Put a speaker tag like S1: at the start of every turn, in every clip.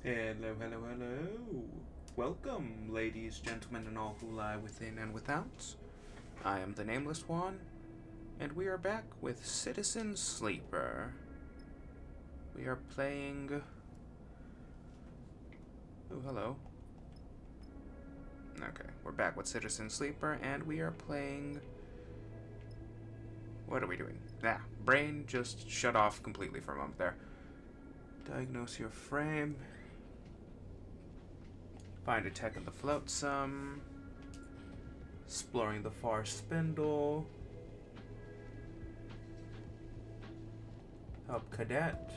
S1: Hello, hello, hello. Welcome, ladies, gentlemen, and all who lie within and without. I am the Nameless One, and we are back with Citizen Sleeper. We are playing... Oh, hello. Okay, we're back with Citizen Sleeper, and we are playing... What are we doing? Brain just shut off completely for a moment there. Diagnose your frame. Find a tech in the flotsam. Exploring the far spindle. Help cadet.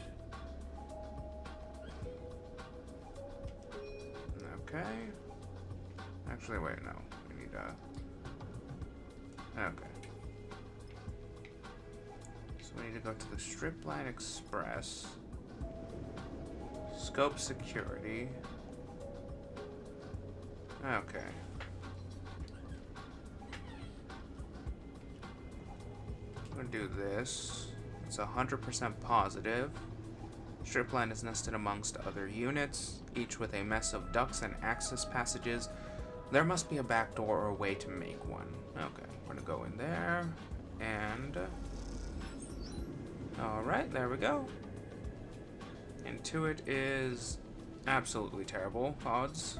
S1: Okay. Actually, wait, no. We need okay. So we need to go to the Stripline Express. Scope security. Okay. I'm gonna do this. It's 100% positive. Stripline is nested amongst other units, each with a mess of ducts and access passages. There must be a back door or a way to make one. Okay, we're gonna go in there, and... Alright, there we go. Intuit is absolutely terrible odds.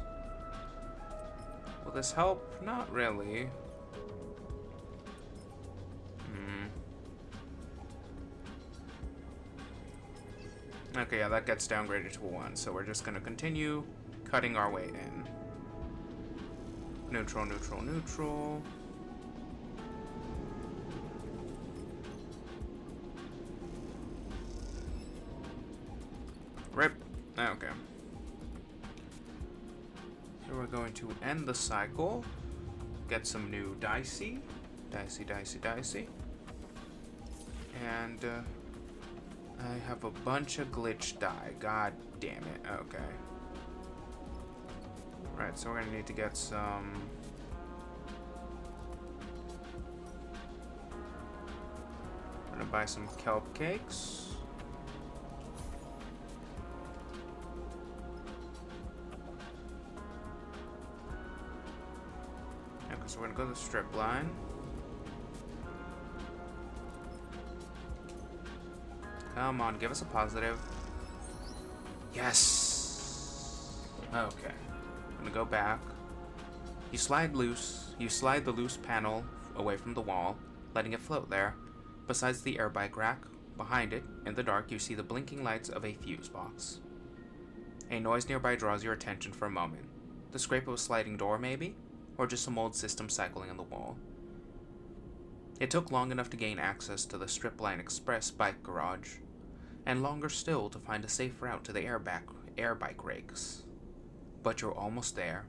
S1: Will this help? Not really. Okay, yeah, that gets downgraded to a 1, so we're just gonna continue cutting our way in. Neutral, neutral, neutral. Rip. Okay. So we're going to end the cycle. Get some new dicey. Dicey, dicey, dicey. And, I have a bunch of glitch die. God damn it. Okay. Right, so we're gonna need to get some... I'm gonna buy some kelp cakes. Okay, so we're gonna go to the strip line. Come on, give us a positive. Yes! Okay. I'm gonna go back. You slide the loose panel away from the wall, letting it float there. Besides the air bike rack, behind it, in the dark, you see the blinking lights of a fuse box. A noise nearby draws your attention for a moment. The scrape of a sliding door, maybe? Or just some old system cycling on the wall. It took long enough to gain access to the Stripline Express bike garage, and longer still to find a safe route to the air bike rakes. But you're almost there.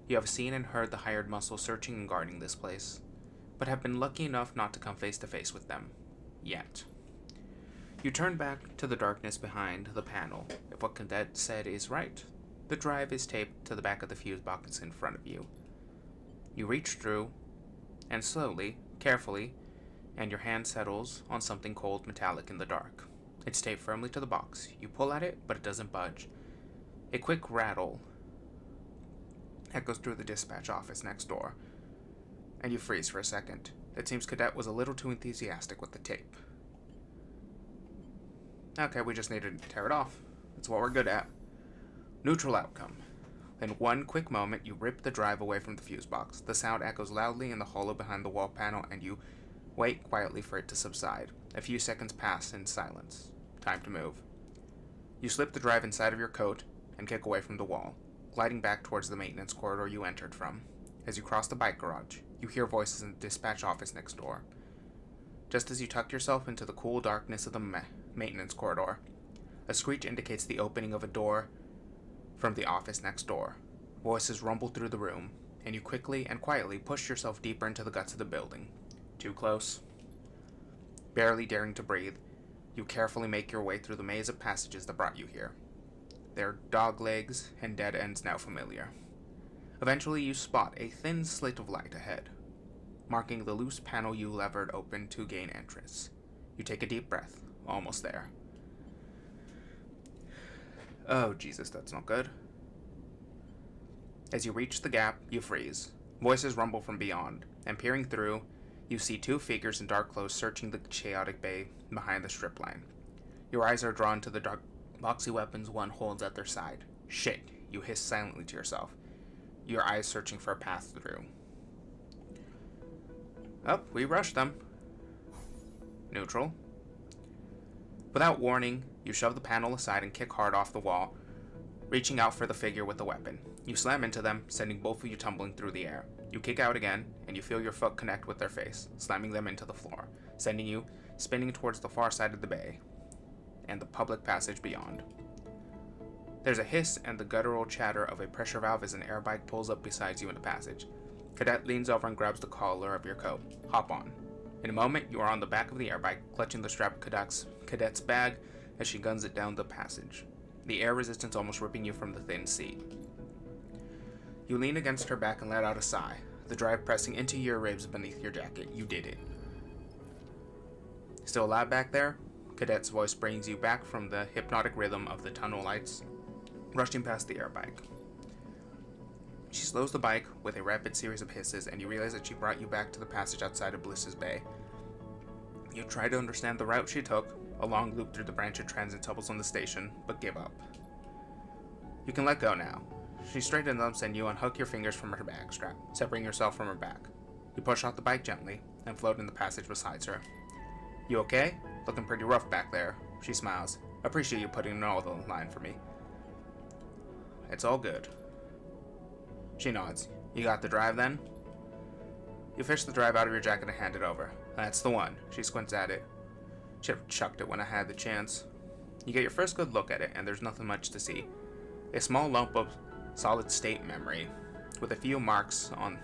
S1: You have seen and heard the hired muscle searching and guarding this place, but have been lucky enough not to come face to face with them. Yet. You turn back to the darkness behind the panel. If what Cadet said is right, the drive is taped to the back of the fuse box in front of you. You reach through, and slowly, carefully, and your hand settles on something cold metallic in the dark. It's taped firmly to the box. You pull at it, but it doesn't budge. A quick rattle echoes through the dispatch office next door, and you freeze for a second. It seems Cadet was a little too enthusiastic with the tape. Okay, we just need to tear it off. That's what we're good at. Neutral outcome. In one quick moment, you rip the drive away from the fuse box. The sound echoes loudly in the hollow behind the wall panel, and you wait quietly for it to subside. A few seconds pass in silence. Time to move. You slip the drive inside of your coat and kick away from the wall, gliding back towards the maintenance corridor you entered from. As you cross the bike garage, you hear voices in the dispatch office next door. Just as you tuck yourself into the cool darkness of the maintenance corridor, a screech indicates the opening of a door from the office next door. Voices rumble through the room, and you quickly and quietly push yourself deeper into the guts of the building. Too close. Barely daring to breathe, you carefully make your way through the maze of passages that brought you here. Their dog legs and dead ends now familiar. Eventually you spot a thin slit of light ahead, marking the loose panel you levered open to gain entrance. You take a deep breath, almost there. Oh, Jesus, that's not good. As you reach the gap, you freeze. Voices rumble from beyond, and peering through, you see two figures in dark clothes searching the chaotic bay behind the strip line. Your eyes are drawn to the dark, boxy weapons one holds at their side. Shit, you hiss silently to yourself, your eyes searching for a path through. Oh, we rushed them. Neutral. Without warning, you shove the panel aside and kick hard off the wall, reaching out for the figure with the weapon. You slam into them, sending both of you tumbling through the air. You kick out again, and you feel your foot connect with their face, slamming them into the floor, sending you spinning towards the far side of the bay and the public passage beyond. There's a hiss and the guttural chatter of a pressure valve as an air bike pulls up beside you in the passage. Cadet leans over and grabs the collar of your coat. Hop on. In a moment, you are on the back of the air bike, clutching the strap cadet's bag as she guns it down the passage, the air resistance almost ripping you from the thin seat. You lean against her back and let out a sigh, the drive pressing into your ribs beneath your jacket. You did it. Still alive back there? Cadet's voice brings you back from the hypnotic rhythm of the tunnel lights, rushing past the air bike. She slows the bike with a rapid series of hisses, and you realize that she brought you back to the passage outside of Bliss's Bay. You try to understand the route she took, a long loop through the branch of transit tunnels on the station, but give up. You can let go now. She straightens up and you unhook your fingers from her bag strap, separating yourself from her back. You push off the bike gently and float in the passage beside her. You okay? Looking pretty rough back there. She smiles. Appreciate you putting in all the line for me. It's all good. She nods. You got the drive then? You fish the drive out of your jacket and hand it over. That's the one. She squints at it. Should have chucked it when I had the chance. You get your first good look at it, and there's nothing much to see. A small lump of solid-state memory, with a few markers on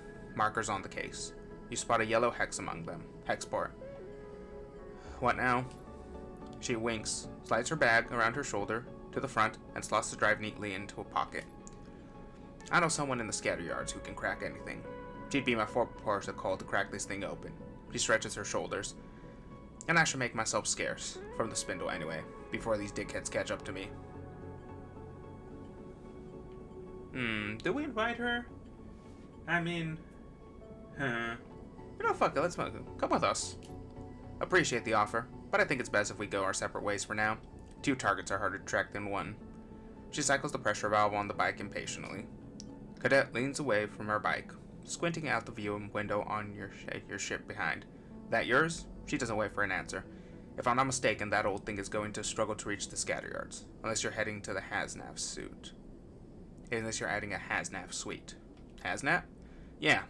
S1: the case. You spot a yellow hex among them. Hexport. What now? She winks, slides her bag around her shoulder to the front, and slots the drive neatly into a pocket. I know someone in the scatter yards who can crack anything. She'd be my fourth call to crack this thing open. She stretches her shoulders. And I should make myself scarce, from the spindle anyway, before these dickheads catch up to me. Do we invite her? I mean, you know, fuck it, let's come with us. Appreciate the offer, but I think it's best if we go our separate ways for now. 2 targets are harder to track than 1. She cycles the pressure valve on the bike impatiently. Cadet leans away from her bike, squinting out the view window on your ship behind. That yours? She doesn't wait for an answer. If I'm not mistaken, that old thing is going to struggle to reach the scatter yards, unless you're heading to the Hasnaf suit. Unless you're adding a Hasnaf suite. Hasnat? Yeah.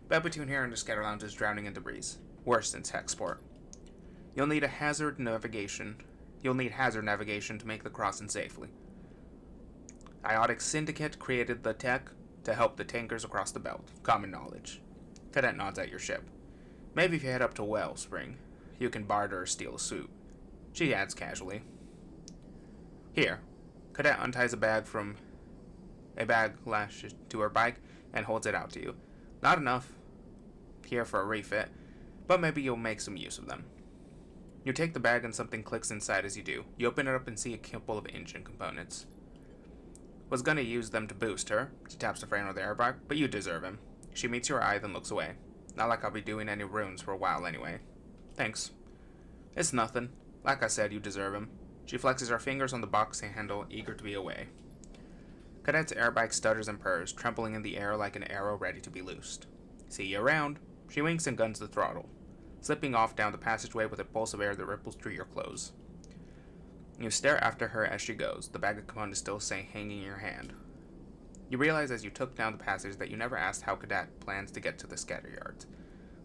S1: Bet between here and the scatter lounge is drowning in debris. Worse since Hexport. You'll need hazard navigation to make the crossing safely. Iotic Syndicate created the tech to help the tankers across the belt. Common knowledge. Cadet nods at your ship. Maybe if you head up to Wellspring, you can barter or steal a suit. She adds casually. Here. Cadet unties a bag lashed to her bike and holds it out to you. Not enough here for a refit, but maybe you'll make some use of them. You take the bag and something clicks inside as you do. You open it up and see a couple of engine components. Was gonna use them to boost her. She taps the frame of the air bike, but you deserve him. She meets your eye, then looks away. Not like I'll be doing any runes for a while anyway. Thanks. It's nothing. Like I said, you deserve him. She flexes her fingers on the boxing handle, eager to be away. Cadet's air bike stutters and purrs, trembling in the air like an arrow ready to be loosed. See you around. She winks and guns the throttle, slipping off down the passageway with a pulse of air that ripples through your clothes. You stare after her as she goes, the bag of components still hanging in your hand. You realize as you took down the passage that you never asked how Cadet plans to get to the scatter yards.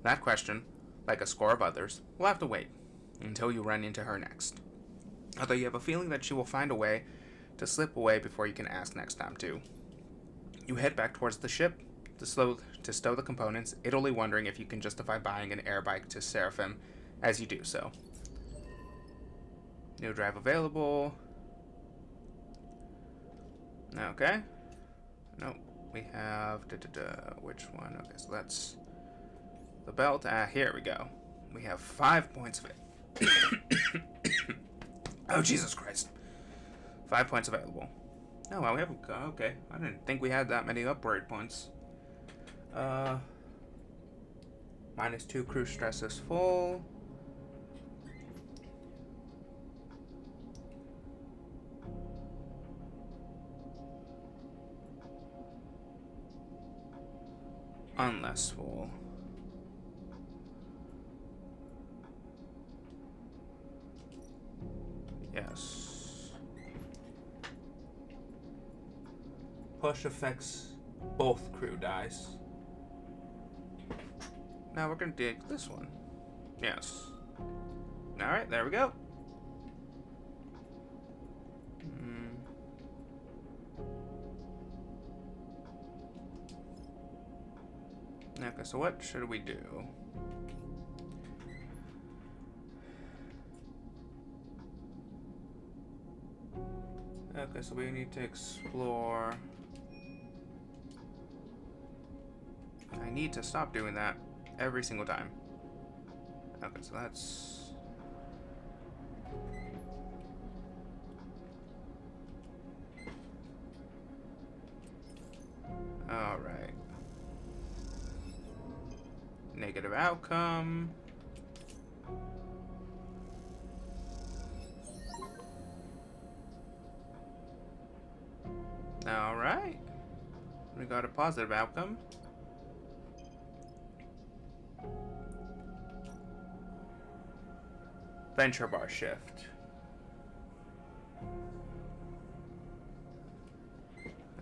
S1: That question, like a score of others, will have to wait until you run into her next. Although you have a feeling that she will find a way to slip away before you can ask next time too. You head back towards the ship to stow the components, idly wondering if you can justify buying an air bike to Seraphim as you do so. New drive available. Okay. No, we have which one? Okay, so that's the belt. Here we go. We have 5 points of it. Oh, Jesus Christ. 5 points available. Oh, well, we have... Okay. I didn't think we had that many upgrade points. -2 crew stress is full. Unless full. Yes. Push affects both crew dice. Now we're gonna dig this one. Yes. Alright, there we go. Okay, so what should we do? Okay, so we need to explore. I need to stop doing that every single time. Okay, so that's... Alright. Negative outcome. Alright. We got a positive outcome. Venture bar shift.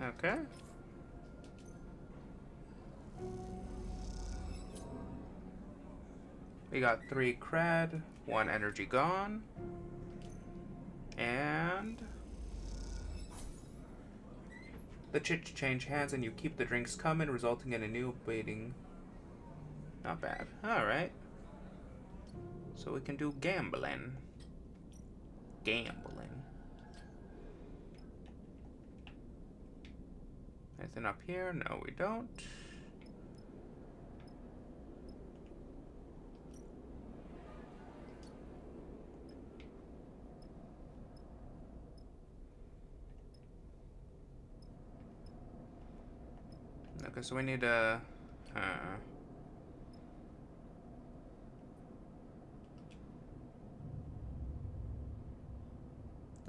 S1: Okay. We got 3 cred, 1 energy gone, and the chips change hands and you keep the drinks coming, resulting in a new waiting. Not bad. Alright. So we can do gambling. Gambling. Anything up here? No, we don't. Okay, so we need a...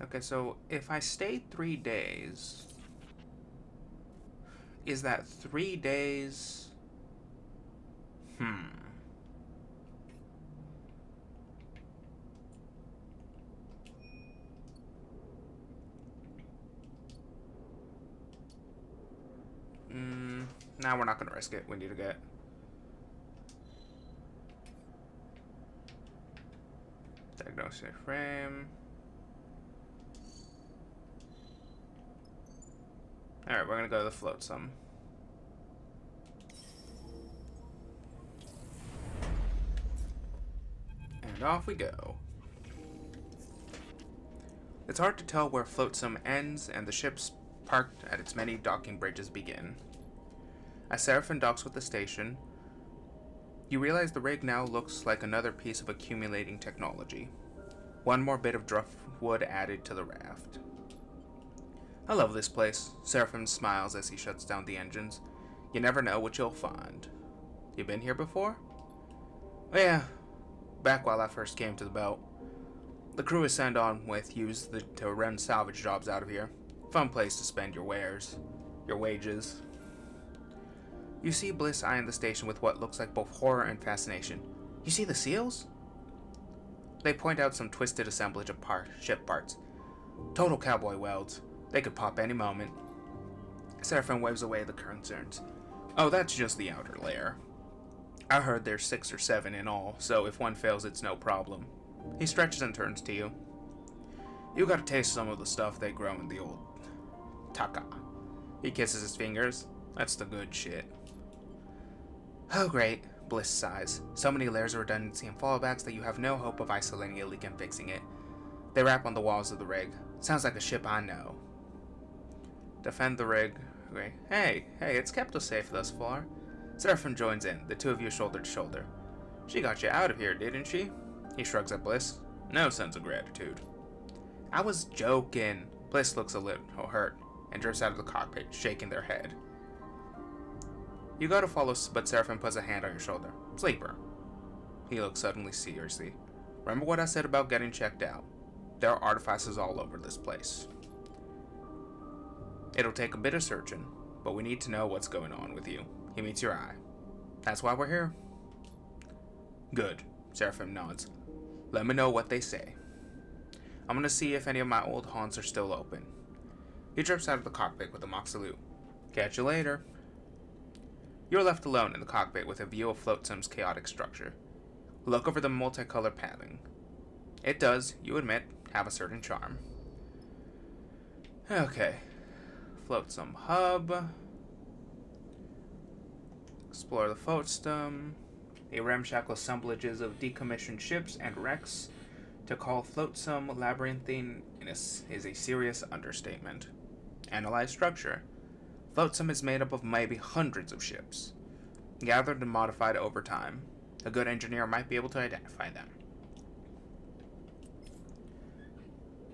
S1: Okay, so if I stay 3 days, is that 3 days? Now we're not gonna risk it. We need to get... Diagnostic frame. Alright, we're gonna go to the float some. And off we go. It's hard to tell where Flotsam ends and the ships parked at its many docking bridges begin. As Seraphim docks with the station, you realize the rig now looks like another piece of accumulating technology. One more bit of driftwood added to the raft. I love this place, Seraphim smiles as he shuts down the engines. You never know what you'll find. You been here before? Oh yeah, back while I first came to the belt. The crew is sent on with used to run salvage jobs out of here. Fun place to spend your wares. Your wages. You see Bliss eyeing the station with what looks like both horror and fascination. You see the seals? They point out some twisted assemblage of ship parts. Total cowboy welds. They could pop any moment. Seraphim waves away the concerns. Oh, that's just the outer layer. I heard there's 6 or 7 in all, so if one fails, it's no problem. He stretches and turns to you. You gotta taste some of the stuff they grow in the old Taka. He kisses his fingers. That's the good shit. Oh great, Bliss sighs. So many layers of redundancy and fallbacks that you have no hope of isolating a leak and fixing it. They wrap on the walls of the rig. Sounds like a ship I know. Defend the rig. Okay. Hey, it's kept us safe thus far. Seraphim joins in, the two of you shoulder to shoulder. She got you out of here, didn't she? He shrugs at Bliss. No sense of gratitude. I was joking. Bliss looks a little hurt and drifts out of the cockpit, shaking their head. You go to follow, but Seraphim puts a hand on your shoulder. Sleeper. He looks suddenly seriously. Remember what I said about getting checked out? There are artifices all over this place. It'll take a bit of searching, but we need to know what's going on with you. He meets your eye. That's why we're here. Good. Seraphim nods. Let me know what they say. I'm gonna see if any of my old haunts are still open. He drifts out of the cockpit with a mock salute. Catch you later. You're left alone in the cockpit with a view of Floatsim's chaotic structure. Look over the multicolored padding. It does, you admit, have a certain charm. Okay. Floatsim hub. Explore the Floatstum. A ramshackle assemblages of decommissioned ships and wrecks. To call Floatsum labyrinthine is a serious understatement. Analyze structure. Floatsum is made up of maybe hundreds of ships, gathered and modified over time. A good engineer might be able to identify them.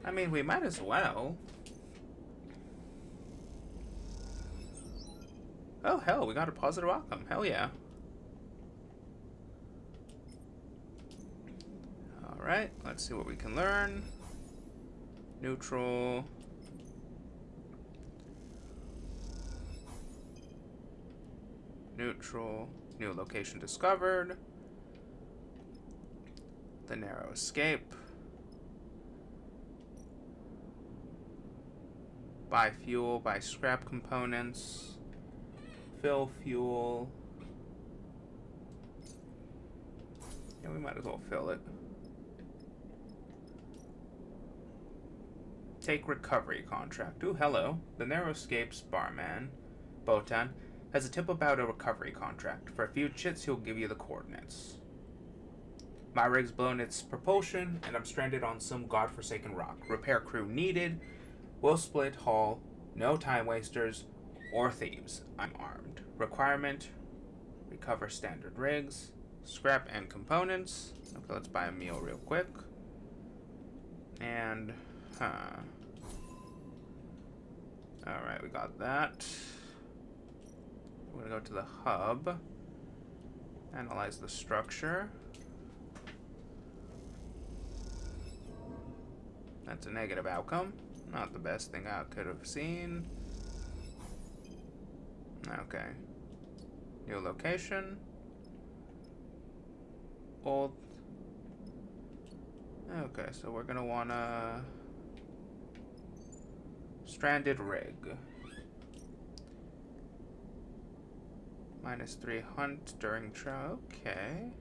S1: I mean, we might as well. Oh, hell, we got a positive outcome. Hell yeah. Alright, let's see what we can learn. Neutral. Neutral. New location discovered. The narrow escape. Buy fuel, buy scrap components. Fill fuel. Yeah, we might as well fill it. Take recovery contract. Ooh, hello. The Narrow Escapes barman, Botan, has a tip about a recovery contract. For a few chits, he'll give you the coordinates. My rig's blown its propulsion, and I'm stranded on some godforsaken rock. Repair crew needed. We'll split haul. No time wasters or thieves. I'm armed. Requirement: recover standard rigs, scrap and components. Okay, let's buy a meal real quick. And alright, we got that. We're gonna go to the hub. Analyze the structure. That's a negative outcome. Not the best thing I could have seen. Okay. New location. Old. Okay, so we're gonna wanna stranded rig. -3 hunt during trial. Okay.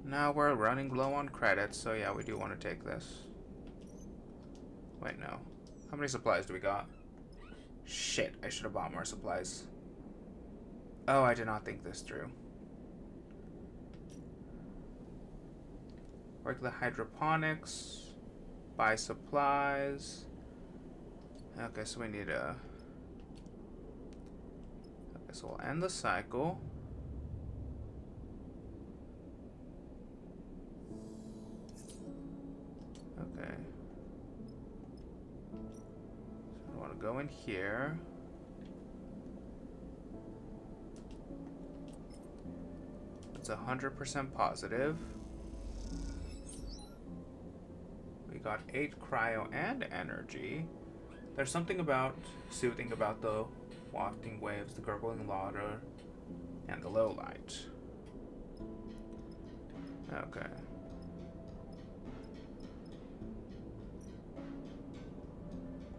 S1: Now we're running low on credits, so yeah, we do want to take this. Wait, no. How many supplies do we got? Shit, I should have bought more supplies. Oh, I did not think this through. Work the hydroponics. Buy supplies. Okay, so we need a... Okay, so we'll end the cycle. Okay. So I want to go in here. It's 100% positive. We got 8 cryo and energy. There's something about soothing about the wafting waves, the gurgling water, and the low light. Okay.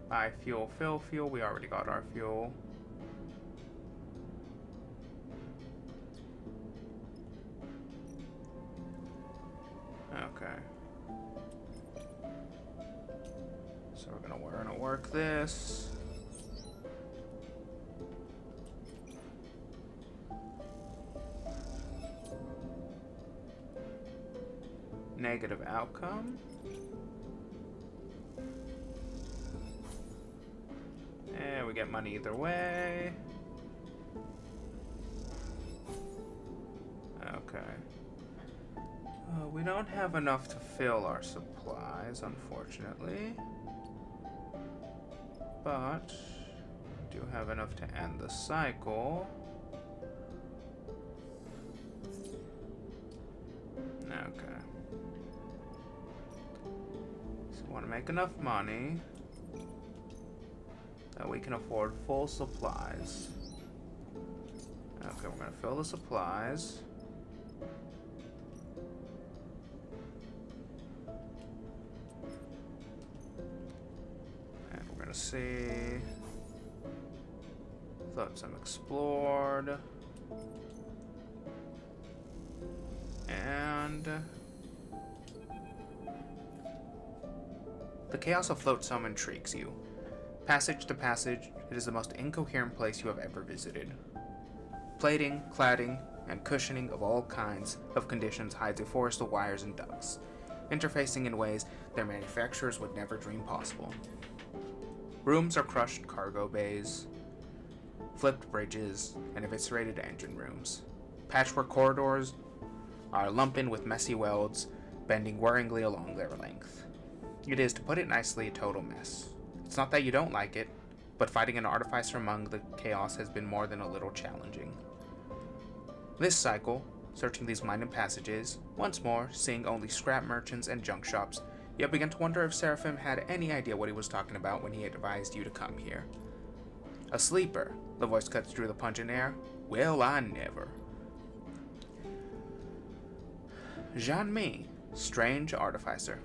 S1: Buy fuel, fill fuel. We already got our fuel. Okay. So we're gonna work this. Negative outcome. And we get money either way. Okay. We don't have enough to fill our supplies, unfortunately. But we do have enough to end the cycle. Okay. So we want to make enough money that we can afford full supplies. Okay, we're going to fill the supplies. And we're going to see. Flotsam explored. And the chaos of Flotsam intrigues you. Passage to passage, it is the most incoherent place you have ever visited. Plating, cladding, and cushioning of all kinds of conditions hides a forest of wires and ducts, interfacing in ways their manufacturers would never dream possible. Rooms are crushed cargo bays, flipped bridges, and eviscerated engine rooms. Patchwork corridors are lumpen with messy welds, bending worryingly along their length. It is, to put it nicely, a total mess. It's not that you don't like it, but fighting an artificer among the chaos has been more than a little challenging. This cycle, searching these winding passages, once more seeing only scrap merchants and junk shops, you began to wonder if Seraphim had any idea what he was talking about when he advised you to come here. A sleeper, the voice cuts through the pungent air. Well, I never. Jean-Mi, strange artificer.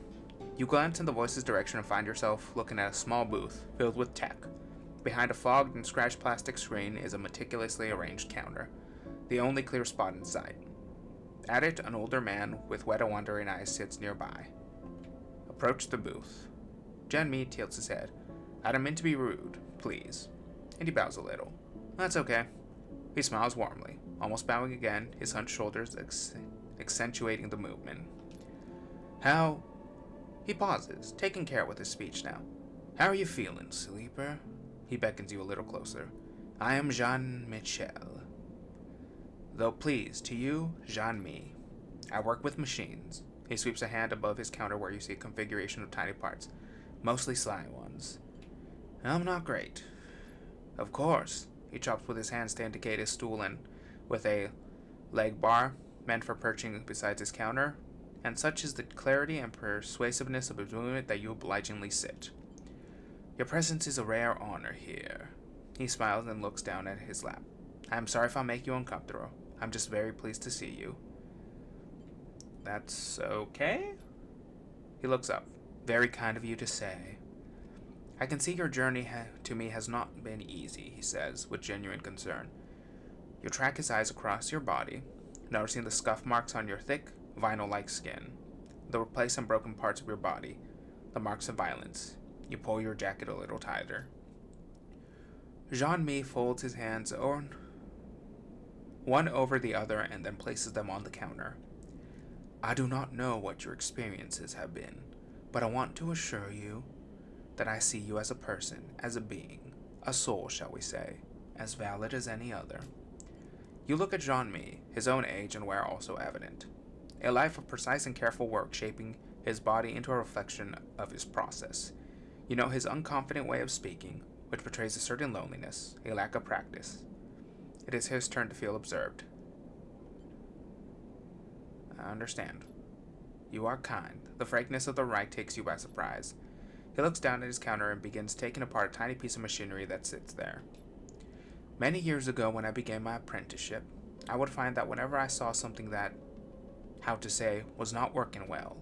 S1: You glance in the voice's direction and find yourself looking at a small booth filled with tech. Behind a fogged and scratched plastic screen is a meticulously arranged counter, the only clear spot in sight. At it, an older man with wet and wandering eyes sits nearby. Approach the booth. Jean-Mi tilts his head. I don't mean to be rude, please. And he bows a little. That's okay. He smiles warmly, almost bowing again, his hunched shoulders accentuating the movement. How... He pauses, taking care with his speech now. How are you feeling, sleeper? He beckons you a little closer. I am Jean-Michel. Though please, to you, Jean-Mi. I work with machines. He sweeps a hand above his counter where you see a configuration of tiny parts, mostly sly ones. I'm not great. Of course. He chops with his hands to indicate his stool and with a leg bar meant for perching beside his counter, and such is the clarity and persuasiveness of his movement that you obligingly sit. Your presence is a rare honor here. He smiles and looks down at his lap. I am sorry if I make you uncomfortable. I'm just very pleased to see you. That's okay? He looks up. Very kind of you to say. I can see your journey to me has not been easy, he says, with genuine concern. You track his eyes across your body, noticing the scuff marks on your thick, vinyl-like skin, the replaced and broken parts of your body, the marks of violence. You pull your jacket a little tighter. Jean-Mi folds his hands one over the other and then places them on the counter. I do not know what your experiences have been, but I want to assure you that I see you as a person, as a being, a soul, shall we say, as valid as any other. You look at Jean-Mi, his own age and wear also evident. A life of precise and careful work shaping his body into a reflection of his process. You know his unconfident way of speaking, which betrays a certain loneliness, a lack of practice. It is his turn to feel observed. I understand. You are kind. The frankness of the right takes you by surprise. He looks down at his counter and begins taking apart a tiny piece of machinery that sits there. Many years ago, when I began my apprenticeship, I would find that whenever I saw something that, how to say, was not working well,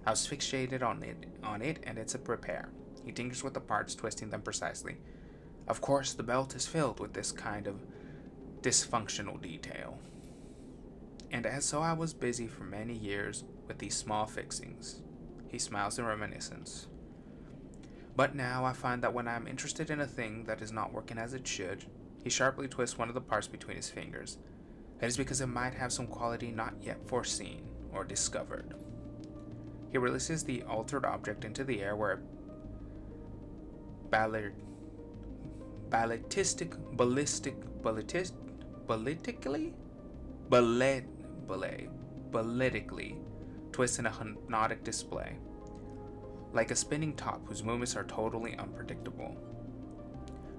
S1: I was fixated on it and its repair. He tinkers with the parts, twisting them precisely. Of course, the belt is filled with this kind of dysfunctional detail. And as so I was busy for many years with these small fixings. He smiles in reminiscence. But now I find that when I am interested in a thing that is not working as it should, he sharply twists one of the parts between his fingers. That is because it might have some quality not yet foreseen or discovered. He releases the altered object into the air where it ballistically twists in a hypnotic display, like a spinning top whose movements are totally unpredictable.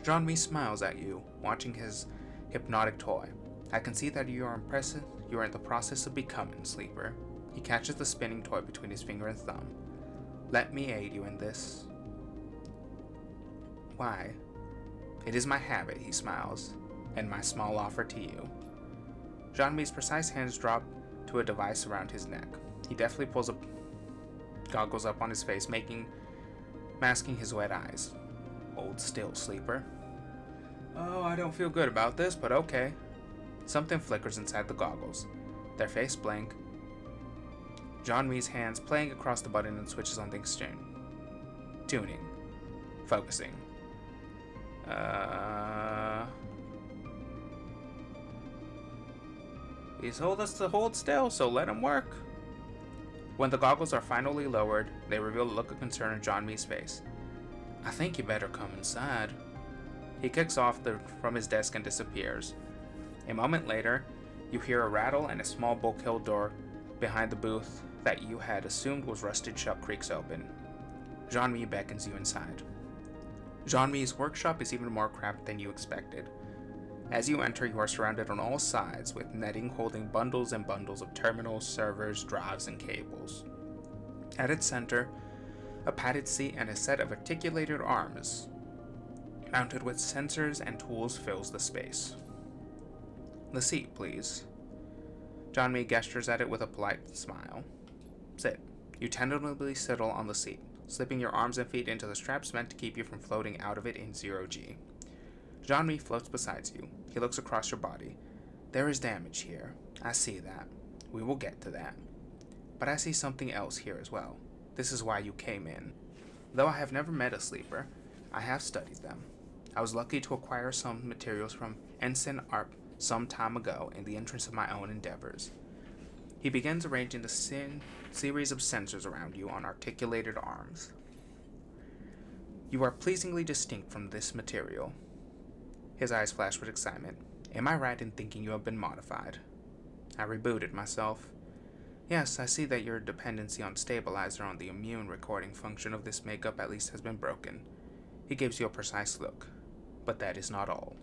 S1: Jean-Mi smiles at you, watching his hypnotic toy. I can see that you are in the process of becoming Sleeper. He catches the spinning toy between his finger and thumb. Let me aid you in this. Why? It is my habit, he smiles, and my small offer to you. Jean-Mi's precise hands drop to a device around his neck. He deftly pulls goggles up on his face, masking his wet eyes. Hold still, Sleeper. Oh, I don't feel good about this, but okay. Something flickers inside the goggles. Their face blank. Jean-Mi's hands playing across the button and switches on the exchange. Tuning. Focusing. He's told us to hold still, so let him work. When the goggles are finally lowered, they reveal a look of concern in Jean-Mi's face. I think you better come inside. He kicks off from his desk and disappears. A moment later, you hear a rattle and a small bulkhead door behind the booth that you had assumed was rusted shut creaks open. Jean-Mi beckons you inside. Jean-Mi's workshop is even more cramped than you expected. As you enter, you are surrounded on all sides with netting holding bundles and bundles of terminals, servers, drives, and cables. At its center, a padded seat and a set of articulated arms mounted with sensors and tools fills the space. The seat, please. Jean-Mi gestures at it with a polite smile. Sit. You tentatively settle on the seat, slipping your arms and feet into the straps meant to keep you from floating out of it in 0G. Jean-Mi floats beside you. He looks across your body. There is damage here. I see that. We will get to that. But I see something else here as well. This is why you came in. Though I have never met a Sleeper, I have studied them. I was lucky to acquire some materials from Ensign Arp some time ago in the interest of my own endeavors. He begins arranging the series of sensors around you on articulated arms. You are pleasingly distinct from this material. His eyes flash with excitement. Am I right in thinking you have been modified? I rebooted myself. Yes, I see that your dependency on stabilizer on the immune recording function of this makeup at least has been broken. He gives you a precise look. But that is not all.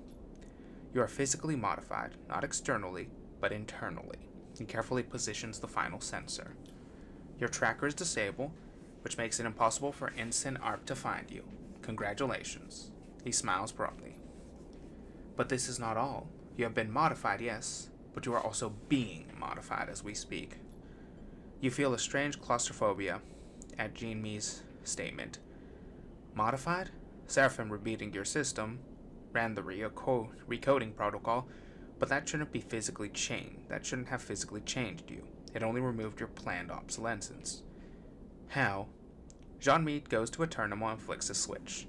S1: You are physically modified, not externally, but internally. He carefully positions the final sensor. Your tracker is disabled, which makes it impossible for Ensign Arp to find you. Congratulations. He smiles broadly. But this is not all. You have been modified, yes, but you are also being modified as we speak. You feel a strange claustrophobia at Jean-Mi's statement. Modified? Seraphim rebeating your system ran the recoding protocol, but that shouldn't be physically changed. That shouldn't have physically changed you. It only removed your planned obsolescence. How? Jean-Mi goes to a terminal and flicks a switch.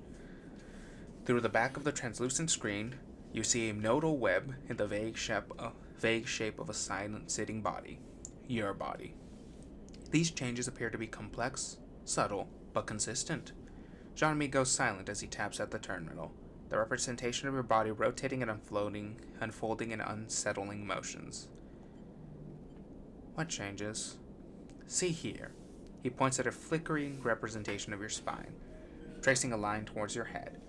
S1: Through the back of the translucent screen, you see a nodal web in the vague shape of a silent sitting body. Your body. These changes appear to be complex, subtle, but consistent. Jean-Mi goes silent as he taps at the terminal, the representation of your body rotating and unfolding in unsettling motions. What changes? See here. He points at a flickering representation of your spine, tracing a line towards your head.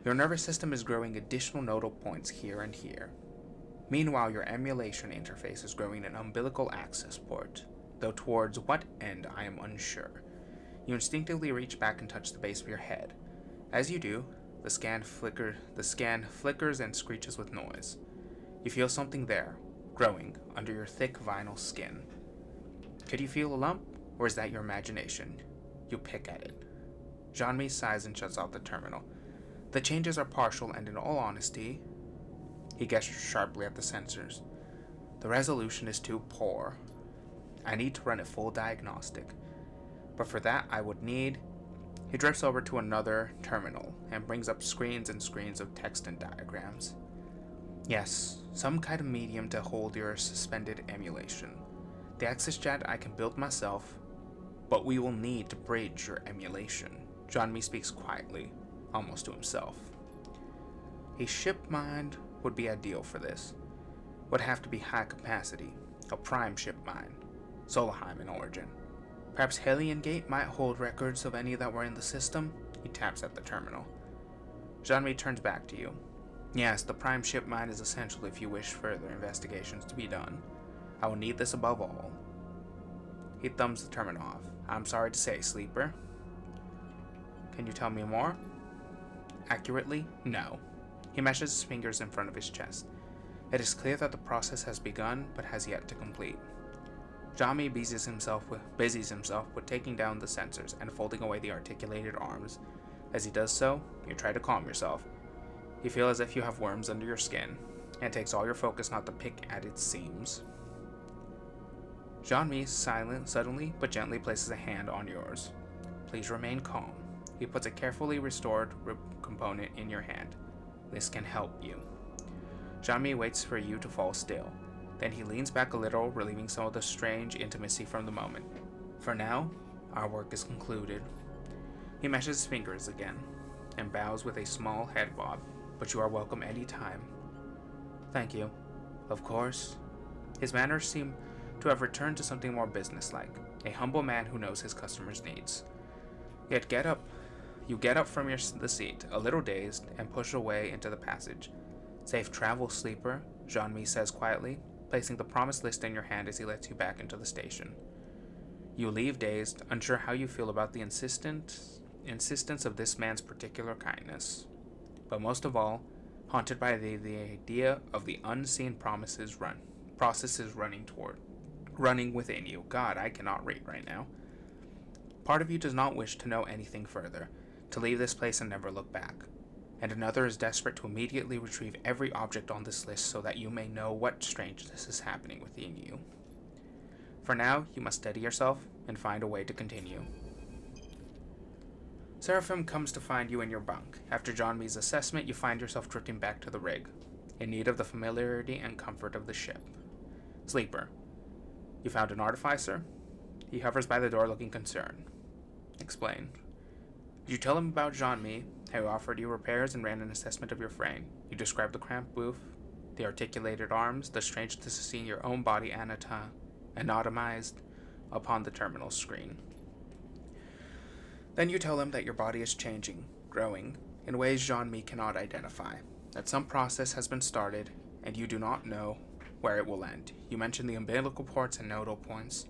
S1: Your nervous system is growing additional nodal points here and here. Meanwhile, your emulation interface is growing an umbilical access port, though towards what end I am unsure. You instinctively reach back and touch the base of your head. As you do, the scan flickers and screeches with noise. You feel something there, growing under your thick vinyl skin. Could you feel a lump, or is that your imagination? You pick at it. Jean-Mi sighs and shuts off the terminal. The changes are partial, and in all honesty, he gestures sharply at the sensors. The resolution is too poor. I need to run a full diagnostic. But for that, I would need... He drifts over to another terminal and brings up screens and screens of text and diagrams. Yes, some kind of medium to hold your suspended emulation. The access jet I can build myself, but we will need to bridge your emulation. Jean-Mi speaks quietly, almost to himself. A ship mind would be ideal for this. Would have to be high capacity, a prime ship mine, Solheim in origin. Perhaps Hellion Gate might hold records of any that were in the system? He taps at the terminal. Jean-Mi turns back to you. Yes, the prime ship mine is essential if you wish further investigations to be done. I will need this above all. He thumbs the terminal off. I'm sorry to say, Sleeper. Can you tell me more? Accurately, no. He meshes his fingers in front of his chest. It is clear that the process has begun, but has yet to complete. Jean-Mi busies himself with taking down the sensors and folding away the articulated arms. As he does so, you try to calm yourself. You feel as if you have worms under your skin, and it takes all your focus not to pick at its seams. Jean-Mi suddenly but gently places a hand on yours. Please remain calm. He puts a carefully restored component in your hand. This can help you. Jean-Mi waits for you to fall still. Then he leans back a little, relieving some of the strange intimacy from the moment. For now, our work is concluded. He meshes his fingers again, and bows with a small head bob, but you are welcome any time. Thank you. Of course. His manners seem to have returned to something more businesslike, a humble man who knows his customers' needs. Yet you get up from the seat, a little dazed, and push away into the passage. Safe travel, Sleeper, Jean-Mi says quietly, placing the promised list in your hand as he lets you back into the station. You leave dazed, unsure how you feel about the insistence of this man's particular kindness. But most of all, haunted by the idea of the unseen processes running within you. God, I cannot read right now. Part of you does not wish to know anything further, to leave this place and never look back. And another is desperate to immediately retrieve every object on this list so that you may know what strangeness is happening within you. For now, you must steady yourself and find a way to continue. Seraphim comes to find you in your bunk. After Jean-Mi's assessment, you find yourself drifting back to the rig, in need of the familiarity and comfort of the ship. Sleeper, you found an artificer? He hovers by the door looking concerned. Explain. Did you tell him about Jean-Mi, how he offered you repairs and ran an assessment of your frame? You described the cramped booth, the articulated arms, the strangeness of seeing your own body anatomized upon the terminal screen. Then you tell him that your body is changing, growing, in ways Jean-Mi cannot identify, that some process has been started, and you do not know where it will end. You mention the umbilical ports and nodal points,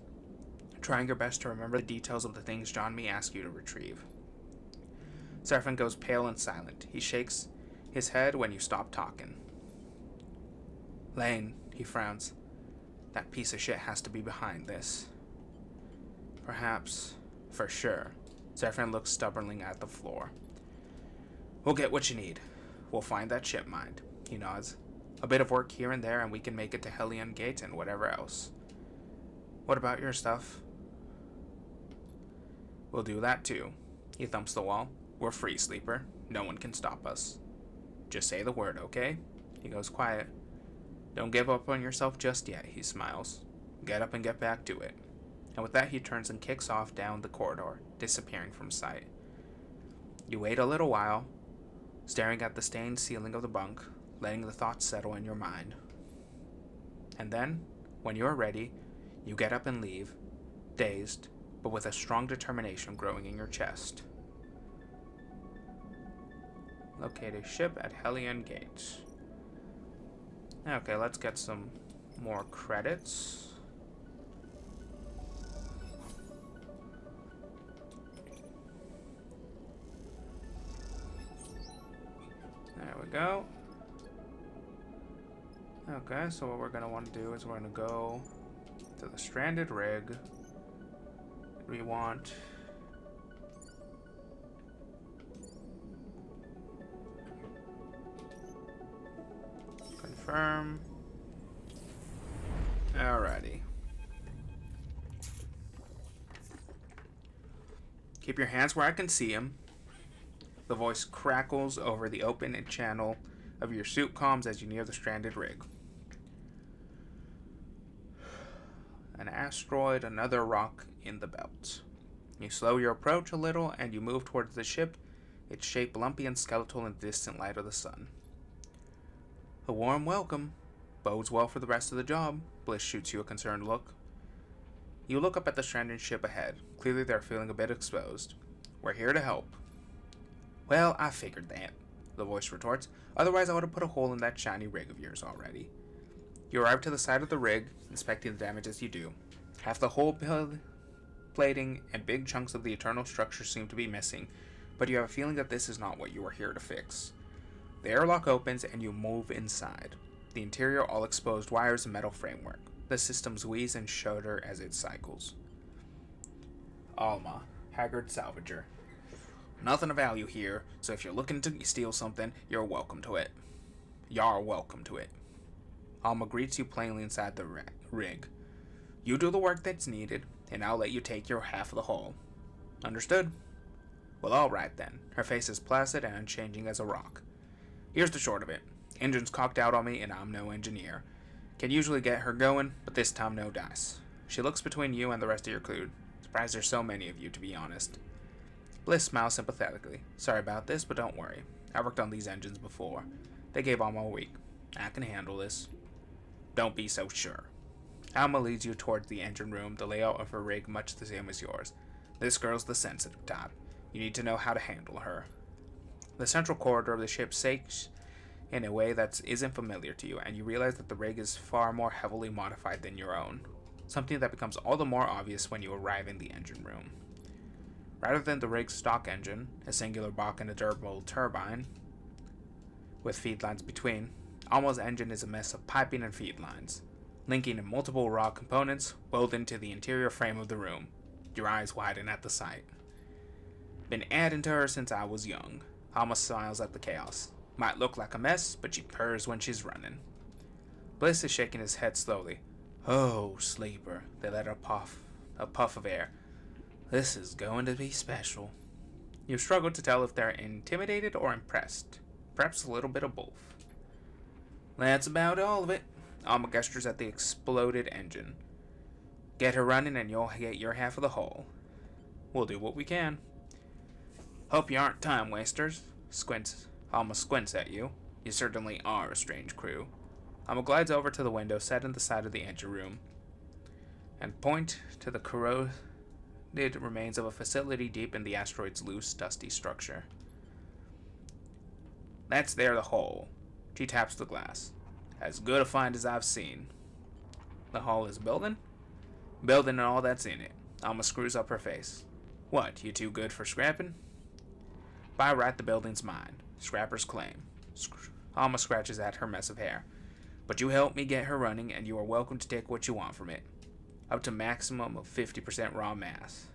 S1: trying your best to remember the details of the things Jean-Mi asked you to retrieve. Seraphim goes pale and silent. He shakes his head when you stop talking. Lane, he frowns. That piece of shit has to be behind this. Perhaps. For sure. Seraphim looks stubbornly at the floor. We'll get what you need. We'll find that ship mine. He nods. A bit of work here and there and we can make it to Hellion Gate and whatever else. What about your stuff? We'll do that too. He thumps the wall. We're free, Sleeper. No one can stop us. Just say the word, okay? He goes quiet. Don't give up on yourself just yet, he smiles. Get up and get back to it. And with that, he turns and kicks off down the corridor, disappearing from sight. You wait a little while, staring at the stained ceiling of the bunk, letting the thoughts settle in your mind. And then, when you are ready, you get up and leave, dazed, but with a strong determination growing in your chest. Locate a ship at Hellion Gate. Okay, let's get some more credits. There we go. Okay, so what we're going to want to do is we're going to go to the stranded rig. We want confirm. Alrighty. Keep your hands where I can see them. The voice crackles over the open channel of your suit comms as you near the stranded rig. An asteroid, another rock in the belt. You slow your approach a little and you move towards the ship, its shape lumpy and skeletal in the distant light of the sun. A warm welcome. Bodes well for the rest of the job. Bliss shoots you a concerned look. You look up at the stranded ship ahead. Clearly they're feeling a bit exposed. We're here to help. Well, I figured that, the voice retorts. Otherwise I would have put a hole in that shiny rig of yours already. You arrive to the side of the rig, inspecting the damage as you do. Half the hull plating and big chunks of the internal structure seem to be missing, but you have a feeling that this is not what you are here to fix. The airlock opens and you move inside. The interior all exposed wires and metal framework. The systems wheeze and shudder as it cycles. Alma, haggard salvager. Nothing of value here, so if you're looking to steal something, you're welcome to it. You're welcome to it. Alma greets you plainly inside the rig. You do the work that's needed, and I'll let you take your half of the haul. Understood? Well, alright then. Her face is placid and unchanging as a rock. Here's the short of it. Engine's cocked out on me, and I'm no engineer. Can usually get her going, but this time no dice. She looks between you and the rest of your crew. Surprised there's so many of you, to be honest. Bliss smiles sympathetically. Sorry about this, but don't worry. I worked on these engines before. They gave Alma a week. I can handle this. Don't be so sure. Alma leads you towards the engine room, the layout of her rig much the same as yours. This girl's the sensitive type. You need to know how to handle her. The central corridor of the ship shakes in a way that isn't familiar to you, and you realize that the rig is far more heavily modified than your own. Something that becomes all the more obvious when you arrive in the engine room. Rather than the rig's stock engine, a singular block and a durable turbine, with feed lines between, Alma's engine is a mess of piping and feed lines, linking in multiple raw components welded into the interior frame of the room. Your eyes widen at the sight. Been adding to her since I was young. Alma smiles at the chaos. Might look like a mess, but she purrs when she's running. Bliss is shaking his head slowly. Oh, sleeper. They let a puff of air. This is going to be special. You struggle to tell if they're intimidated or impressed. Perhaps a little bit of both. That's about all of it. Alma gestures at the exploded engine. Get her running and you'll get your half of the haul. We'll do what we can. Hope you aren't time wasters. Alma squints at you. You certainly are a strange crew. Alma glides over to the window set in the side of the engine room and point to the corroded remains of a facility deep in the asteroid's loose, dusty structure. That's there the hole. She taps the glass. As good a find as I've seen. The hull is building? Building and all that's in it. Alma screws up her face. What, you too good for scrapping? By right, the building's mine. Scrapper's claim. Alma scratches at her mess of hair. But you helped me get her running, and you are welcome to take what you want from it. Up to maximum of 50% raw mass.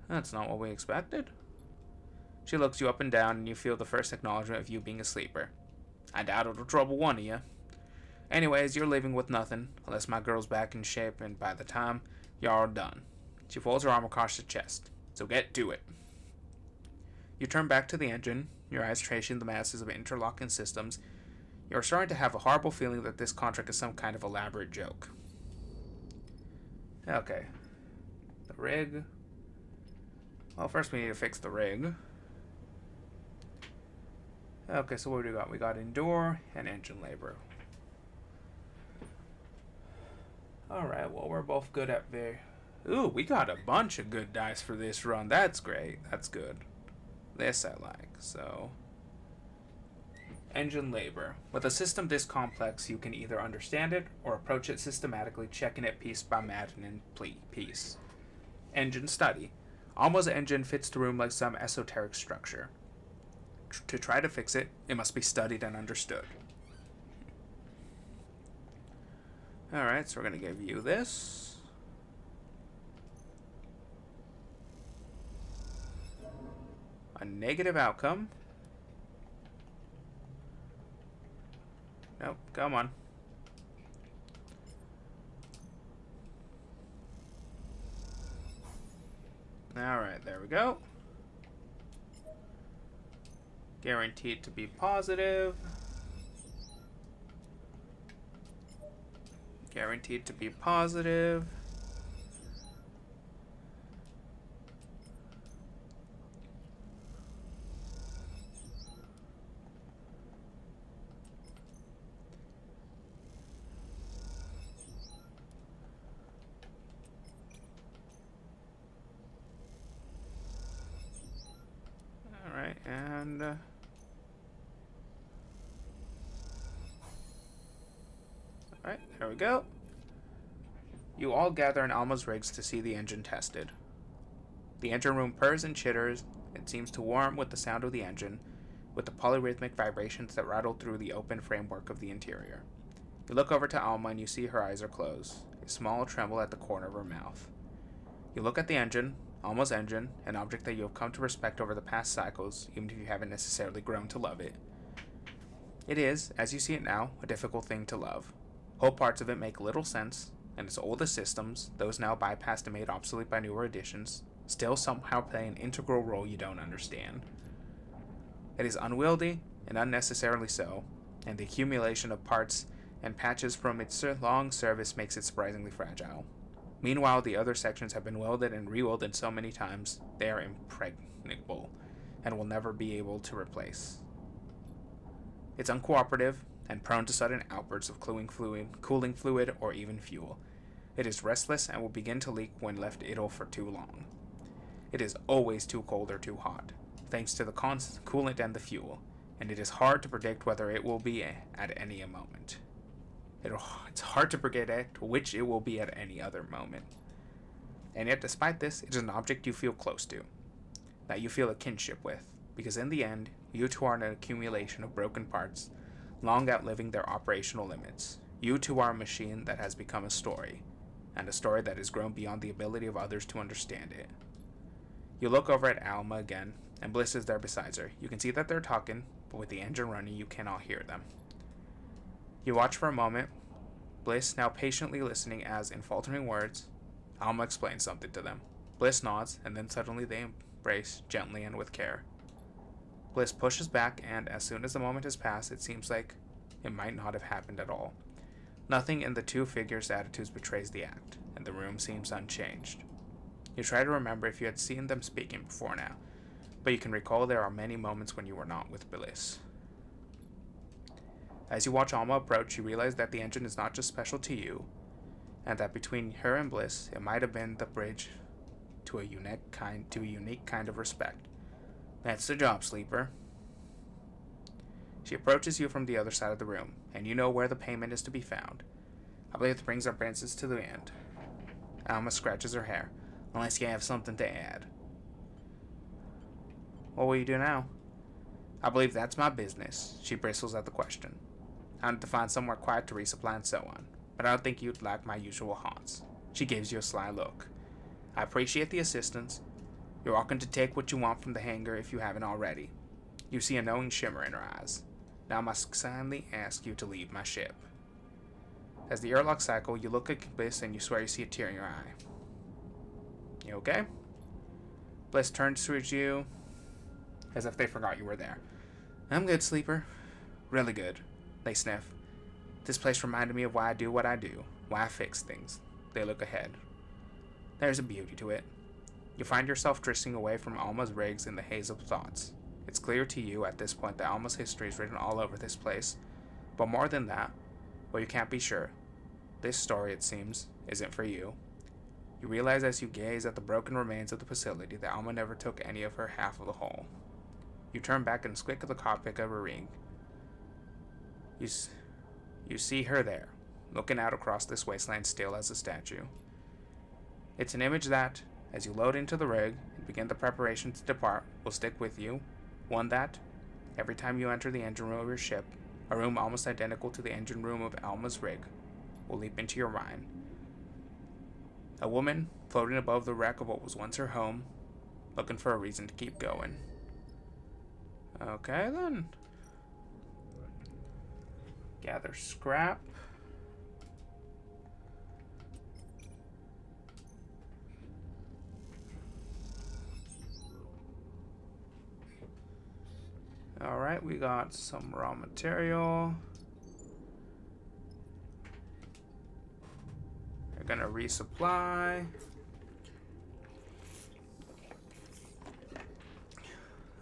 S1: That's not what we expected. She looks you up and down, and you feel the first acknowledgement of you being a sleeper. I doubt it'll trouble one of you. Anyways, you're leaving with nothing, unless my girl's back in shape, and by the time you're all done. She folds her arm across her chest. So get to it. You turn back to the engine, your eyes tracing the masses of interlocking systems. You're starting to have a horrible feeling that this contract is some kind of elaborate joke. Okay. The rig. Well, first we need to fix the rig. Okay, so what do we got? We got endure and engine labor. Alright, well, we're both good at Ooh, we got a bunch of good dice for this run. That's great. That's good. This I like. So, engine labor. With a system this complex, you can either understand it or approach it systematically, checking it piece by maddening piece. Engine study. Alma's engine fits the room like some esoteric structure. To try to fix it, it must be studied and understood. Alright, so we're going to give you this. A negative outcome. Nope, come on. Alright, there we go. Guaranteed to be positive. Guaranteed to be positive. And alright, there we go. You all gather in Alma's rigs to see the engine tested. The engine room purrs and chitters. It seems to warm with the sound of the engine, with the polyrhythmic vibrations that rattle through the open framework of the interior. You look over to Alma and you see her eyes are closed, a small tremble at the corner of her mouth. You look at the engine, Alma's engine, an object that you have come to respect over the past cycles, even if you haven't necessarily grown to love it. It is, as you see it now, a difficult thing to love. Whole parts of it make little sense, and its oldest systems, those now bypassed and made obsolete by newer additions, still somehow play an integral role you don't understand. It is unwieldy, and unnecessarily so, and the accumulation of parts and patches from its long service makes it surprisingly fragile. Meanwhile, the other sections have been welded and re-welded so many times, they are impregnable, and will never be able to replace. It's uncooperative, and prone to sudden outbursts of cooling fluid, or even fuel. It is restless and will begin to leak when left idle for too long. It is always too cold or too hot, thanks to the constant coolant and the fuel, and it is hard to predict whether it will be at any moment. It's hard to predict which it will be at any other moment. And yet, despite this, it is an object you feel close to, that you feel a kinship with, because in the end, you two are an accumulation of broken parts, long outliving their operational limits. You two are a machine that has become a story, and a story that has grown beyond the ability of others to understand it. You look over at Alma again, and Bliss is there beside her. You can see that they're talking, but with the engine running, you cannot hear them. You watch for a moment, Bliss now patiently listening as, in faltering words, Alma explains something to them. Bliss nods, and then suddenly they embrace, gently and with care. Bliss pushes back, and as soon as the moment has passed, it seems like it might not have happened at all. Nothing in the two figures' attitudes betrays the act, and the room seems unchanged. You try to remember if you had seen them speaking before now, but you can recall there are many moments when you were not with Bliss. As you watch Alma approach, you realize that the engine is not just special to you, and that between her and Bliss, it might have been the bridge to a unique kind of respect. That's the job, Sleeper. She approaches you from the other side of the room, and you know where the payment is to be found. I believe that brings our princess to the end. Alma scratches her hair, unless you have something to add. What will you do now? I believe that's my business. She bristles at the question. I need to find somewhere quiet to resupply and so on, but I don't think you'd like my usual haunts. She gives you a sly look. I appreciate the assistance. You're welcome to take what you want from the hangar if you haven't already. You see a knowing shimmer in her eyes. Now I must kindly ask you to leave my ship. As the airlock cycle, you look at Bliss and you swear you see a tear in your eye. You okay? Bliss turns towards you as if they forgot you were there. I'm good, Sleeper. Really good. They sniff. This place reminded me of why I do what I do, why I fix things. They look ahead. There's a beauty to it. You find yourself drifting away from Alma's rigs in the haze of thoughts. It's clear to you at this point that Alma's history is written all over this place. But more than that, well, you can't be sure. This story, it seems, isn't for you. You realize as you gaze at the broken remains of the facility that Alma never took any of her half of the whole. You turn back and squeak at the cockpit of her rig. You see her there, looking out across this wasteland still as a statue. It's an image that, as you load into the rig and begin the preparation to depart, will stick with you. One that, every time you enter the engine room of your ship, a room almost identical to the engine room of Alma's rig, will leap into your mind. A woman floating above the wreck of what was once her home, looking for a reason to keep going. Okay then. Gather scrap. Alright, we got some raw material. We're gonna resupply.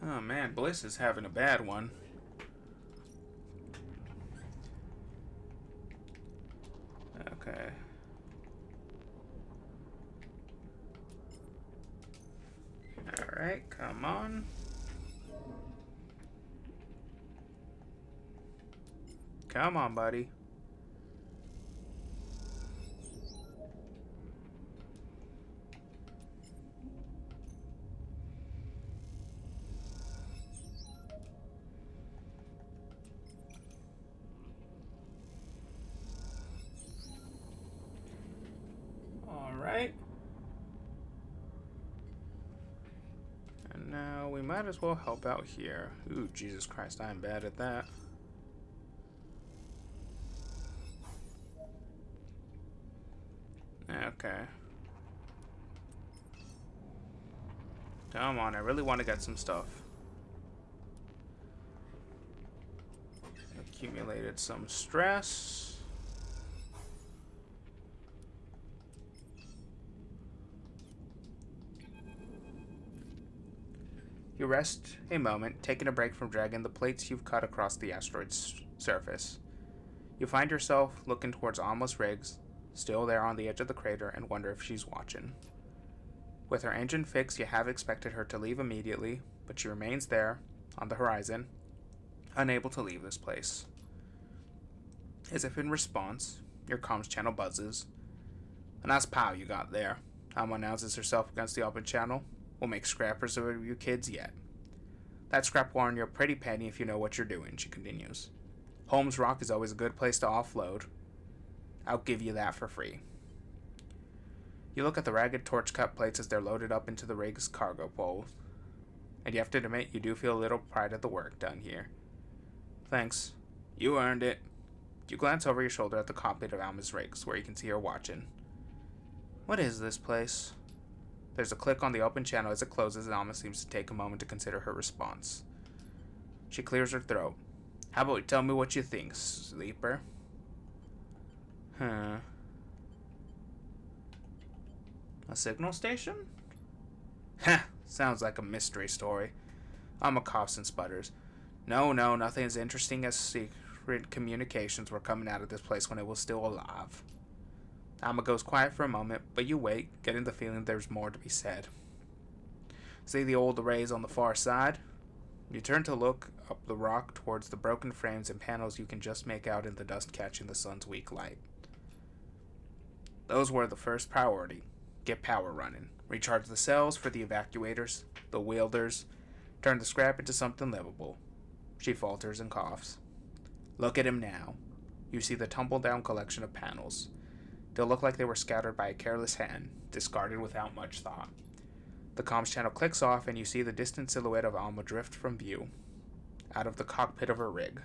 S1: Oh man, Bliss is having a bad one. Okay. Alright, come on. Come on, buddy. Alright. And now we might as well help out here. Ooh, Jesus Christ, I'm bad at that. Okay. Come on, I really want to get some stuff. Accumulated some stress. You rest a moment, taking a break from dragging the plates you've cut across the asteroid's surface. You find yourself looking towards Alma's rigs, still there on the edge of the crater, and wonder if she's watching. With her engine fixed, you have expected her to leave immediately, but she remains there, on the horizon, unable to leave this place. As if in response, your comms channel buzzes. A nice pile you got there. Alma announces herself against the open channel. We'll make scrappers of you kids yet. That scrap will earn you a pretty penny if you know what you're doing, she continues. Holmes Rock is always a good place to offload. I'll give you that for free. You look at the ragged torch-cut plates as they're loaded up into the rig's cargo poles, and you have to admit you do feel a little pride at the work done here. Thanks. You earned it. You glance over your shoulder at the cockpit of Alma's rigs, where you can see her watching. What is this place? There's a click on the open channel as it closes, and Alma seems to take a moment to consider her response. She clears her throat. How about you tell me what you think, sleeper? Huh. A signal station? Ha! Sounds like a mystery story. Alma coughs and sputters. No, nothing as interesting as secret communications were coming out of this place when it was still alive. Alma goes quiet for a moment, but you wait, getting the feeling there's more to be said. See the old arrays on the far side? You turn to look up the rock towards the broken frames and panels you can just make out in the dust catching the sun's weak light. Those were the first priority. Get power running. Recharge the cells for the evacuators, the wielders. Turn the scrap into something livable. She falters and coughs. Look at him now. You see the tumble-down collection of panels. They look like they were scattered by a careless hand, discarded without much thought. The comms channel clicks off, and you see the distant silhouette of Alma drift from view, out of the cockpit of her rig.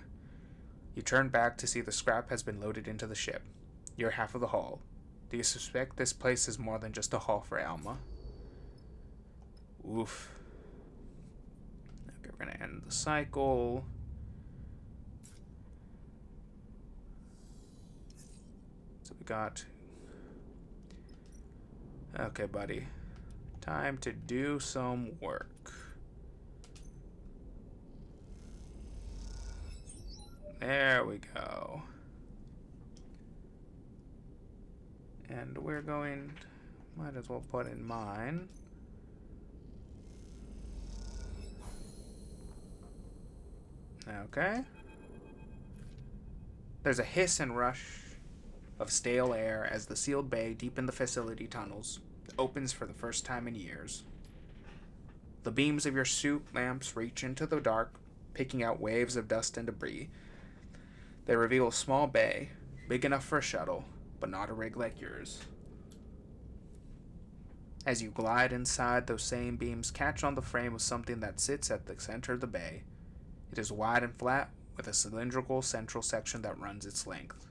S1: You turn back to see the scrap has been loaded into the ship. You're half of the haul. Do you suspect this place is more than just a haul for Alma? Oof. Okay, we're gonna end the cycle. So we got... Okay, buddy. Time to do some work. There we go. And we're going... Might as well put in mine. Okay. There's a hiss and rush of stale air as the sealed bay deep in the facility tunnels opens for the first time in years. The beams of your suit lamps reach into the dark, picking out waves of dust and debris. They reveal a small bay, big enough for a shuttle, but not a rig like yours. As you glide inside, those same beams catch on the frame of something that sits at the center of the bay. It is wide and flat, with a cylindrical central section that runs its length.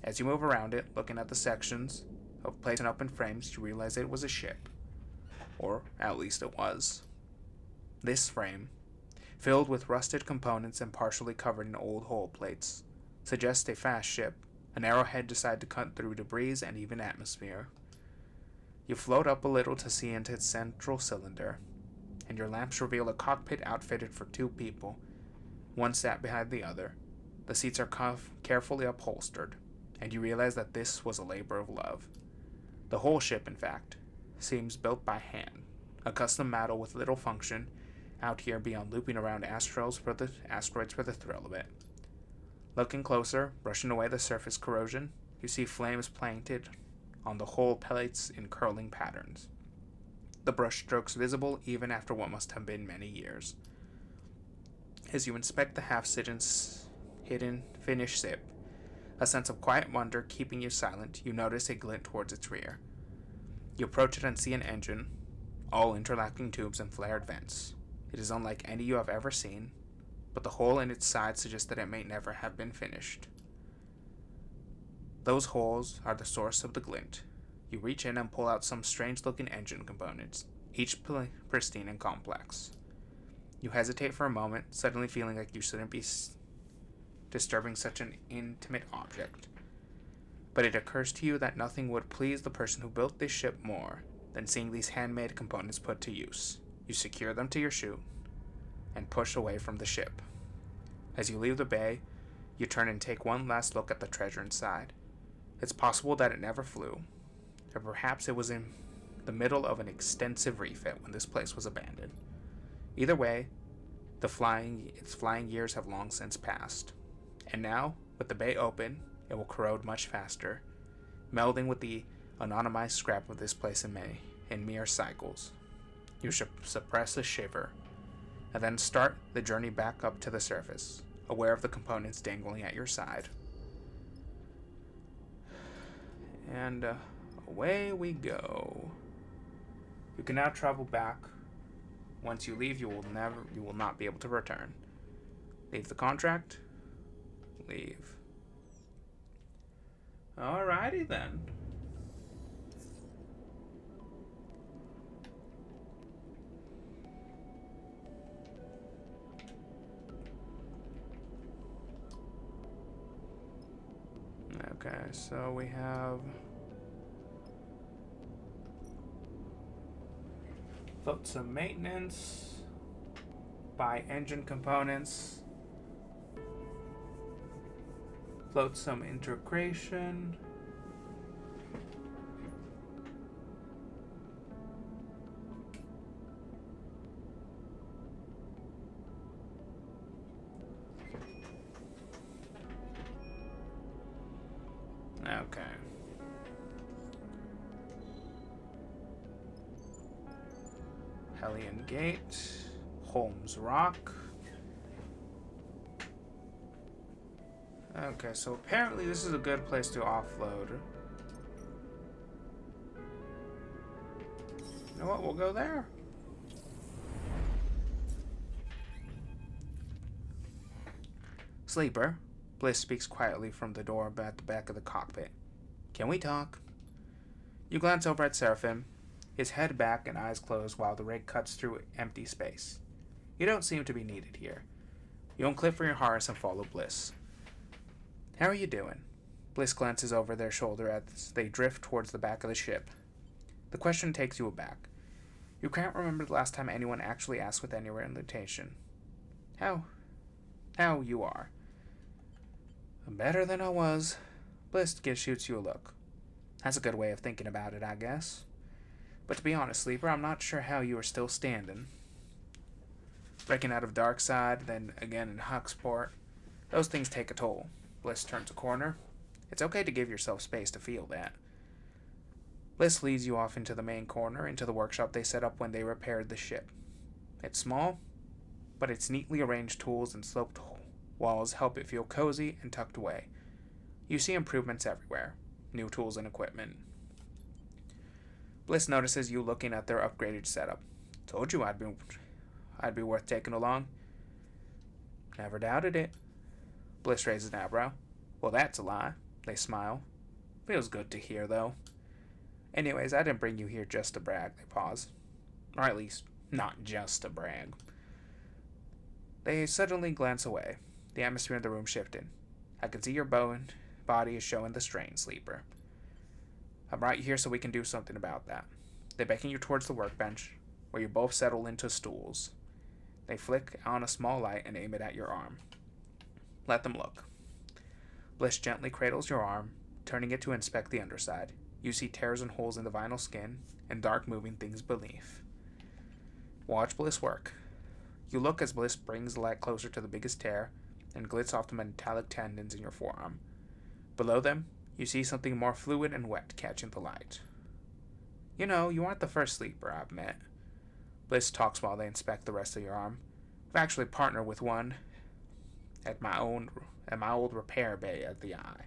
S1: As you move around it, looking at the sections of plates and open frames, you realize it was a ship. Or, at least it was. This frame, filled with rusted components and partially covered in old hull plates, suggests a fast ship, an arrowhead decided to cut through debris and even atmosphere. You float up a little to see into its central cylinder, and your lamps reveal a cockpit outfitted for 2 people. One sat behind the other. The seats are carefully upholstered, and you realize that this was a labor of love. The whole ship, in fact, seems built by hand, a custom model with little function out here beyond looping around asteroids for the thrill of it. Looking closer, brushing away the surface corrosion, you see flames planted on the hull plates in curling patterns. The brush strokes visible even after what must have been many years. As you inspect the hidden finished ship, a sense of quiet wonder keeping you silent, you notice a glint towards its rear. You approach it and see an engine, all interlocking tubes and flared vents. It is unlike any you have ever seen, but the hole in its side suggests that it may never have been finished. Those holes are the source of the glint. You reach in and pull out some strange-looking engine components, each pristine and complex. You hesitate for a moment, suddenly feeling like you shouldn't be disturbing such an intimate object. But it occurs to you that nothing would please the person who built this ship more than seeing these handmade components put to use. You secure them to your chute and push away from the ship. As you leave the bay, you turn and take one last look at the treasure inside. It's possible that it never flew, or perhaps it was in the middle of an extensive refit when this place was abandoned. Either way, its flying years have long since passed. And now, with the bay open, it will corrode much faster, melding with the anonymized scrap of this place in mere cycles. You should suppress a shiver, and then start the journey back up to the surface, aware of the components dangling at your side. And away we go. You can now travel back. Once you leave, you will not be able to return. Leave the contract. Leave. Alrighty then. Okay, so we have float some maintenance, buy engine components, float some integration, okay. Hellion Gate, Holmes Rock. Okay, so apparently this is a good place to offload. You know what, we'll go there. Sleeper, Bliss speaks quietly from the door at the back of the cockpit. Can we talk? You glance over at Seraphim, his head back and eyes closed while the rig cuts through empty space. You don't seem to be needed here. You unclip from your harness and follow Bliss. How are you doing? Bliss glances over their shoulder as they drift towards the back of the ship. The question takes you aback. You can't remember the last time anyone actually asked with any invitation. How you are? Better than I was. Bliss shoots you a look. That's a good way of thinking about it, I guess. But to be honest, Sleeper, I'm not sure how you are still standing. Breaking out of Darkside, then again in Hucksport, those things take a toll. Bliss turns a corner. It's okay to give yourself space to feel that. Bliss leads you off into the main corner, into the workshop they set up when they repaired the ship. It's small, but its neatly arranged tools and sloped walls help it feel cozy and tucked away. You see improvements everywhere, new tools and equipment. Bliss notices you looking at their upgraded setup. Told you I'd be worth taking along. Never doubted it. Bliss raises an eyebrow. Well, that's a lie. They smile. Feels good to hear, though. Anyways, I didn't bring you here just to brag. They pause. Or at least, not just to brag. They suddenly glance away. The atmosphere in the room shifted. I can see your body is showing the strain, Sleeper. I'm right here so we can do something about that. They beckon you towards the workbench, where you both settle into stools. They flick on a small light and aim it at your arm. Let them look. Bliss gently cradles your arm, turning it to inspect the underside. You see tears and holes in the vinyl skin, and dark moving things beneath. Watch Bliss work. You look as Bliss brings the light closer to the biggest tear, and glitz off the metallic tendons in your forearm. Below them, you see something more fluid and wet catching the light. You know, you aren't the first sleeper I've met. Bliss talks while they inspect the rest of your arm. I've actually partnered with one at my old repair bay at the eye.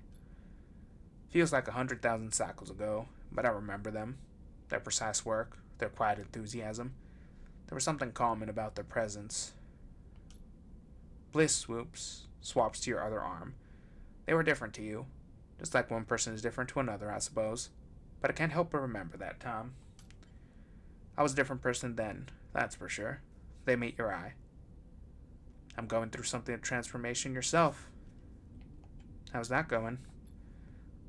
S1: Feels like 100,000 cycles ago, but I remember them. Their precise work, their quiet enthusiasm. There was something calming about their presence. Bliss swaps to your other arm. They were different to you, just like one person is different to another, I suppose. But I can't help but remember that, Tom. I was a different person then, that's for sure. They meet your eye. I'm going through something of transformation yourself. How's that going?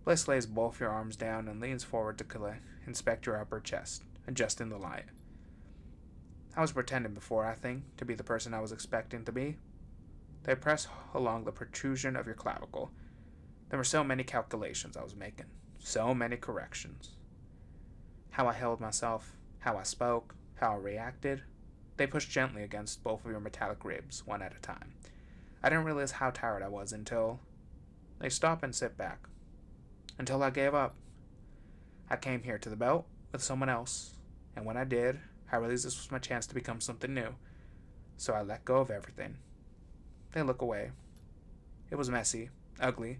S1: Bliss lays both your arms down and leans forward to inspect your upper chest, adjusting the light. I was pretending before, I think, to be the person I was expecting to be. They press along the protrusion of your clavicle. There were so many calculations I was making, so many corrections. How I held myself, how I spoke, how I reacted. They pushed gently against both of your metallic ribs, one at a time. I didn't realize how tired I was until they stop and sit back. Until I gave up. I came here to the belt with someone else, and when I did, I realized this was my chance to become something new. So I let go of everything. They look away. It was messy, ugly,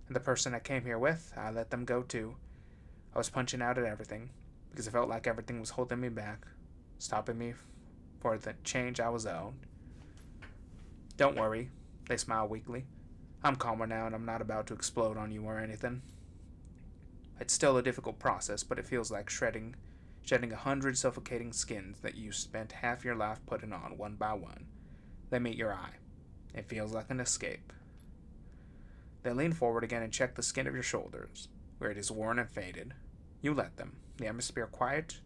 S1: and the person I came here with, I let them go too. I was punching out at everything, because I felt like everything was holding me back, stopping me for the change I was owed. Don't worry, they smile weakly. I'm calmer now and I'm not about to explode on you or anything. It's still a difficult process, but it feels like shedding 100 suffocating skins that you spent half your life putting on one by one. They meet your eye. It feels like an escape. They lean forward again and check the skin of your shoulders, where it is worn and faded. You let them, the atmosphere quiet,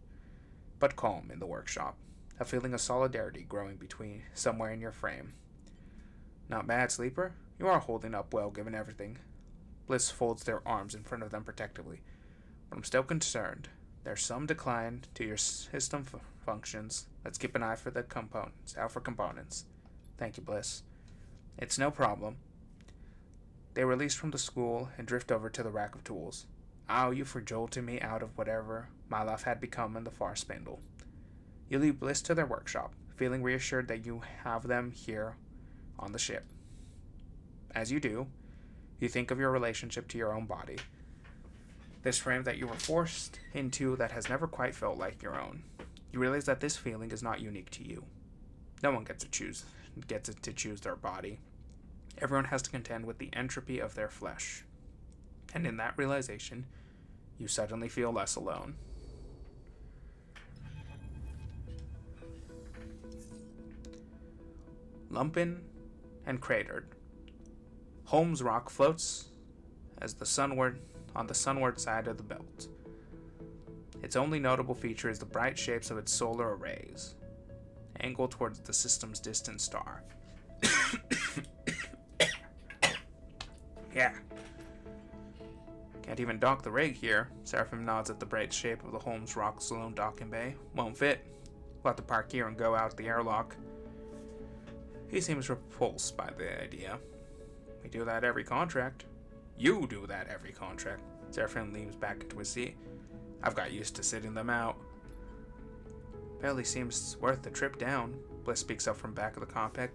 S1: but calm in the workshop, a feeling of solidarity growing between somewhere in your frame. Not bad, sleeper. You are holding up well given everything. Bliss folds their arms in front of them protectively. But I'm still concerned. There's some decline to your system functions. Let's keep an eye for the components. Out for components. Thank you, Bliss. It's no problem. They release from the school and drift over to the rack of tools. I owe you for jolting me out of whatever my life had become in the far spindle. You leave Bliss to their workshop, feeling reassured that you have them here on the ship. As you do, you think of your relationship to your own body. This frame that you were forced into that has never quite felt like your own. You realize that this feeling is not unique to you. No one gets to choose their body. Everyone has to contend with the entropy of their flesh. And in that realization, you suddenly feel less alone. Lumpen and cratered, Holmes Rock floats as on the sunward side of the belt. Its only notable feature is the bright shapes of its solar arrays, angled towards the system's distant star. Yeah. Can't even dock the rig here. Seraphim nods at the bright shape of the Holmes Rock Saloon docking bay. Won't fit. We'll have to park here and go out the airlock. He seems repulsed by the idea. We do that every contract. You do that every contract. Seraphim leans back into his seat. I've got used to sitting them out. Barely seems worth the trip down. Bliss speaks up from back of the cockpit.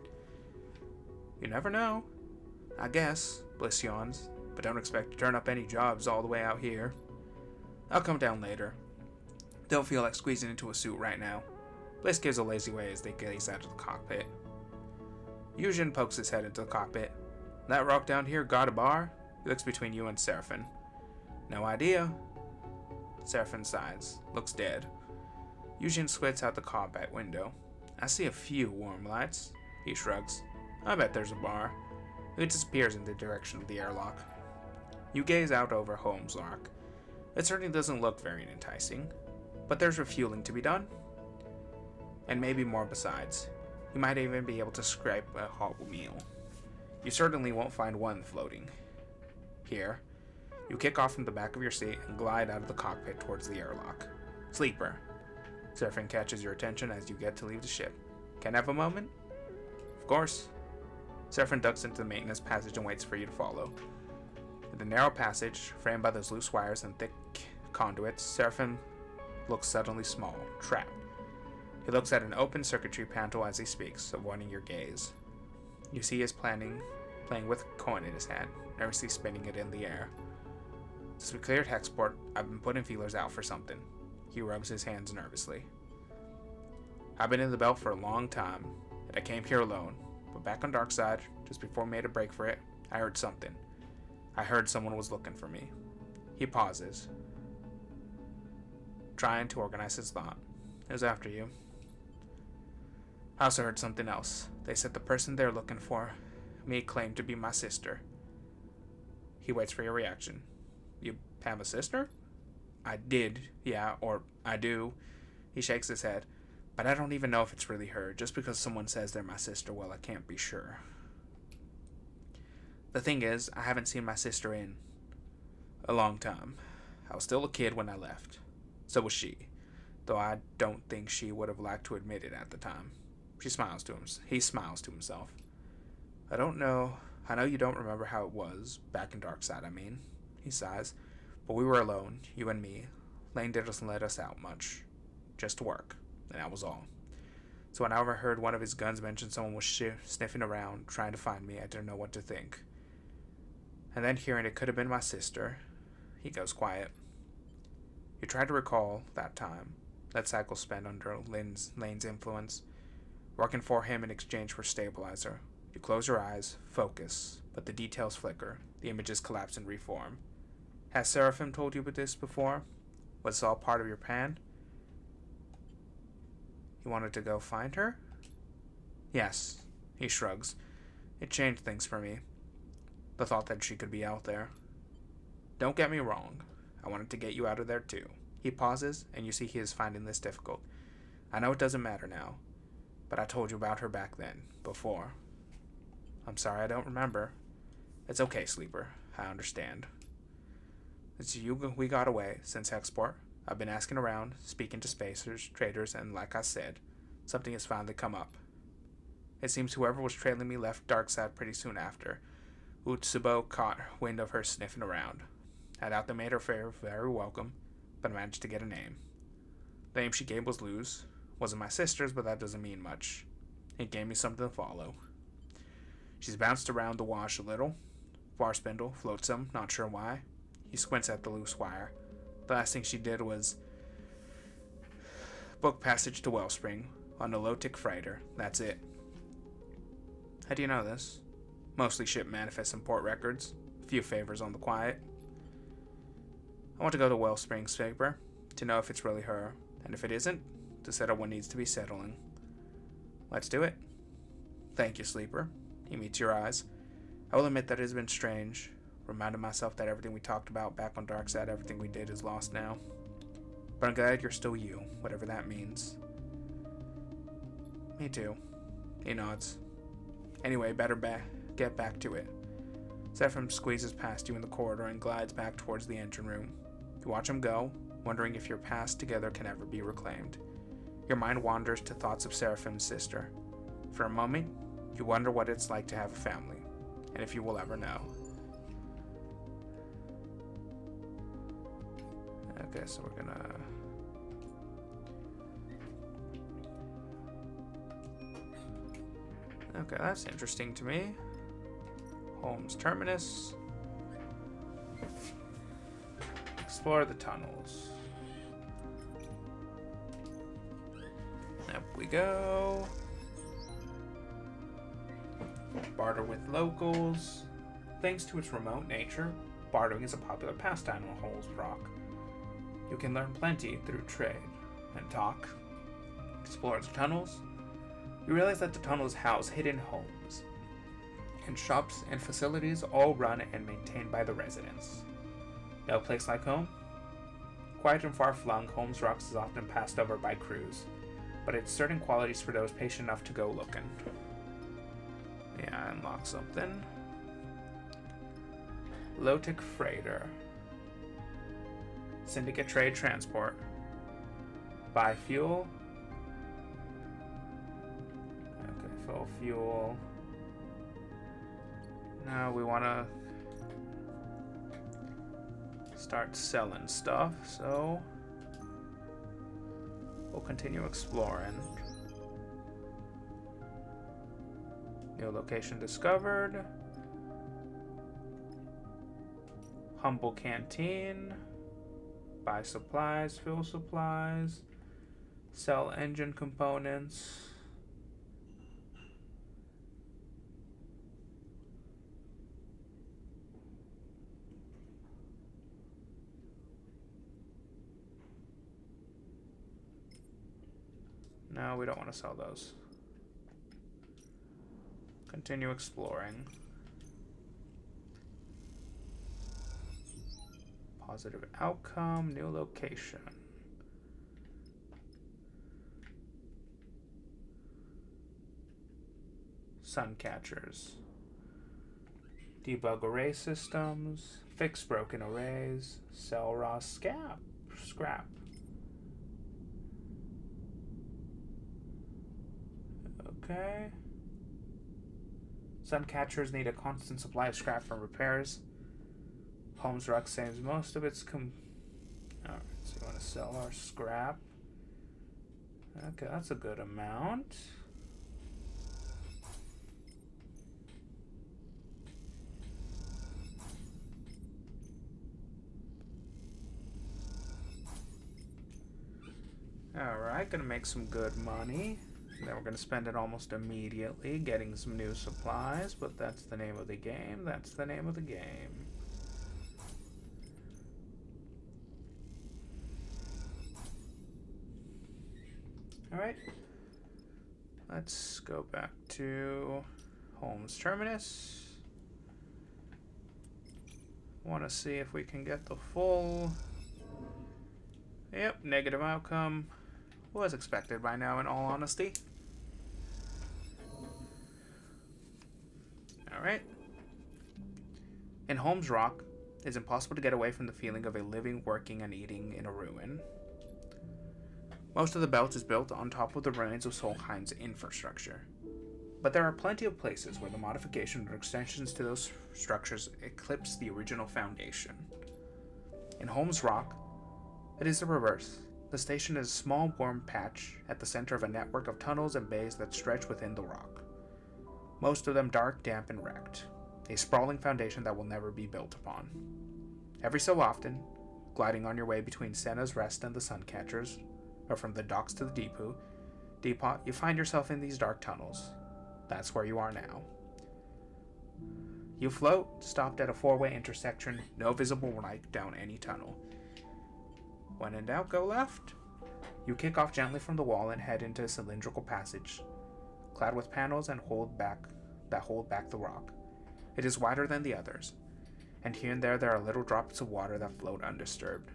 S1: You never know. I guess. Bliss yawns. But don't expect to turn up any jobs all the way out here. I'll come down later. Don't feel like squeezing into a suit right now. Bliss gives a lazy way as they gaze out of the cockpit. Yujin pokes his head into the cockpit. That rock down here got a bar? He looks between you and Seraphim. No idea. Seraphim sighs. Looks dead. Yujin squints out the cockpit window. I see a few warm lights. He shrugs. I bet there's a bar. He disappears in the direction of the airlock. You gaze out over Holmes Rock. It certainly doesn't look very enticing, but there's refueling to be done. And maybe more besides. You might even be able to scrape a hot meal. You certainly won't find one floating. Here, you kick off from the back of your seat and glide out of the cockpit towards the airlock. Sleeper. Seraphim catches your attention as you get to leave the ship. Can I have a moment? Of course. Seraphim ducks into the maintenance passage and waits for you to follow. In the narrow passage, framed by those loose wires and thick conduits, Seraphim looks suddenly small, trapped. He looks at an open circuitry panel as he speaks, avoiding your gaze. You see he is playing with a coin in his hand, nervously spinning it in the air. Since we cleared Hexport, I've been putting feelers out for something. He rubs his hands nervously. I've been in the belt for a long time, and I came here alone. But back on Darkside, just before we made a break for it, I heard something. I heard someone was looking for me. He pauses, trying to organize his thought. It was after you. I also heard something else. They said the person they're looking for me claimed to be my sister. He waits for your reaction. You have a sister? I did, yeah, or I do. He shakes his head. But I don't even know if it's really her. Just because someone says they're my sister, well, I can't be sure. The thing is, I haven't seen my sister in a long time. I was still a kid when I left. So was she. Though I don't think she would have liked to admit it at the time. He smiles to himself. I don't know. I know you don't remember how it was. Back in Darkside, I mean. He sighs. But we were alone, you and me. Lane didn't let us out much. Just to work. And that was all. So when I overheard one of his guns mention someone was sniffing around, trying to find me, I didn't know what to think. And then hearing it could have been my sister, he goes quiet. You try to recall that time, that cycle spent under Lane's influence, working for him in exchange for stabilizer. You close your eyes, focus, but the details flicker, the images collapse and reform. Has Seraphim told you about this before? Was this all part of your plan? You wanted to go find her? Yes, he shrugs. It changed things for me. The thought that she could be out there. Don't get me wrong. I wanted to get you out of there too. He pauses, and you see he is finding this difficult. I know it doesn't matter now, but I told you about her back then, before. I'm sorry I don't remember. It's okay, Sleeper. I understand. It's you we got away since Hexport. I've been asking around, speaking to spacers, traders, and like I said, something has finally come up. It seems whoever was trailing me left Darkside pretty soon after. Utsubo caught wind of her sniffing around. I doubt they made her fare very welcome, but managed to get a name. The name she gave was Luz. Wasn't my sister's, but that doesn't mean much. It gave me something to follow. She's bounced around the wash a little. Bar spindle, floats some, not sure why. He squints at the loose wire. The last thing she did was book passage to Wellspring on a low-tick freighter. That's it. How do you know this? Mostly ship manifests and port records. A few favors on the quiet. I want to go to Wellspring, Sleeper, to know if it's really her, and if it isn't, to settle what needs to be settling. Let's do it. Thank you, Sleeper. He meets your eyes. I will admit that it has been strange, reminding myself that everything we talked about back on Darkside, everything we did is lost now. But I'm glad you're still you, whatever that means. Me too. He nods. Anyway, better get back to it. Seraphim squeezes past you in the corridor and glides back towards the engine room. You watch him go, wondering if your past together can ever be reclaimed. Your mind wanders to thoughts of Seraphim's sister. For a moment, you wonder what it's like to have a family, and if you will ever know. Okay, so we're gonna... Okay, that's interesting to me. Holmes Terminus. Explore the tunnels. Up we go. Barter with locals. Thanks to its remote nature, bartering is a popular pastime on Holmes Rock. You can learn plenty through trade and talk. Explore the tunnels. You realize that the tunnels house hidden homes and shops and facilities all run and maintained by the residents. No place like home? Quiet and far-flung, Holmes Rocks is often passed over by crews, but it's certain qualities for those patient enough to go looking. Yeah, I unlocked something. Low-tick freighter. Syndicate trade transport. Buy fuel. Okay, fill fuel. Now we want to start selling stuff, so we'll continue exploring. New location discovered. Humble canteen. Buy supplies, fuel supplies. Sell engine components. No, we don't want to sell those. Continue exploring. Positive outcome, new location. Sun catchers. Debug array systems. Fix broken arrays. Sell raw scrap. Okay. Sun catchers need a constant supply of scrap for repairs. Holmes Rock saves most of its Alright, so we want to sell our scrap. Okay, that's a good amount. Alright, gonna make some good money. And then we're gonna spend it almost immediately getting some new supplies, but that's the name of the game. That's the name of the game. Alright. Let's go back to Holmes Terminus. Want to see if we can get the full... Yep, negative outcome. Was expected by now, in all honesty. Alright. In Holmes Rock, it's impossible to get away from the feeling of a living, working, and eating in a ruin. Most of the belt is built on top of the ruins of Solheim's infrastructure. But there are plenty of places where the modification or extensions to those structures eclipse the original foundation. In Holmes Rock, it is the reverse. The station is a small warm patch at the center of a network of tunnels and bays that stretch within the rock. Most of them dark, damp, and wrecked. A sprawling foundation that will never be built upon. Every so often, gliding on your way between Senna's Rest and the Suncatchers, or from the docks to the depot, you find yourself in these dark tunnels. That's where you are now. You float, stopped at a four-way intersection, no visible light down any tunnel. When in doubt, go left. You kick off gently from the wall and head into a cylindrical passage, clad with panels and hold back the rock. It is wider than the others, and here and there are little drops of water that float undisturbed.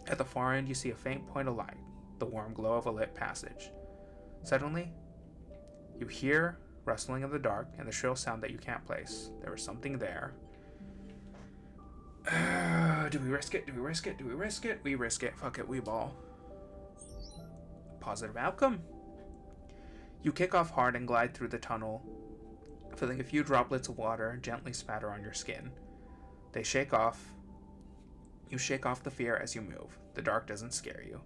S1: At the far end, you see a faint point of light, the warm glow of a lit passage. Suddenly, you hear rustling in the dark and the shrill sound that you can't place. There is something there. Do we risk it? Do we risk it? Do we risk it? We risk it. Fuck it, we ball. Positive outcome. You kick off hard and glide through the tunnel, feeling a few droplets of water gently spatter on your skin. They shake off. You shake off the fear as you move. The dark doesn't scare you.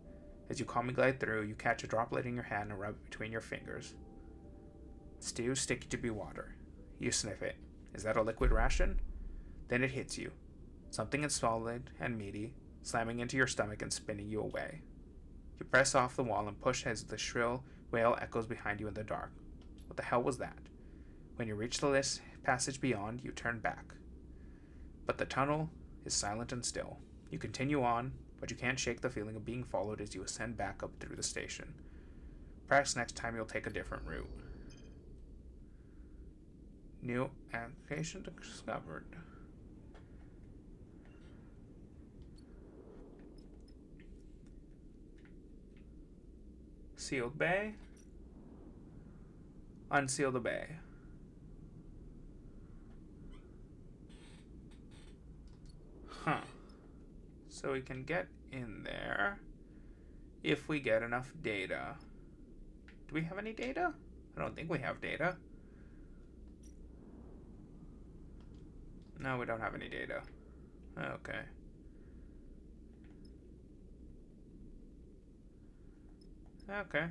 S1: As you calmly glide through, you catch a droplet in your hand and rub it between your fingers. It's too sticky to be water. You sniff it. Is that a liquid ration? Then it hits you. Something is solid and meaty, slamming into your stomach and spinning you away. You press off the wall and push as the shrill wail echoes behind you in the dark. What the hell was that? When you reach the passage beyond, you turn back. But the tunnel is silent and still. You continue on, but you can't shake the feeling of being followed as you ascend back up through the station. Perhaps next time you'll take a different route. New application discovered. Sealed bay. Unseal the bay. Huh. So we can get in there if we get enough data. Do we have any data? I don't think we have data. No, we don't have any data. Okay. Okay.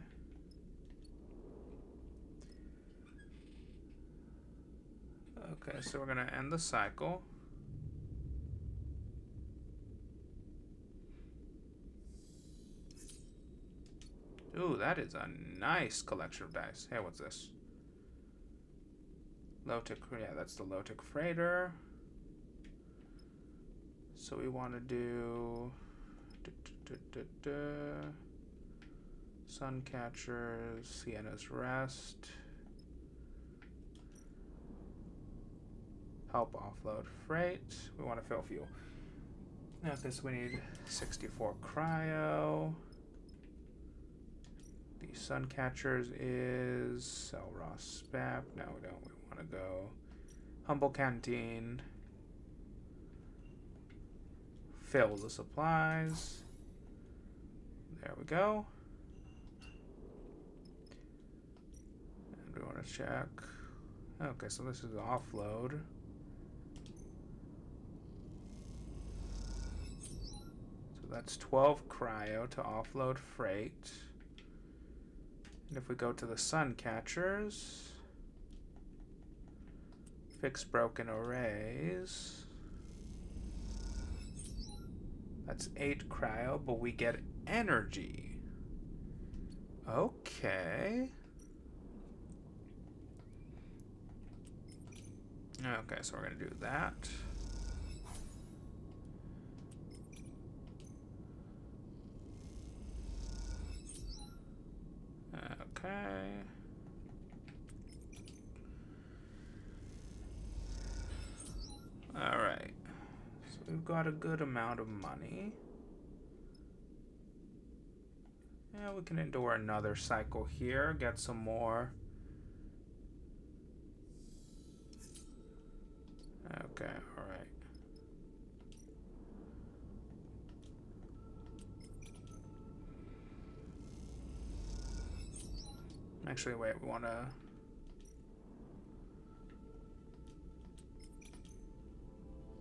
S1: Okay, so we're gonna end the cycle. Ooh, that is a nice collection of dice. Hey, what's this? Low-tech, yeah, that's the low-tech freighter. So we want to do... Suncatchers, Sienna's Rest. Help offload freight. We want to fill fuel. Okay, so we need 64 cryo. The Suncatchers is sell raw spec. No, we don't. We want to go Humble Canteen. Fill the supplies. There we go. And we want to check. Okay, so this is offload. So that's 12 cryo to offload freight. And if we go to the Suncatchers, fix broken arrays. That's 8 cryo, but we get energy. Okay. Okay, so we're gonna do that. Okay. Alright. So we've got a good amount of money. Yeah, we can endure another cycle here, get some more. Okay, alright. Actually, wait, we want to...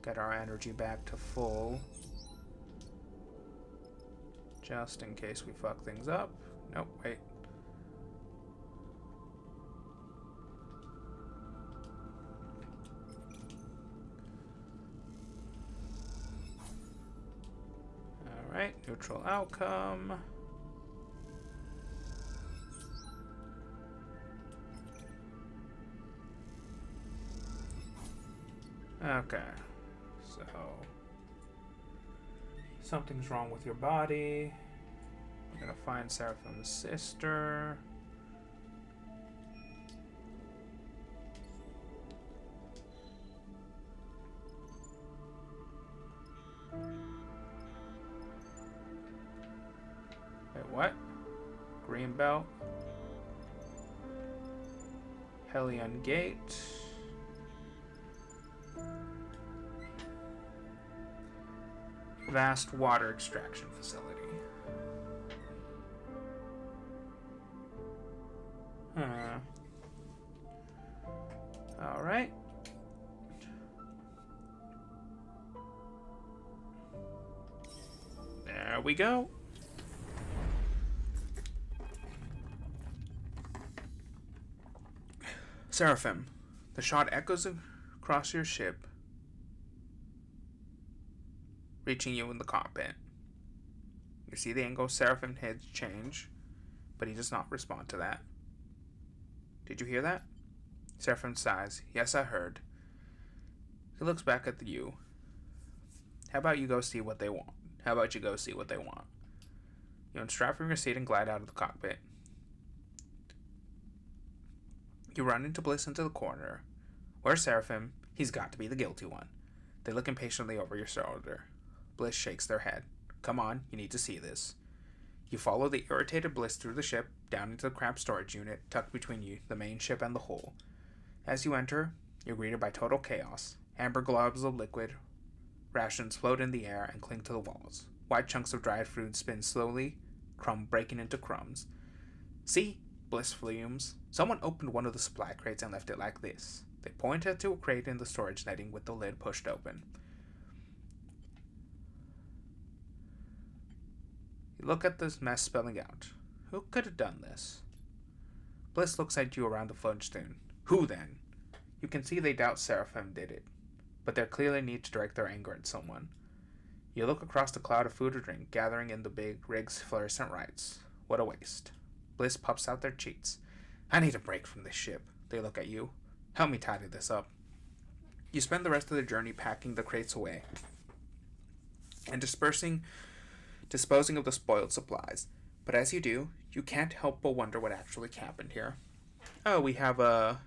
S1: get our energy back to full. Just in case we fuck things up. Nope, wait. Alright, neutral outcome. Okay, so something's wrong with your body. We're gonna find Seraphim's sister. Wait, what? Green belt. Hellion Gate. Vast water extraction facility. All right. There we go. Seraphim, the shot echoes across your ship, reaching you in the cockpit. You see the angle of Seraphim's head change, but he does not respond to that. Did you hear that? Seraphim sighs. Yes, I heard. He looks back at you. How about you go see what they want? How about you go see what they want? You unstrap from your seat and glide out of the cockpit. You run into Bliss into the corner. Where's Seraphim? He's got to be the guilty one. They look impatiently over your shoulder. Bliss shakes their head. Come on, you need to see this. You follow the irritated Bliss through the ship, down into the cramped storage unit, tucked between you, the main ship, and the hull. As you enter, you're greeted by total chaos. Amber globs of liquid rations float in the air and cling to the walls. White chunks of dried food spin slowly, breaking into crumbs. See? Bliss fumes. Someone opened one of the supply crates and left it like this. They pointed to a crate in the storage netting with the lid pushed open. You look at this mess spelling out. Who could have done this? Bliss looks at you around the flintstone. Who then? You can see they doubt Seraphim did it, but they clearly need to direct their anger at someone. You look across the cloud of food or drink gathering in the big rig's fluorescent lights. What a waste. Bliss puffs out their cheeks. I need a break from this ship. They look at you. Help me tidy this up. You spend the rest of the journey packing the crates away and disposing of the spoiled supplies. But as you do, you can't help but wonder what actually happened here. Oh, we have a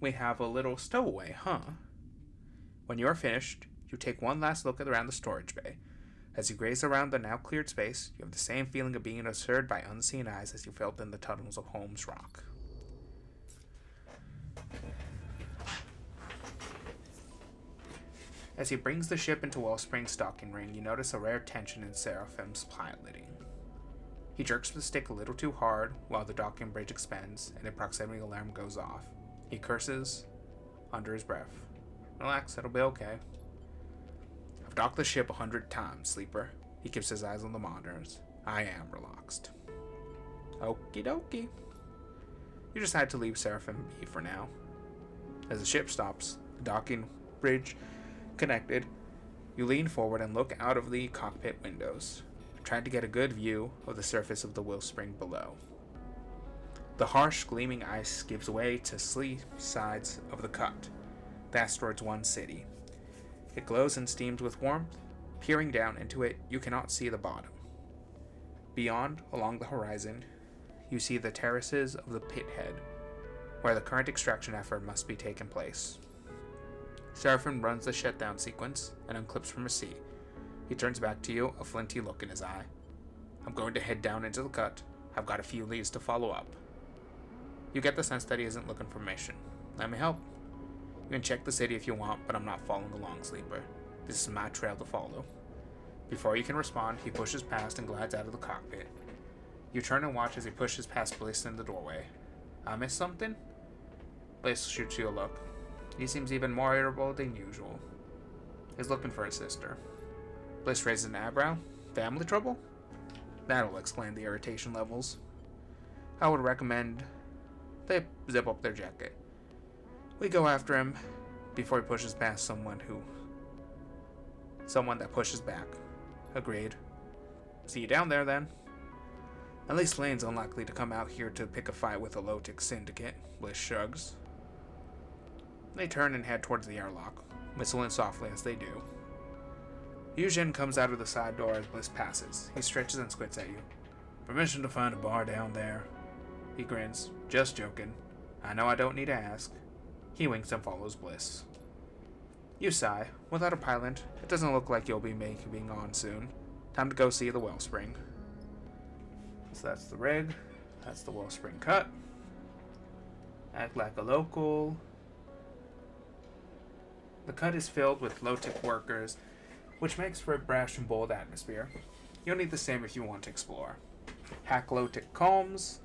S1: little stowaway, huh? When you are finished, you take one last look around the storage bay. As you graze around the now cleared space, you have the same feeling of being assured by unseen eyes as you felt in the tunnels of Holmes Rock. As he brings the ship into Wellspring's docking ring, you notice a rare tension in Seraphim's piloting. He jerks the stick a little too hard while the docking bridge expands and a proximity alarm goes off. He curses under his breath. Relax, it'll be okay. I've docked the ship 100 times, Sleeper. He keeps his eyes on the monitors. I am relaxed. Okie dokie. You decide to leave Seraphim be for now. As the ship stops, the docking bridge connected, you lean forward and look out of the cockpit windows, trying to get a good view of the surface of the Wellspring below. The harsh, gleaming ice gives way to sleek sides of the cut, the asteroid's one city. It glows and steams with warmth. Peering down into it, you cannot see the bottom. Beyond, along the horizon, you see the terraces of the pit head, where the current extraction effort must be taking place. Seraphim runs the shutdown sequence and unclips from his seat. He turns back to you, a flinty look in his eye. I'm going to head down into the cut. I've got a few leads to follow up. You get the sense that he isn't looking for mission. Let me help. You can check the city if you want, but I'm not following along, Sleeper. This is my trail to follow. Before you can respond, he pushes past and glides out of the cockpit. You turn and watch as he pushes past Bliss in the doorway. I missed something? Bliss shoots you a look. He seems even more irritable than usual. He's looking for his sister. Bliss raises an eyebrow. Family trouble? That'll explain the irritation levels. I would recommend they zip up their jacket. We go after him before he pushes past someone that pushes back. Agreed. See you down there, then. At least Lane's unlikely to come out here to pick a fight with a low-tech syndicate, Bliss shrugs. They turn and head towards the airlock, whistling softly as they do. Yujin comes out of the side door as Bliss passes. He stretches and squints at you. Permission to find a bar down there? He grins. Just joking. I know I don't need to ask. He winks and follows Bliss. You sigh. Without a pilot, it doesn't look like you'll be being on soon. Time to go see the Wellspring. So that's the rig. That's the Wellspring cut. Act like a local. The cut is filled with low-tech workers, which makes for a brash and bold atmosphere. You'll need the same if you want to explore. Hack low-tech comms.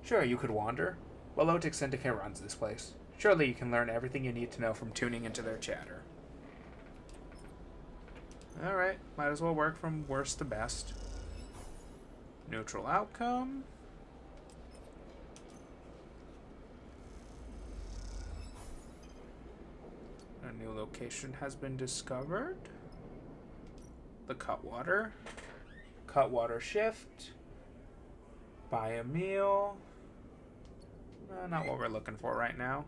S1: Sure, you could wander, but low-tech syndicate runs this place. Surely you can learn everything you need to know from tuning into their chatter. Alright, might as well work from worst to best. Neutral outcome. A new location has been discovered. The Cutwater. Cutwater shift. Buy a meal. Not what we're looking for right now.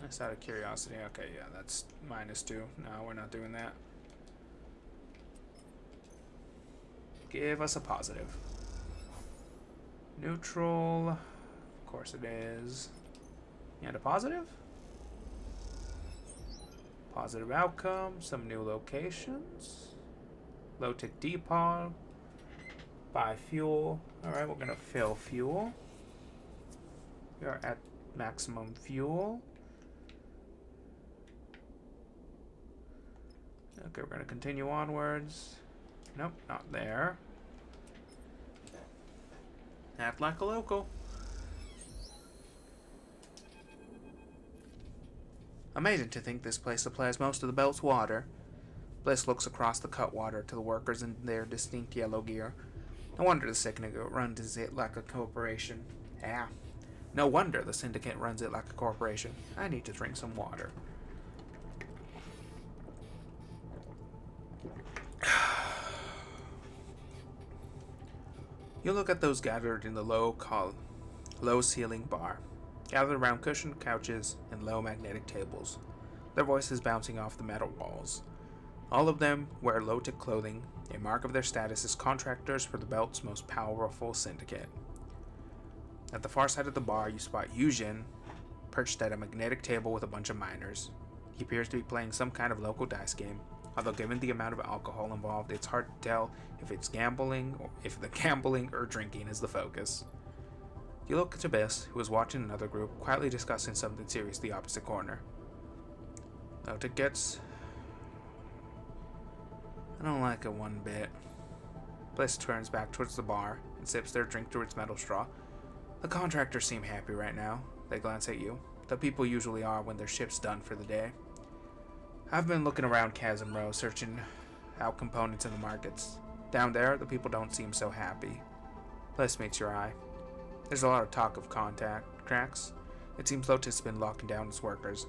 S1: Just out of curiosity. Okay, yeah, that's -2. No, we're not doing that. Give us a positive. Neutral. Of course it is. And a positive? Positive outcome. Some new locations. Low-tech depot. Buy fuel. Alright, we're going to fill fuel. We are at maximum fuel. Okay, we're going to continue onwards. Nope, not there. Act like a local. Amazing to think this place supplies most of the belt's water. Bliss looks across the cutwater to the workers in their distinct yellow gear. No wonder the syndicate runs it like a corporation. Yeah. No wonder the syndicate runs it like a corporation. I need to drink some water. You look at those gathered in the low-ceiling bar, gathered around cushioned couches and low magnetic tables, their voices bouncing off the metal walls. All of them wear low-tech clothing, a mark of their status as contractors for the Belt's most powerful syndicate. At the far side of the bar, you spot Yujin, perched at a magnetic table with a bunch of miners. He appears to be playing some kind of local dice game, although given the amount of alcohol involved, it's hard to tell if it's gambling or if the gambling or drinking is the focus. You look at Abyss, who is watching another group, quietly discussing something serious the opposite corner. No tickets. I don't like it one bit. Bliss turns back towards the bar and sips their drink through its metal straw. The contractors seem happy right now. They glance at you. The people usually are when their ship's done for the day. I've been looking around Chasm Row, searching out components in the markets. Down there, the people don't seem so happy. Bliss meets your eye. There's a lot of talk of contracts. It seems Lotus has been locking down its workers.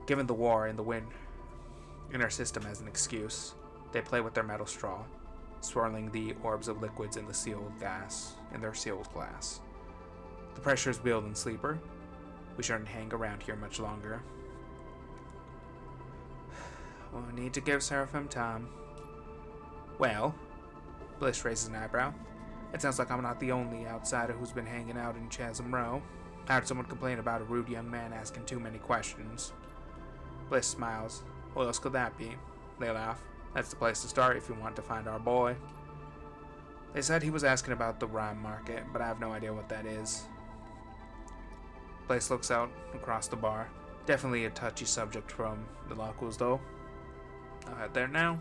S1: Given the war and the wind in our system as an excuse, they play with their metal straw, swirling the orbs of liquids in the sealed gas in their sealed glass. The pressure is building, Sleeper. We shouldn't hang around here much longer. We'll need to give Seraphim time. Well, Bliss raises an eyebrow. It sounds like I'm not the only outsider who's been hanging out in Chasm Row. I heard someone complain about a rude young man asking too many questions. Bliss smiles. What else could that be? They laugh. That's the place to start if you want to find our boy. They said he was asking about the rhyme market, but I have no idea what that is. Bliss looks out across the bar. Definitely a touchy subject from the locals, though. I'll head there now.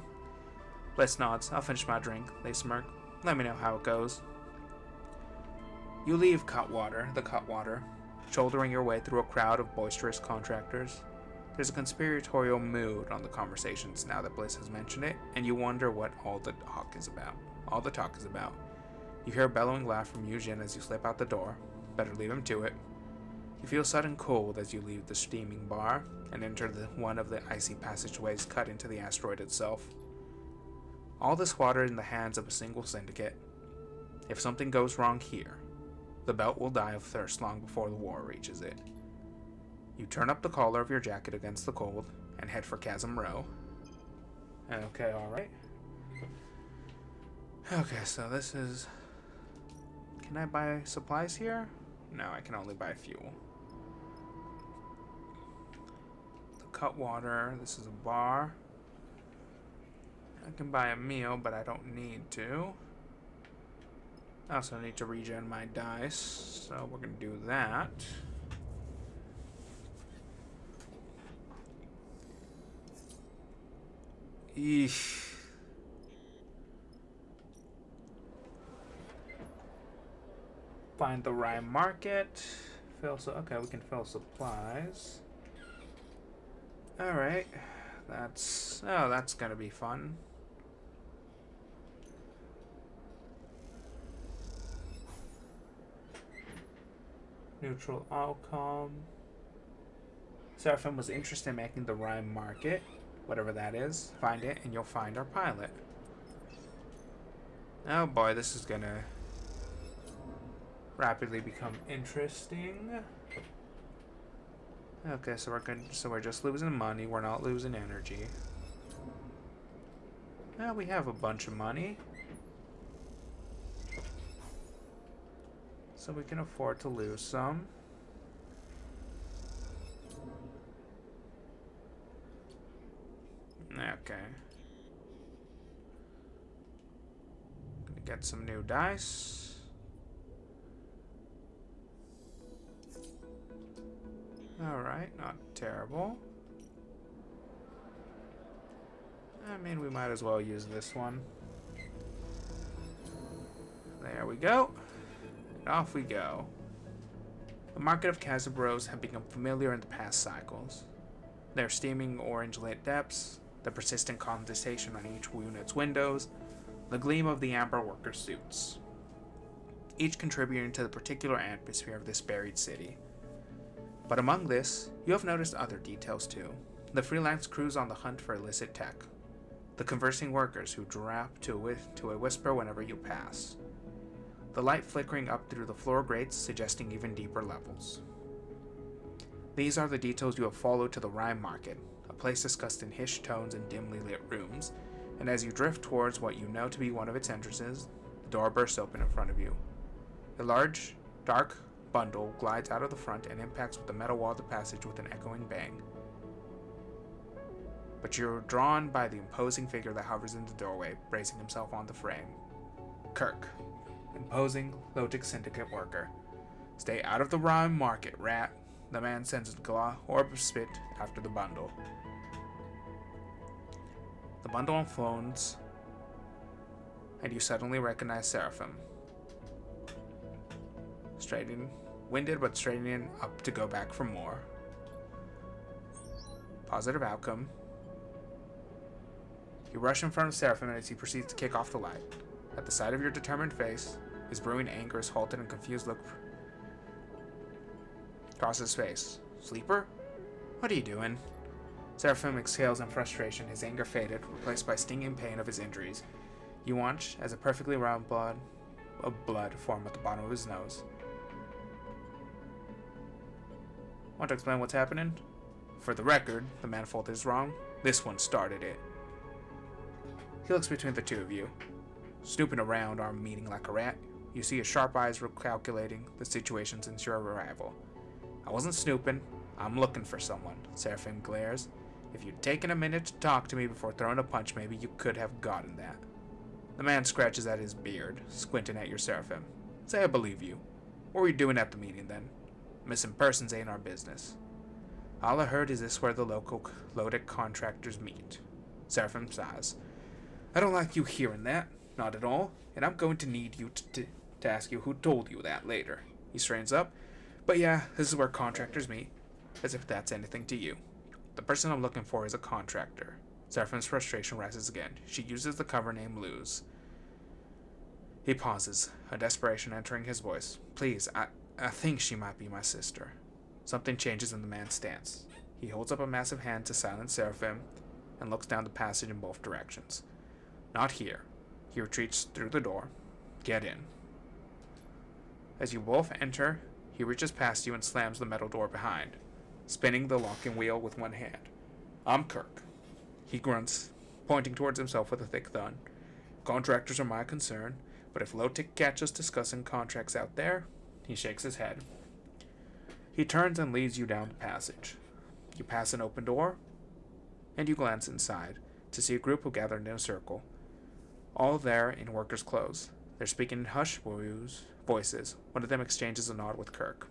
S1: Bliss nods. I'll finish my drink. They smirk. Let me know how it goes. You leave the Cutwater, shouldering your way through a crowd of boisterous contractors. There's a conspiratorial mood on the conversations now that Bliss has mentioned it, and you wonder what all the talk is about. You hear a bellowing laugh from Yujin as you slip out the door. Better leave him to it. You feel sudden cold as you leave the steaming bar and enter one of the icy passageways cut into the asteroid itself. All this water in the hands of a single syndicate. If something goes wrong here, the Belt will die of thirst long before the war reaches it. You turn up the collar of your jacket against the cold and head for Chasm Row. Okay, alright. Okay, so this is... Can I buy supplies here? No, I can only buy fuel. The Cutwater, this is a bar. I can buy a meal, but I don't need to. I also need to regen my dice, so we're going to do that. Eesh. Find the rhyme market. Okay, we can fill supplies. Alright. That's gonna be fun. Neutral outcome. Seraphim was interested in making the rhyme market. Whatever that is, find it and you'll find our pilot. Oh boy, this is gonna rapidly become interesting. Okay, so we're just losing money, we're not losing energy. Well, we have a bunch of money. So we can afford to lose some. Okay. Gonna get some new dice. Alright, not terrible. I mean, we might as well use this one. There we go. And off we go. The market of Casabros have become familiar in the past cycles. Their steaming orange-lit depths, the persistent condensation on each unit's windows, the gleam of the amber worker suits, each contributing to the particular atmosphere of this buried city. But among this, you have noticed other details too. The freelance crews on the hunt for illicit tech, the conversing workers who drop to a whisper whenever you pass, the light flickering up through the floor grates suggesting even deeper levels. These are the details you have followed to the Rhyme Market, a place discussed in hushed tones and dimly lit rooms, and as you drift towards what you know to be one of its entrances, the door bursts open in front of you. A large, dark bundle glides out of the front and impacts with the metal wall of the passage with an echoing bang. But you're drawn by the imposing figure that hovers in the doorway, bracing himself on the frame. Kirk. Imposing, low-tech syndicate worker. Stay out of the Rhyme Market, rat. The man sends a orb of spit after the bundle. The bundle unfolds, and you suddenly recognize Seraphim. Winded but straightening up to go back for more. Positive outcome. You rush in front of Seraphim as he proceeds to kick off the light. At the sight of your determined face, his brewing anger is halted and confused look crosses his face. Sleeper? What are you doing? Seraphim exhales in frustration, his anger faded, replaced by stinging pain of his injuries. You watch as a perfectly round blood form at the bottom of his nose. Want to explain what's happening? For the record, the manifold is wrong. This one started it. He looks between the two of you. Snooping around, arm meeting like a rat, you see his sharp eyes recalculating the situation since your arrival. I wasn't snooping. I'm looking for someone, Seraphim glares. If you'd taken a minute to talk to me before throwing a punch, maybe you could have gotten that. The man scratches at his beard, squinting at your Seraphim. Say I believe you. What were you doing at the meeting then? Missing persons ain't our business. All I heard is this where the local loaded contractors meet. Seraphim sighs. I don't like you hearing that. Not at all. And I'm going to need you to ask you who told you that later. He straightens up. But yeah, this is where contractors meet. As if that's anything to you. The person I'm looking for is a contractor. Seraphim's frustration rises again. She uses the cover name Luz. He pauses, a desperation entering his voice. Please, I think she might be my sister. Something changes in the man's stance. He holds up a massive hand to silence Seraphim and looks down the passage in both directions. Not here. He retreats through the door. Get in. As you both enter, he reaches past you and slams the metal door behind, spinning the locking wheel with one hand. I'm Kirk. He grunts, pointing towards himself with a thick thud. Contractors are my concern, but if Low-Tick catches discussing contracts out there, he shakes his head. He turns and leads you down the passage. You pass an open door, and you glance inside to see a group who gathered in a circle, all there in workers' clothes. They're speaking in hushed voices. One of them exchanges a nod with Kirk.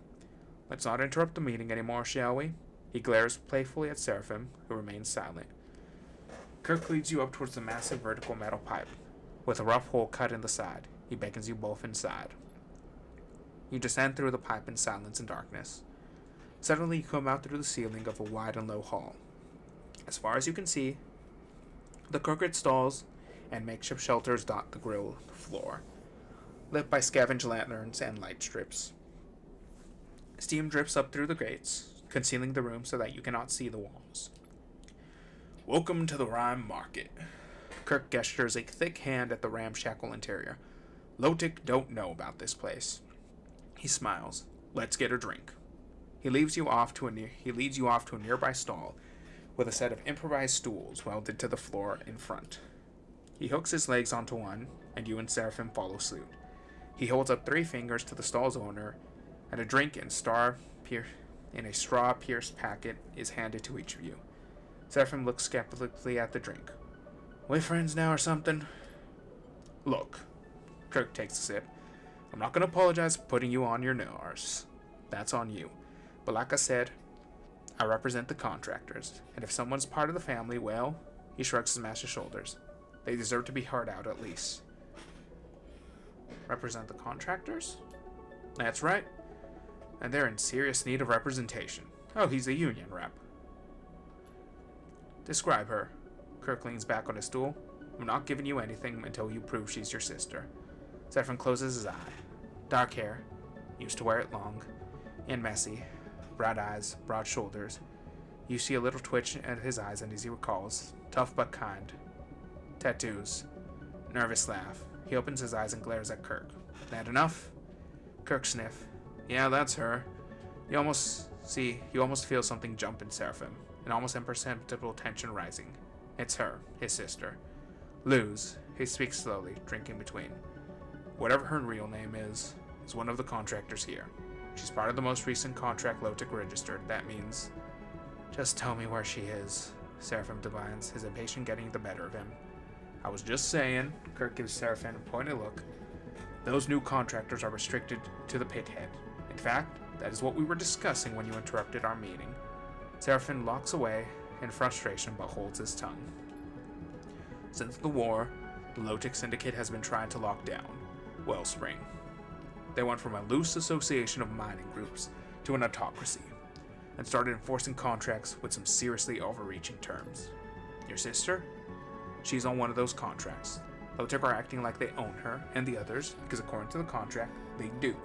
S1: Let's not interrupt the meeting anymore, shall we? He glares playfully at Seraphim, who remains silent. Kirk leads you up towards the massive vertical metal pipe, with a rough hole cut in the side. He beckons you both inside. You descend through the pipe in silence and darkness. Suddenly you come out through the ceiling of a wide and low hall. As far as you can see, the crooked stalls and makeshift shelters dot the grill floor, lit by scavenge lanterns and light strips. Steam drips up through the grates, concealing the room so that you cannot see the walls. Welcome to the Rhyme Market. Kirk gestures a thick hand at the ramshackle interior. Low-Tick don't know about this place. He smiles. Let's get a drink. He leads you off to a nearby stall with a set of improvised stools welded to the floor in front. He hooks his legs onto one, and you and Seraphim follow suit. He holds up 3 fingers to the stall's owner, and a drink in a straw-pierced packet is handed to each of you. Seraphim looks skeptically at the drink. We friends now or something? Look. Kirk takes a sip. I'm not going to apologize for putting you on your arse. That's on you. But like I said, I represent the contractors, and if someone's part of the family, well, he shrugs his massive shoulders. They deserve to be heard out at least. Represent the contractors? That's right. And they're in serious need of representation. Oh, he's a union rep. Describe her. Kirk leans back on his stool. I'm not giving you anything until you prove she's your sister. Seraphim closes his eye. Dark hair. Used to wear it long. And messy. Broad eyes, broad shoulders. You see a little twitch at his eyes and as he recalls. Tough but kind. Tattoos. Nervous laugh. He opens his eyes and glares at Kirk. That enough? Kirk sniff. Yeah, that's her. You almost feel something jump in Seraphim. An almost imperceptible tension rising. It's her, his sister. Luz. He speaks slowly, drinking between. Whatever her real name is one of the contractors here. She's part of the most recent contract Lotic registered. That means... Just tell me where she is, Seraphim divines, his impatience getting the better of him. I was just saying, Kirk gives Seraphim a pointed look. Those new contractors are restricted to the pit head. In fact, that is what we were discussing when you interrupted our meeting. Seraphim locks away in frustration but holds his tongue. Since the war, the Lotic Syndicate has been trying to lock down Wellspring. They went from a loose association of mining groups to an autocracy, and started enforcing contracts with some seriously overreaching terms. Your sister? She's on one of those contracts. Lotic are acting like they own her and the others because according to the contract, they do,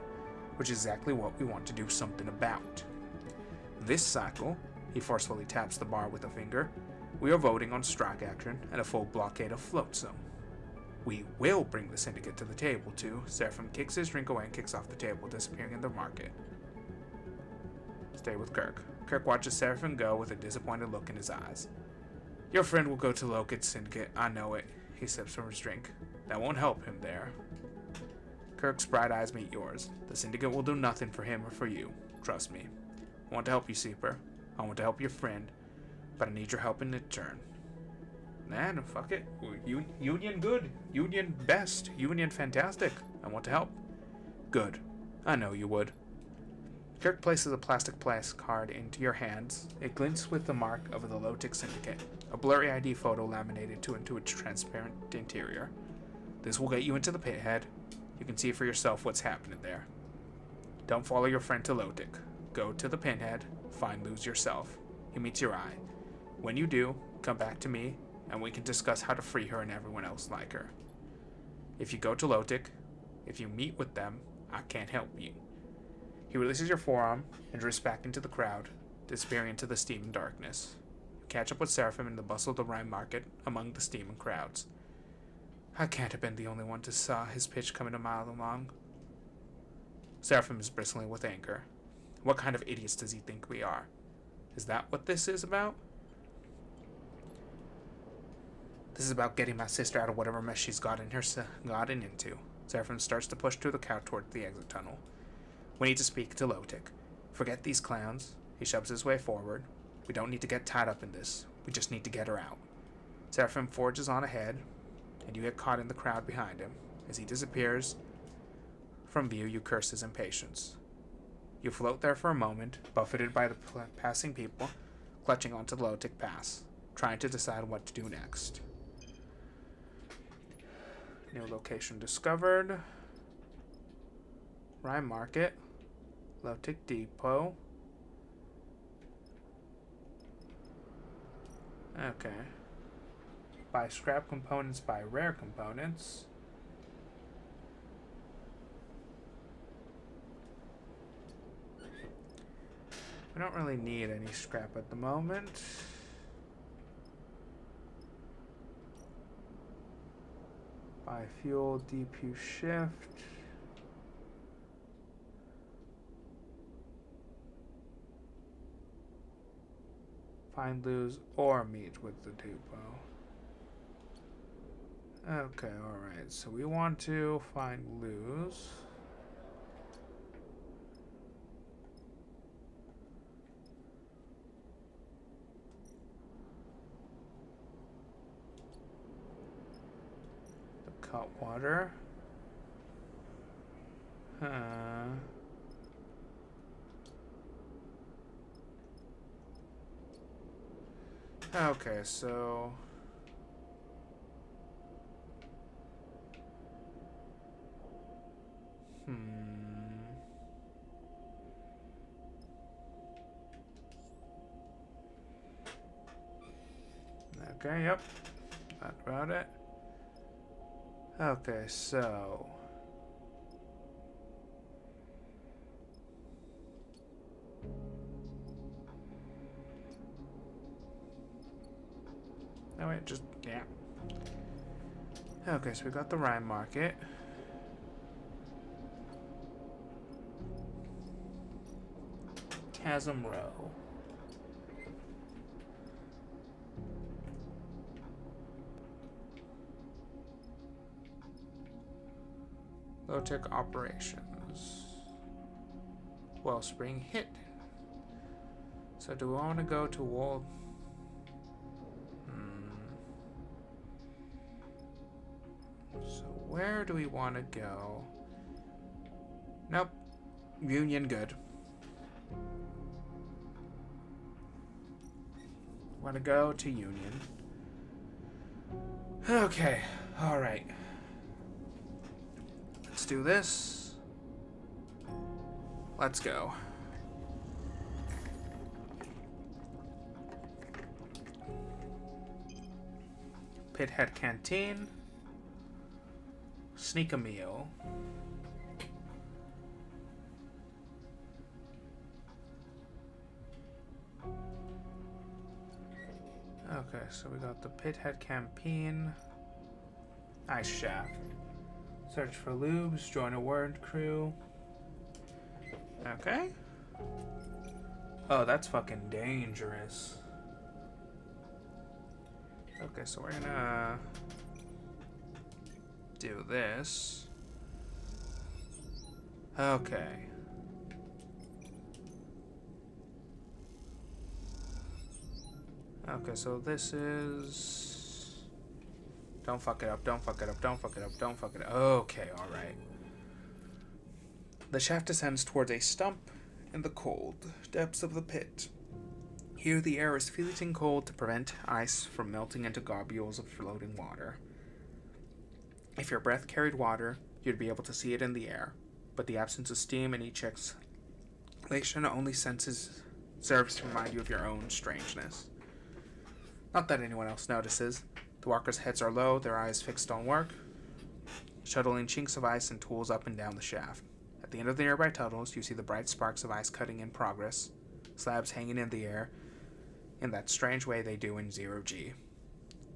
S1: which is exactly what we want to do something about. This cycle, he forcefully taps the bar with a finger, we are voting on strike action and a full blockade of Flotsam. We will bring the Syndicate to the table too. Seraphim kicks his drink away and kicks off the table, disappearing in the market. Stay with Kirk. Kirk watches Seraphim go with a disappointed look in his eyes. Your friend will go to Lotic Syndicate, I know it. He sips from his drink. That won't help him there. Kirk's bright eyes meet yours. The Syndicate will do nothing for him or for you. Trust me. I want to help you, Seeper. I want to help your friend. But I need your help in return. Man, fuck it. Union good. Union best. Union fantastic. I want to help. Good. I know you would. Kirk places a plastic card into your hands. It glints with the mark of the Lotic Syndicate, a blurry ID photo laminated into its transparent interior. This will get you into the pit head. You can see for yourself what's happening there. Don't follow your friend to Lotic. Go to the pinhead, find Luz yourself. He meets your eye. When you do, come back to me, and we can discuss how to free her and everyone else like her. If you go to Lotic, if you meet with them, I can't help you. He releases your forearm and drifts back into the crowd, disappearing into the steam and darkness. You catch up with Seraphim in the bustle of the Rhyme Market among the steam and crowds. I can't have been the only one to saw his pitch coming a mile along. Seraphim is bristling with anger. What kind of idiots does he think we are? Is that what this is about? This is about getting my sister out of whatever mess she's gotten into. Seraphim starts to push through the crowd toward the exit tunnel. We need to speak to Lotic. Forget these clowns. He shoves his way forward. We don't need to get tied up in this. We just need to get her out. Seraphim forges on ahead, and you get caught in the crowd behind him. As he disappears from view, you curse his impatience. You float there for a moment, buffeted by the passing people, clutching onto the Lotic pass, trying to decide what to do next. New location discovered. Rhyme Market. Lotic Depot. Okay. Buy scrap components, buy rare components. We don't really need any scrap at the moment. Buy fuel, DP shift. Find Luz or meet with the depot. Okay, alright. So we want to find Luz. The Cutwater. Okay, so Okay, yep. That about it. Okay, so... No, wait, just... yeah. Okay, so we got the Rhyme Market. Chasm Row. Low-tech operations. Wellspring hit. So do we want to go to Wall... So where do we want to go? Nope. Union good. Want to go to Union. Okay. Alright. Let's do this. Let's go. Pithead Canteen. Sneak a meal. Okay, so we got the Pithead Campaign. Ice Shaft. Search for lubes, join a word crew. Okay. Oh, that's fucking dangerous. Okay, so we're gonna do this. Okay. Okay, so this is... Don't fuck it up, don't fuck it up, don't fuck it up, don't fuck it up. Okay, alright. The shaft descends towards a stump in the cold depths of the pit. Here the air is freezing cold to prevent ice from melting into globules of floating water. If your breath carried water, you'd be able to see it in the air, but the absence of steam in each exhalation only serves to remind you of your own strangeness. Not that anyone else notices. The walkers' heads are low, their eyes fixed on work, shuttling chinks of ice and tools up and down the shaft. At the end of the nearby tunnels, you see the bright sparks of ice cutting in progress, slabs hanging in the air, in that strange way they do in 0G.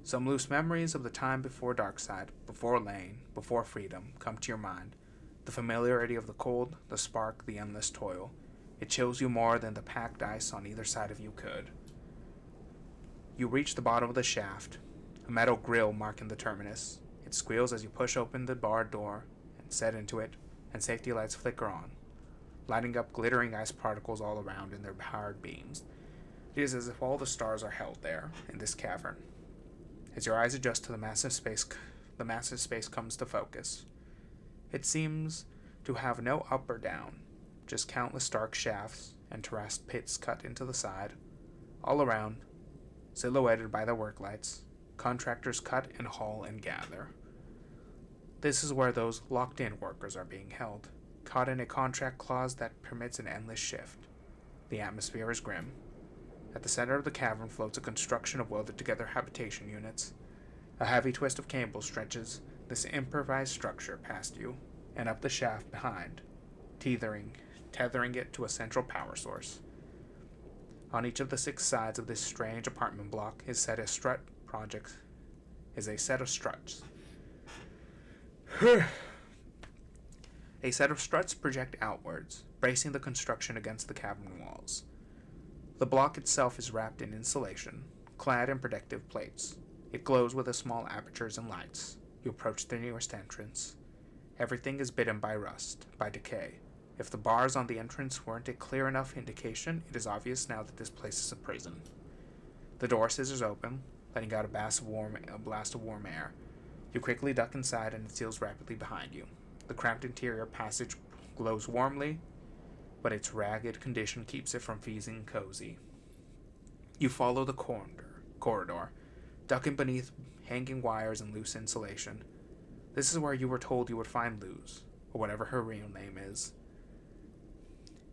S1: Some loose memories of the time before Darkside, before Lane, before freedom, come to your mind. The familiarity of the cold, the spark, the endless toil. It chills you more than the packed ice on either side of you could. You reach the bottom of the shaft, a metal grill marking the terminus. It squeals as you push open the barred door and set into it, and safety lights flicker on, lighting up glittering ice particles all around in their powered beams. It is as if all the stars are held there, in this cavern. As your eyes adjust to the massive space comes to focus. It seems to have no up or down, just countless dark shafts and terraced pits cut into the side. All around, silhouetted by the work lights, contractors cut and haul and gather. This is where those locked-in workers are being held, caught in a contract clause that permits an endless shift. The atmosphere is grim. At the center of the cavern floats a construction of welded-together habitation units. A heavy twist of cable stretches this improvised structure past you and up the shaft behind, tethering it to a central power source. On each of the 6 sides of this strange apartment block is a set of struts. A set of struts project outwards, bracing the construction against the cavern walls. The block itself is wrapped in insulation, clad in protective plates. It glows with small apertures and lights. You approach the nearest entrance. Everything is bitten by rust, by decay. If the bars on the entrance weren't a clear enough indication, it is obvious now that this place is a prison. The door scissors open, letting out a blast of warm air. You quickly duck inside and it seals rapidly behind you. The cramped interior passage glows warmly, but its ragged condition keeps it from feeling cozy. You follow the corridor, ducking beneath hanging wires and loose insulation. This is where you were told you would find Luz, or whatever her real name is.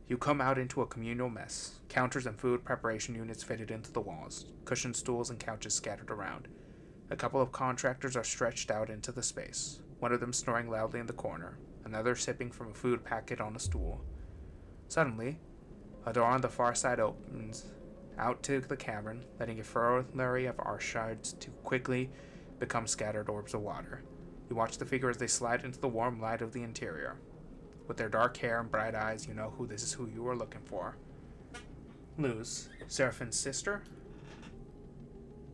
S1: You come out into a communal mess. Counters and food preparation units fitted into the walls, cushioned stools and couches scattered around. A couple of contractors are stretched out into the space, one of them snoring loudly in the corner, another sipping from a food packet on a stool. Suddenly, a door on the far side opens out to the cavern, letting a flurry of ash shards to quickly become scattered orbs of water. You watch the figure as they slide into the warm light of the interior. With their dark hair and bright eyes, you know this is who you are looking for. Luz, Seraphine's sister?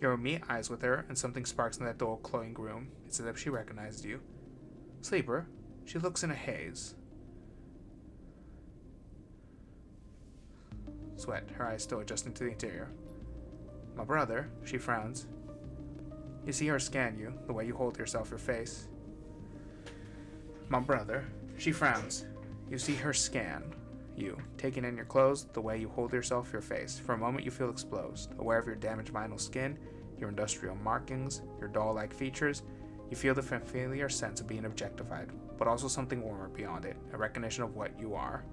S1: You meet eyes with her, and something sparks in that dull, glowing room. It's as if she recognized you. Sleeper, she looks in a haze. Sweat, her eyes still adjusting to the interior. My brother, she frowns. You see her scan you, the way you hold yourself, your face. My brother, she frowns. You see her scan you, taking in your clothes, the way you hold yourself, your face. For a moment you feel exposed, aware of your damaged vinyl skin, your industrial markings, your doll-like features. You feel the familiar sense of being objectified, but also something warmer beyond it, a recognition of what you are.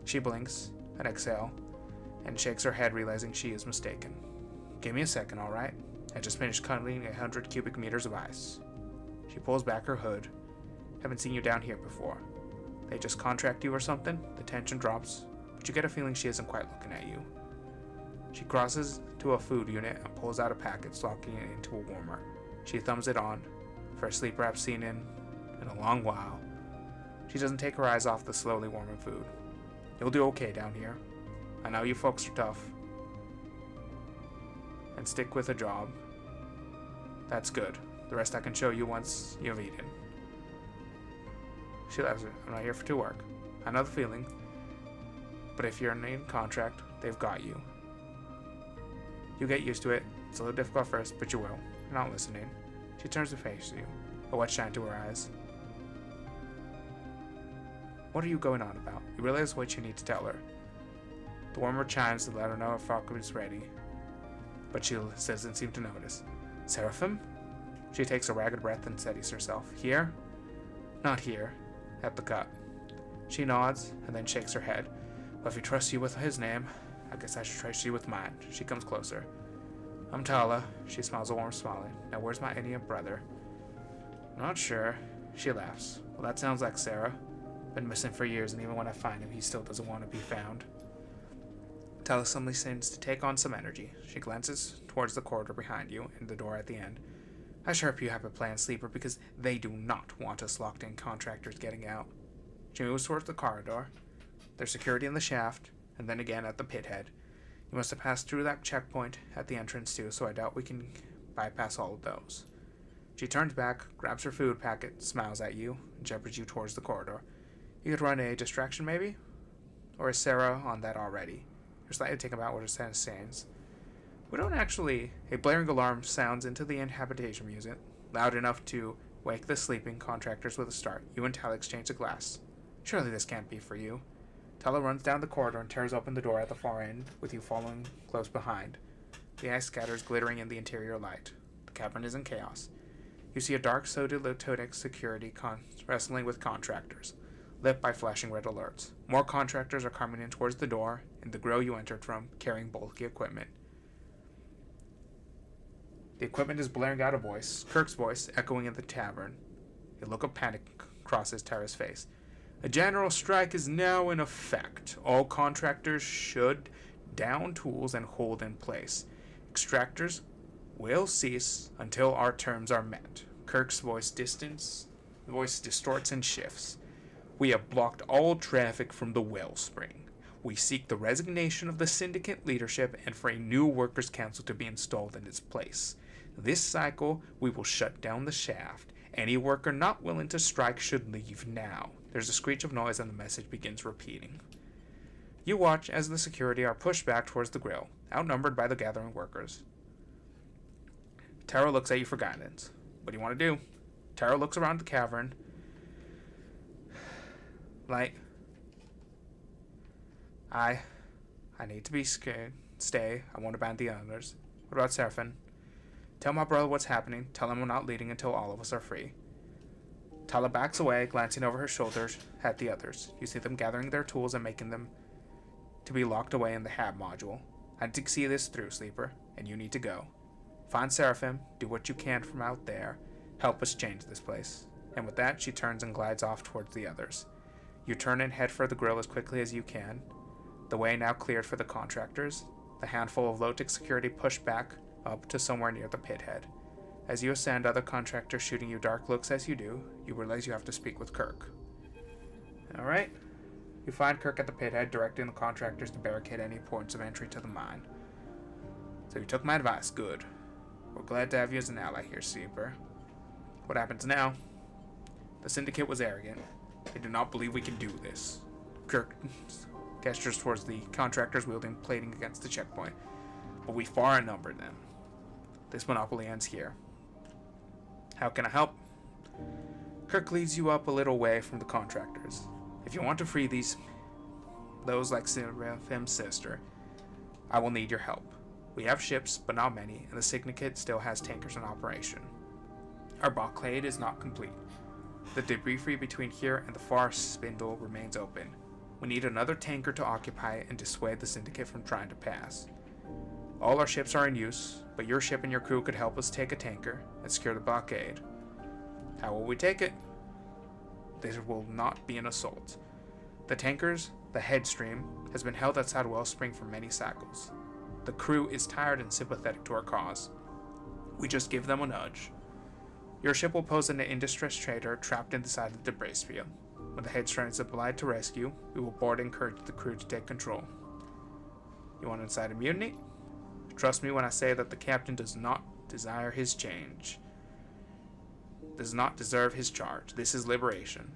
S1: She blinks, an exhale, and shakes her head, realizing she is mistaken. Give me a second, all right? I just finished cutting 100 cubic meters of ice. She pulls back her hood. Haven't seen you down here before. They just contract you or something? The tension drops, but you get a feeling she isn't quite looking at you. She crosses to a food unit and pulls out a packet, locking it into a warmer. She thumbs it on. First sleeper I've seen in a long while. She doesn't take her eyes off the slowly warming food. You'll do okay down here. I know you folks are tough. And stick with a job. That's good. The rest I can show you once you've eaten. She laughs. I'm not here to work. I know the feeling. But if you're in contract, they've got you. You get used to it. It's a little difficult first, but you will. You're not listening. She turns to face you, a wet shine to her eyes. What are you going on about? You realize what you need to tell her. The warmer chimes to let her know her falcon is ready. But she doesn't seem to notice. Seraphim? She takes a ragged breath and steadies herself. Here? Not here. At the cut. She nods and then shakes her head. Well, if he trusts you with his name, I guess I should trust you with mine. She comes closer. I'm Tala. She smiles a warm smile. Now where's my Indian brother? Not sure. She laughs. Well, that sounds like Sarah. Been missing for years, and even when I find him, he still doesn't want to be found. Tala suddenly seems to take on some energy. She glances towards the corridor behind you and the door at the end. I sure hope you have a plan, Sleeper, because they do not want us locked-in contractors getting out. She moves towards the corridor. There's security in the shaft, and then again at the pit head. You must have passed through that checkpoint at the entrance too, so I doubt we can bypass all of those. She turns back, grabs her food packet, smiles at you, and shepherd's you towards the corridor. You could run a distraction, maybe? Or is Sarah on that already? You're slightly taken about what her sense saying. We don't actually... A blaring alarm sounds into the habitation music, loud enough to wake the sleeping contractors with a start. You and Tala exchange a glass. Surely this can't be for you. Tala runs down the corridor and tears open the door at the far end, with you following close behind. The ice scatters, glittering in the interior light. The cavern is in chaos. You see a dark Sodilotodic security wrestling with contractors, lit by flashing red alerts. More contractors are coming in towards the door, and the grill you entered from, carrying bulky equipment. The equipment is blaring out a voice, Kirk's voice, echoing in the tavern. A look of panic crosses Tara's face. A general strike is now in effect. All contractors should down tools and hold in place. Extractors will cease until our terms are met. Kirk's voice distorts and shifts. We have blocked all traffic from the wellspring. We seek the resignation of the syndicate leadership and for a new workers' council to be installed in its place. This cycle, we will shut down the shaft. Any worker not willing to strike should leave now. There's a screech of noise and the message begins repeating. You watch as the security are pushed back towards the grill, outnumbered by the gathering workers. Tara looks at you for guidance. What do you want to do? Tara looks around the cavern. I need to be scared. Stay. I won't abandon the others. What about Seraphine? Tell my brother what's happening. Tell him we're not leading until all of us are free. Tala backs away, glancing over her shoulders at the others. You see them gathering their tools and making them to be locked away in the HAB module. I need to see this through, Sleeper, and you need to go. Find Seraphim, do what you can from out there, help us change this place. And with that, she turns and glides off towards the others. You turn and head for the grill as quickly as you can. The way now cleared for the contractors. The handful of low-tech security push back up to somewhere near the pit head. As you ascend, other contractors shooting you dark looks as you do. You realize you have to speak with Kirk. Alright. You find Kirk at the pit head, directing the contractors to barricade any points of entry to the mine. So you took my advice. Good. We're glad to have you as an ally here, Sleeper. What happens now? The Syndicate was arrogant. They do not believe we can do this. Kirk gestures towards the contractors wielding plating against the checkpoint. But we far outnumber them. This monopoly ends here. How can I help? Kirk leads you up a little way from the contractors. If you want to free those like Seraphim's sister, I will need your help. We have ships, but not many, and the Syndicate still has tankers in operation. Our blockade is not complete. The debris free between here and the far spindle remains open. We need another tanker to occupy and dissuade the Syndicate from trying to pass. All our ships are in use, but your ship and your crew could help us take a tanker and secure the blockade. How will we take it? This will not be an assault. The tankers, the headstream, has been held outside Wellspring for many cycles. The crew is tired and sympathetic to our cause. We just give them a nudge. Your ship will pose an in-distress trader trapped inside the debris field. When the headstream is applied to rescue, we will board and encourage the crew to take control. You want to incite a mutiny? Trust me when I say that the captain does not desire his change. Does not deserve his charge. This is liberation.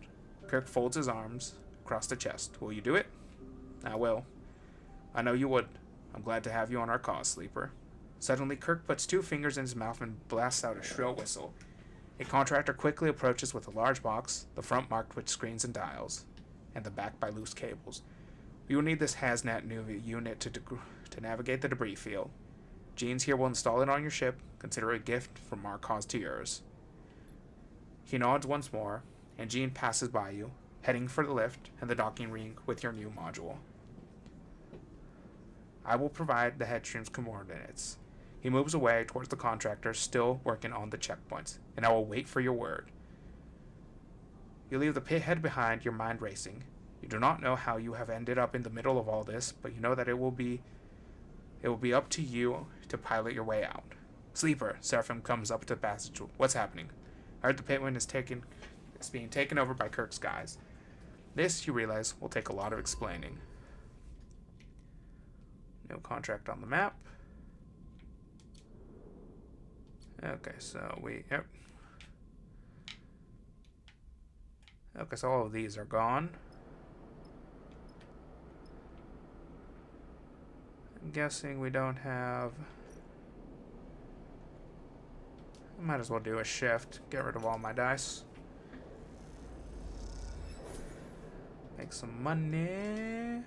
S1: Kirk folds his arms across the chest. Will you do it? I will. I know you would. I'm glad to have you on our cause, Sleeper. Suddenly, Kirk puts two fingers in his mouth and blasts out a shrill whistle. A contractor quickly approaches with a large box, the front marked with screens and dials, and the back by loose cables. We will need this hazmat new unit to navigate the debris field. Jeans here will install it on your ship. Consider it a gift from our cause to yours. He nods once more, and Jean passes by you, heading for the lift and the docking ring with your new module. I will provide the headstream's coordinates. He moves away towards the contractors still working on the checkpoints, and I will wait for your word. You leave the pit head behind, your mind racing. You do not know how you have ended up in the middle of all this, but you know that it will be up to you to pilot your way out. Sleeper, Seraphim comes up to the passage. What's happening? I heard the pitwind is being taken over by Kirk's guys. This, you realize, will take a lot of explaining. No contract on the map. Okay, so yep. Okay, so all of these are gone. I'm guessing we don't have... I might as well do a shift. Get rid of all my dice. Make some money.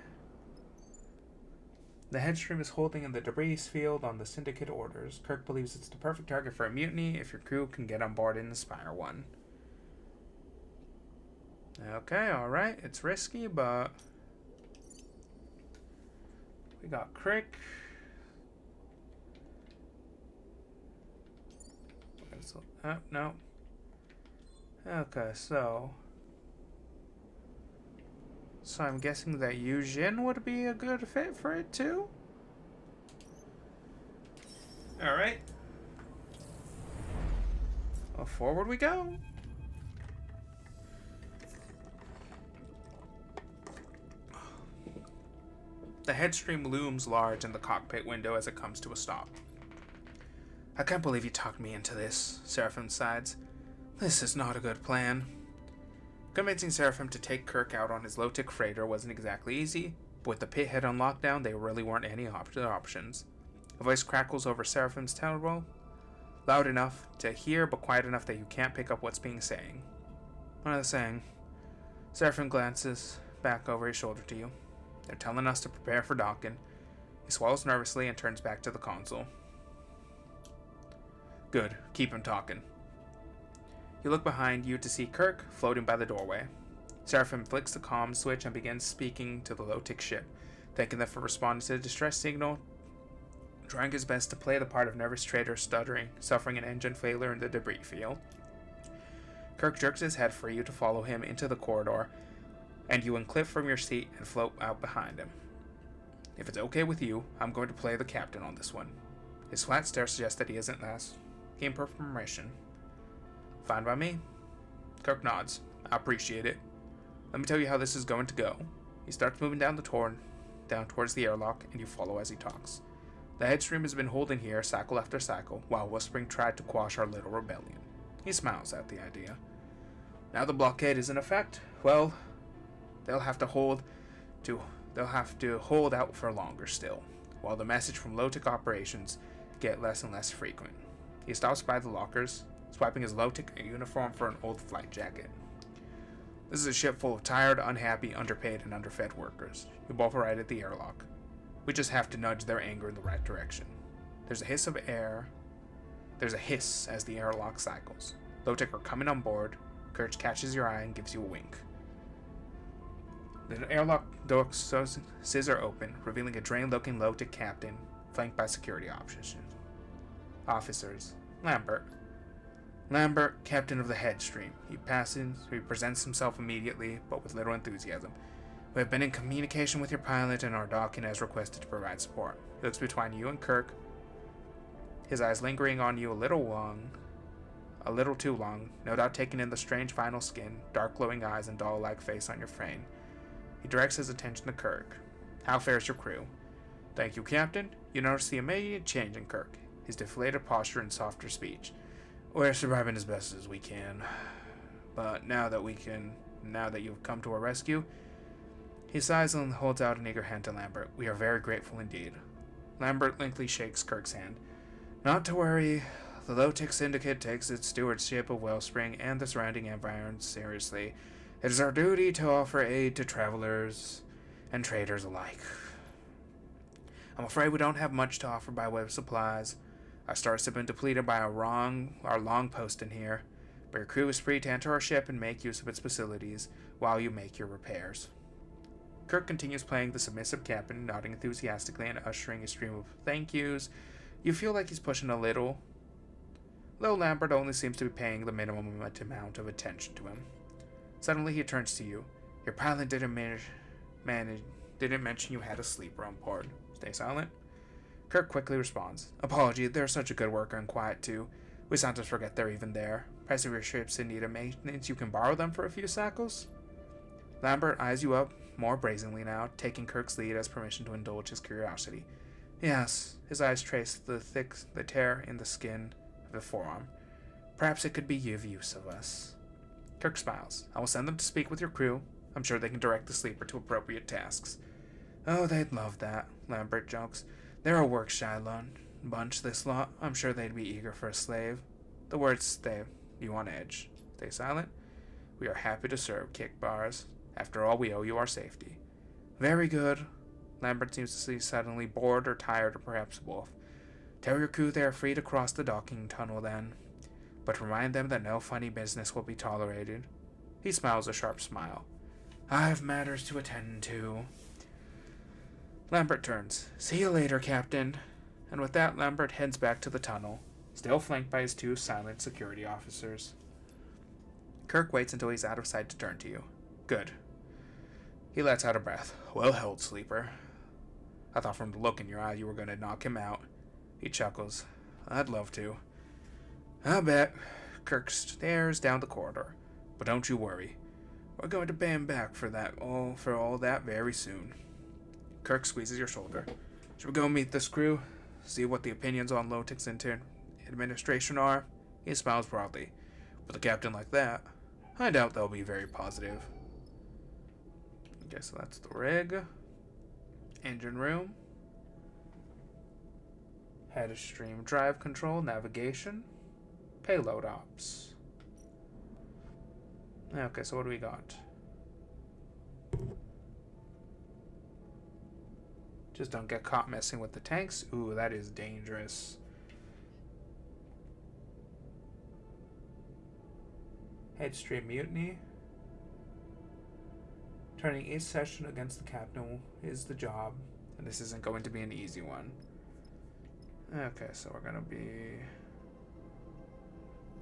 S1: The headstream is holding in the debris field on the Syndicate orders. Kirk believes it's the perfect target for a mutiny if your crew can get on board and inspire one. Okay, alright. It's risky, but... we got Crick. No. Okay, so I'm guessing that Yujin would be a good fit for it too? Alright. Well, forward we go. The headstream looms large in the cockpit window as it comes to a stop. I can't believe you talked me into this, Seraphim sighs. This is not a good plan. Convincing Seraphim to take Kirk out on his low-tech freighter wasn't exactly easy, but with the pit head on lockdown, there really weren't any options. A voice crackles over Seraphim's telephone, loud enough to hear, but quiet enough that you can't pick up what's being saying. What are they saying? Seraphim glances back over his shoulder to you. They're telling us to prepare for docking. He swallows nervously and turns back to the console. Good. Keep him talking. You look behind you to see Kirk floating by the doorway. Seraphim flicks the comm switch and begins speaking to the low-tech ship. thanking them for responding to the distress signal, trying his best to play the part of nervous trader stuttering, suffering an engine failure in the debris field. Kirk jerks his head for you to follow him into the corridor, and you unclip from your seat and float out behind him. If it's okay with you, I'm going to play the captain on this one. His flat stare suggests that he isn't asking for permission. Fine by me. Kirk nods. I appreciate it. Let me tell you how this is going to go. He starts moving down towards the airlock, and you follow as he talks. The headstream has been holding here cycle after cycle, while Whispering tried to quash our little rebellion. He smiles at the idea. Now the blockade is in effect, well, they'll have to hold out for longer still, while the message from low-tech operations get less and less frequent. He stops by the lockers, swiping his low-tech uniform for an old flight jacket. This is a ship full of tired, unhappy, underpaid, and underfed workers who both arrive at the airlock. We just have to nudge their anger in the right direction. There's a hiss as the airlock cycles. Low-tech are coming on board. Kirk catches your eye and gives you a wink. The airlock doors scissor open, revealing a drained-looking low-tech captain, flanked by security officers. Lambert, captain of the Headstream. He presents himself immediately, but with little enthusiasm. We have been in communication with your pilot and our docking as requested to provide support. He looks between you and Kirk, his eyes lingering on you a little too long, no doubt taking in the strange vinyl skin, dark glowing eyes, and doll-like face on your frame. He directs his attention to Kirk. How fares your crew? Thank you, Captain. You notice the immediate change in Kirk, his deflated posture and softer speech. We're surviving as best as we can. But now that you've come to our rescue, he sighs and holds out an eager hand to Lambert. We are very grateful indeed. Lambert lengthily shakes Kirk's hand. Not to worry. The Low-Tech Syndicate takes its stewardship of Wellspring and the surrounding environs seriously. It is our duty to offer aid to travelers and traders alike. I'm afraid we don't have much to offer by way of supplies. Our stores have been depleted by our long post in here, but your crew is free to enter our ship and make use of its facilities while you make your repairs. Kirk continues playing the submissive captain, nodding enthusiastically and ushering a stream of thank yous. You feel like he's pushing a little, though Lambert only seems to be paying the minimum amount of attention to him. Suddenly he turns to you. Your pilot didn't mention you had a sleeper on board. Stay silent. Kirk quickly responds. Apology, they're such a good worker and quiet too. We sometimes forget they're even there. Price of your ship's in need of maintenance. You can borrow them for a few cycles? Lambert eyes you up more brazenly now, taking Kirk's lead as permission to indulge his curiosity. Yes, his eyes trace the tear in the skin of the forearm. Perhaps it could be of use of us. Kirk smiles. I will send them to speak with your crew. I'm sure they can direct the sleeper to appropriate tasks. Oh, they'd love that, Lambert jokes. They're a work-shy bunch, this lot. I'm sure they'd be eager for a slave. The words stay you on edge. Stay silent. We are happy to serve, kick bars. After all, we owe you our safety. Very good. Lambert seems to be suddenly bored or tired or perhaps both. Tell your crew they are free to cross the docking tunnel then. But remind them that no funny business will be tolerated. He smiles a sharp smile. I have matters to attend to. Lambert turns. See you later, Captain. And with that, Lambert heads back to the tunnel, still flanked by his two silent security officers. Kirk waits until he's out of sight to turn to you. Good. He lets out a breath. Well held, sleeper. I thought from the look in your eye you were going to knock him out. He chuckles. I'd love to. I bet. Kirk stares down the corridor. But don't you worry. We're going to pay him back for all that very soon. Kirk squeezes your shoulder. Should we go meet this crew? See what the opinions on Low-Tech's administration are? He smiles broadly. With a captain like that, I doubt they'll be very positive. Okay, so that's the rig. Engine room. Headstream drive control, navigation. Payload ops. Okay, so what do we got? Just don't get caught messing with the tanks. Ooh, that is dangerous. Headstream mutiny. Turning each session against the captain is the job, and this isn't going to be an easy one. Okay, so we're gonna be...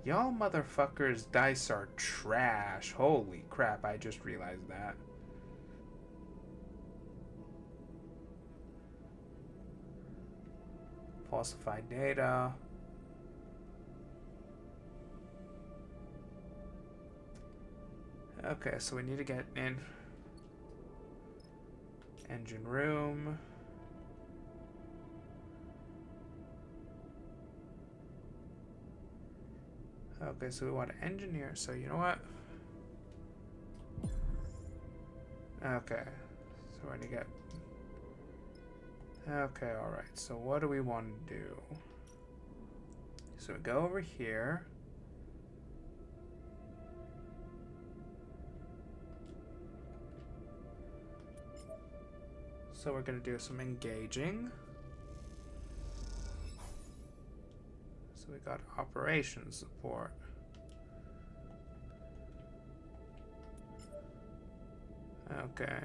S1: Y'all motherfuckers' dice are trash. Holy crap, I just realized that. Falsified data. Okay, so we need to get in. Engine room. Okay, so we want to engineer. So you know what? Okay, so we're gonna get... Okay, alright, so what do we want to do? So we go over here. So we're gonna do some engaging. So we got operations support. Okay.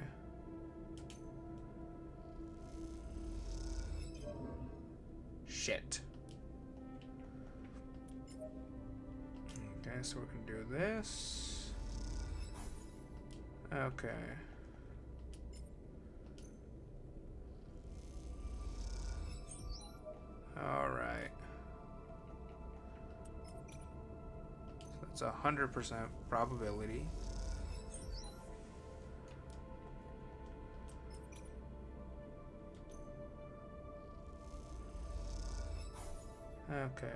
S1: Shit. Okay, so we're gonna do this. Okay. Alright. So that's 100% probability. Okay.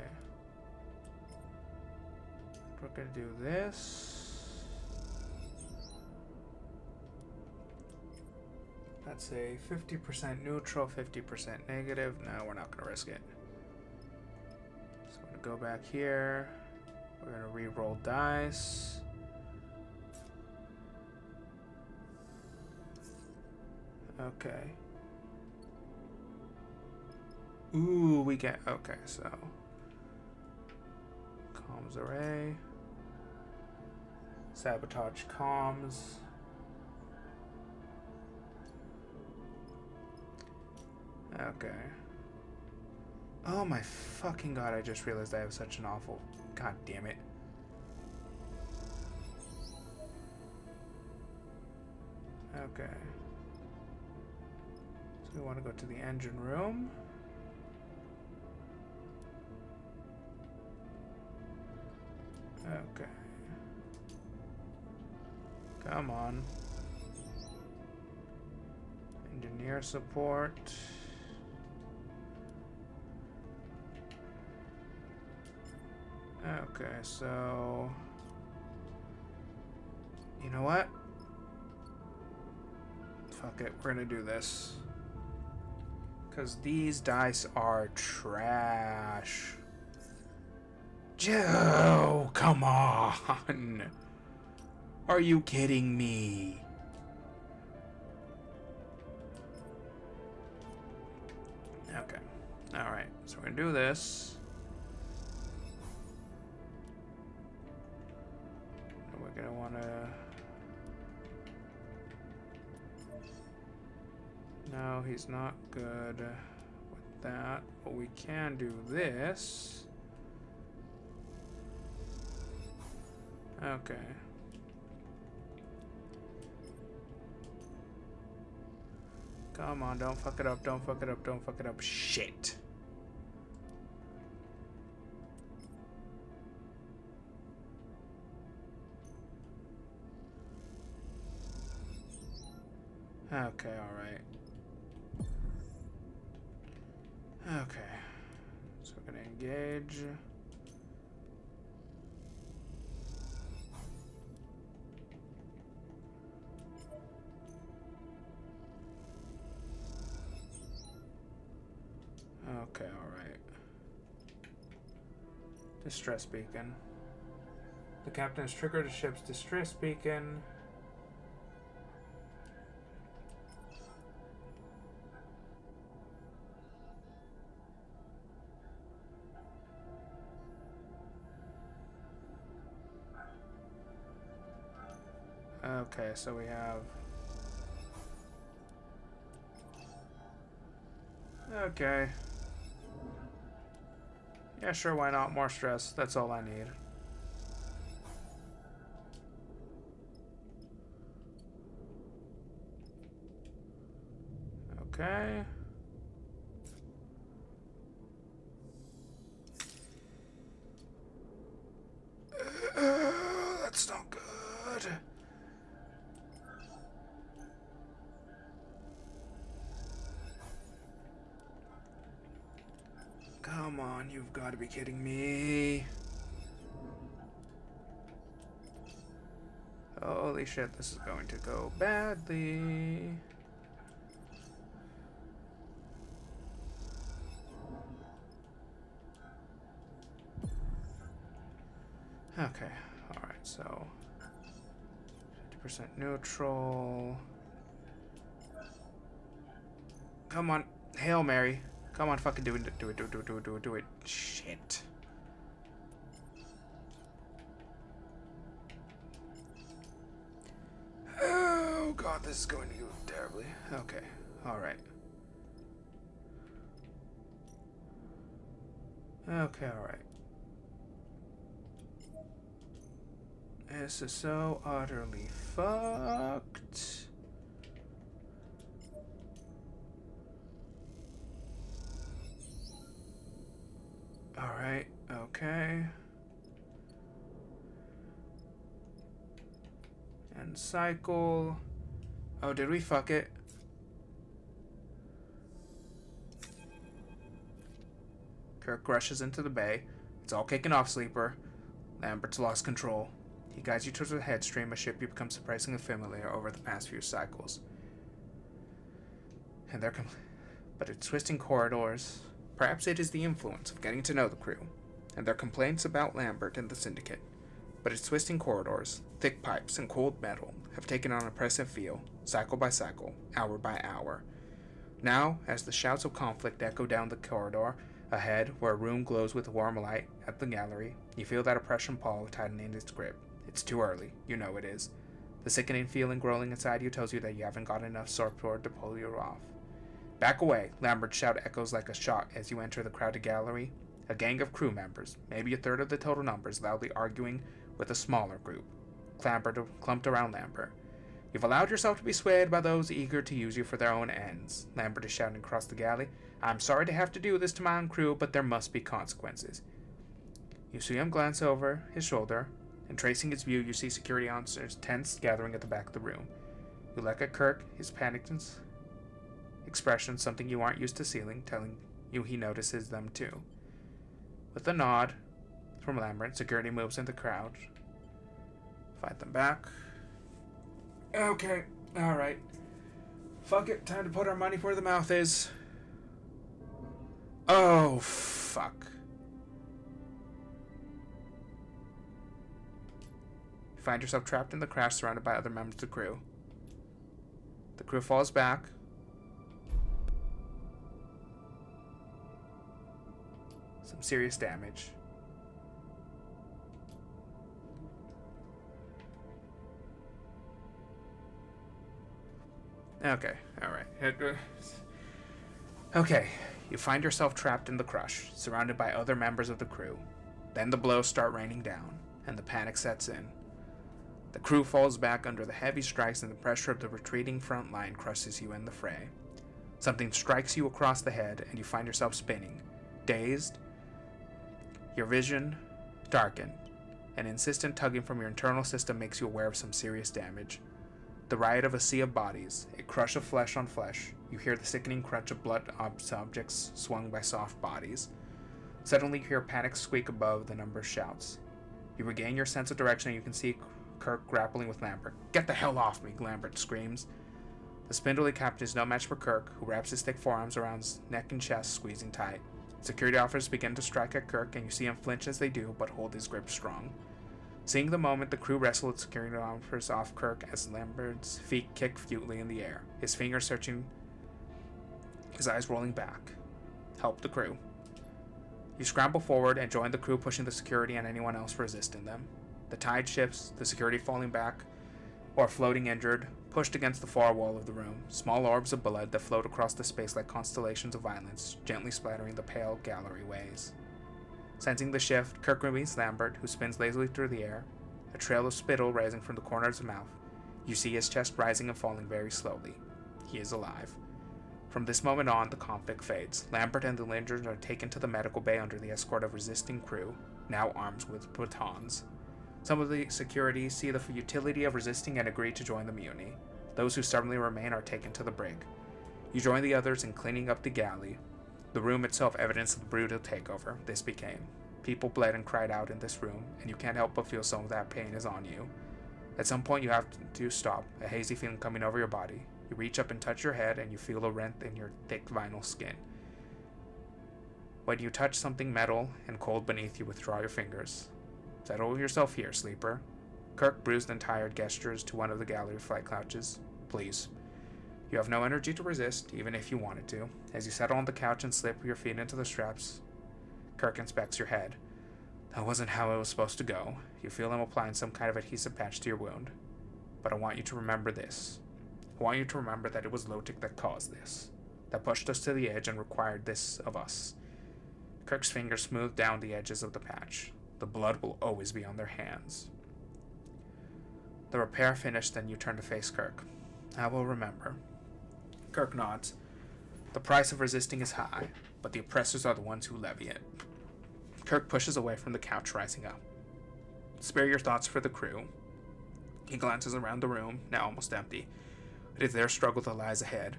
S1: We're gonna do this. That's a 50% neutral, 50% negative. No, we're not gonna risk it. So we're gonna go back here. We're gonna re-roll dice. Okay. Ooh, we get... Okay, so... Comms array. Sabotage comms. Okay. Oh my fucking god, I just realized I have such an awful... God damn it. Okay. So we want to go to the engine room. Okay. Come on. Engineer support. Okay, so... You know what? Fuck it, we're gonna do this. Because these dice are trash. Joe, come on. Are you kidding me? Okay. Alright, so we're gonna do this. And we're gonna wanna... No, he's not good with that. But we can do this. Okay. Come on, don't fuck it up, don't fuck it up, don't fuck it up. Shit. Okay, alright. Okay. So we're gonna engage. Okay, alright. Distress beacon. The captain has triggered the ship's distress beacon. Okay, so we have Okay. Yeah, sure, why not? More stress. That's all I need. Okay. That's not good. Come on, you've got to be kidding me. Holy shit, this is going to go badly. Okay, alright, so 50% neutral. Come on, Hail Mary. Come on, fucking do it, do it, do it, do it, do it, do it, do it. Shit. Oh god, this is going to go terribly. Okay, alright. Okay, alright. This is so utterly fucked. Alright, okay. And cycle. Oh, did we fuck it? Kirk rushes into the bay. It's all kicking off, sleeper. Lambert's lost control. He guides you towards the headstream, a ship you become surprisingly familiar over the past few cycles. And but its twisting corridors. Perhaps it is the influence of getting to know the crew, and their complaints about Lambert and the Syndicate. But its twisting corridors, thick pipes, and cold metal have taken on an oppressive feel, cycle by cycle, hour by hour. Now, as the shouts of conflict echo down the corridor, ahead, where a room glows with warm light at the gallery, you feel that oppression paw tightening its grip. It's too early, you know it is. The sickening feeling growing inside you tells you that you haven't got enough sword to pull you off. Back away, Lambert's shout echoes like a shot as you enter the crowded gallery. A gang of crew members, maybe a third of the total numbers, loudly arguing with a smaller group, clumped around Lambert. You've allowed yourself to be swayed by those eager to use you for their own ends, Lambert is shouting across the galley. I'm sorry to have to do this to my own crew, but there must be consequences. You see him glance over his shoulder, and tracing his view, you see security officers tense, gathering at the back of the room. You look at Kirk, his panicked expression, something you aren't used to seeing, telling you he notices them too. With a nod from Lambert, security moves in the crowd. Fight them back. Okay, alright. Fuck it, time to put our money where the mouth is. Oh, fuck. You find yourself trapped in the crash, surrounded by other members of the crew. The crew falls back. Some serious damage. Okay, alright. Okay, you find yourself trapped in the crush, surrounded by other members of the crew. Then the blows start raining down, and the panic sets in. The crew falls back under the heavy strikes, and the pressure of the retreating front line crushes you in the fray. Something strikes you across the head, and you find yourself spinning, dazed. Your vision darkened. An insistent tugging from your internal system makes you aware of some serious damage. The riot of a sea of bodies, a crush of flesh on flesh. You hear the sickening crunch of blood objects swung by soft bodies. Suddenly you hear a panic squeak above the number of shouts. You regain your sense of direction and you can see Kirk grappling with Lambert. Get the hell off me, Lambert screams. The spindly captain is no match for Kirk, who wraps his thick forearms around his neck and chest, squeezing tight. Security officers begin to strike at Kirk, and you see him flinch as they do, but hold his grip strong. Seeing the moment, the crew wrestle with security officers off Kirk as Lambert's feet kick futilely in the air, his fingers searching, his eyes rolling back. Help the crew. You scramble forward and join the crew, pushing the security and anyone else resisting them. The tide shifts, the security falling back or floating injured, Pushed against the far wall of the room, small orbs of blood that float across the space like constellations of violence, gently splattering the pale gallery ways. Sensing the shift, Kirk meets Lambert, who spins lazily through the air, a trail of spittle rising from the corner of his mouth. You see his chest rising and falling very slowly. He is alive. From this moment on, the conflict fades. Lambert and the Linders are taken to the medical bay under the escort of resisting crew, now armed with batons. Some of the security see the futility of resisting and agree to join the mutiny. Those who stubbornly remain are taken to the brig. You join the others in cleaning up the galley. The room itself evidence of the brutal takeover this became. People bled and cried out in this room, and you can't help but feel some of that pain is on you. At some point you have to stop, a hazy feeling coming over your body. You reach up and touch your head, and you feel a rent in your thick vinyl skin. When you touch something metal and cold beneath you, withdraw your fingers. Settle yourself here, sleeper. Kirk, bruised and tired, gestures to one of the gallery flight couches. Please. You have no energy to resist, even if you wanted to. As you settle on the couch and slip your feet into the straps, Kirk inspects your head. That wasn't how it was supposed to go. You feel him applying some kind of adhesive patch to your wound. But I want you to remember this. I want you to remember that it was Lotic that caused this, that pushed us to the edge and required this of us. Kirk's fingers smooth down the edges of the patch. The blood will always be on their hands. The repair finished, then you turn to face Kirk. I will remember. Kirk nods. The price of resisting is high, but the oppressors are the ones who levy it. Kirk pushes away from the couch, rising up. Spare your thoughts for the crew. He glances around the room, now almost empty. It is their struggle that lies ahead,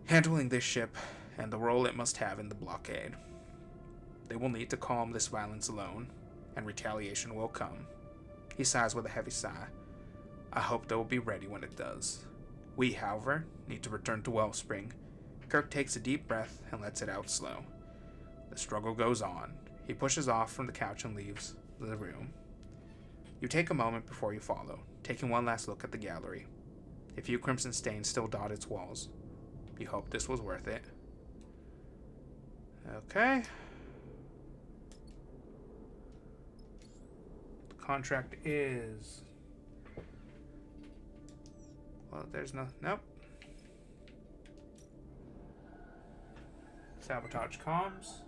S1: handling this ship and the role it must have in the blockade. They will need to calm this violence alone, and retaliation will come. He sighs with a heavy sigh. I hope they will be ready when it does. We, however, need to return to Wellspring. Kirk takes a deep breath and lets it out slow. The struggle goes on. He pushes off from the couch and leaves the room. You take a moment before you follow, taking one last look at the gallery. A few crimson stains still dot its walls. You hope this was worth it. Okay. The contract is... Well, there's no... Nope. Sabotage comms.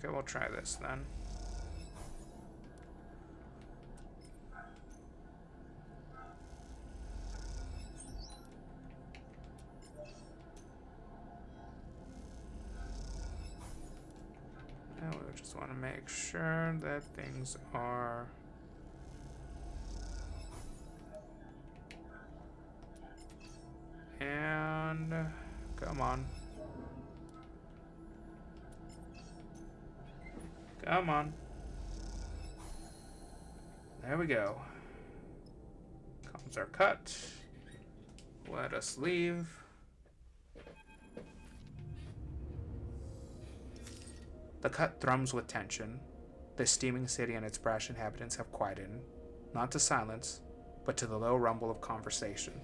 S1: Okay, we'll try this then. Now we just want to make sure that things are... And... Come on. Come on. There we go. Comms are cut. Let us leave. The cut thrums with tension. The steaming city and its brash inhabitants have quieted, not to silence, but to the low rumble of conversation.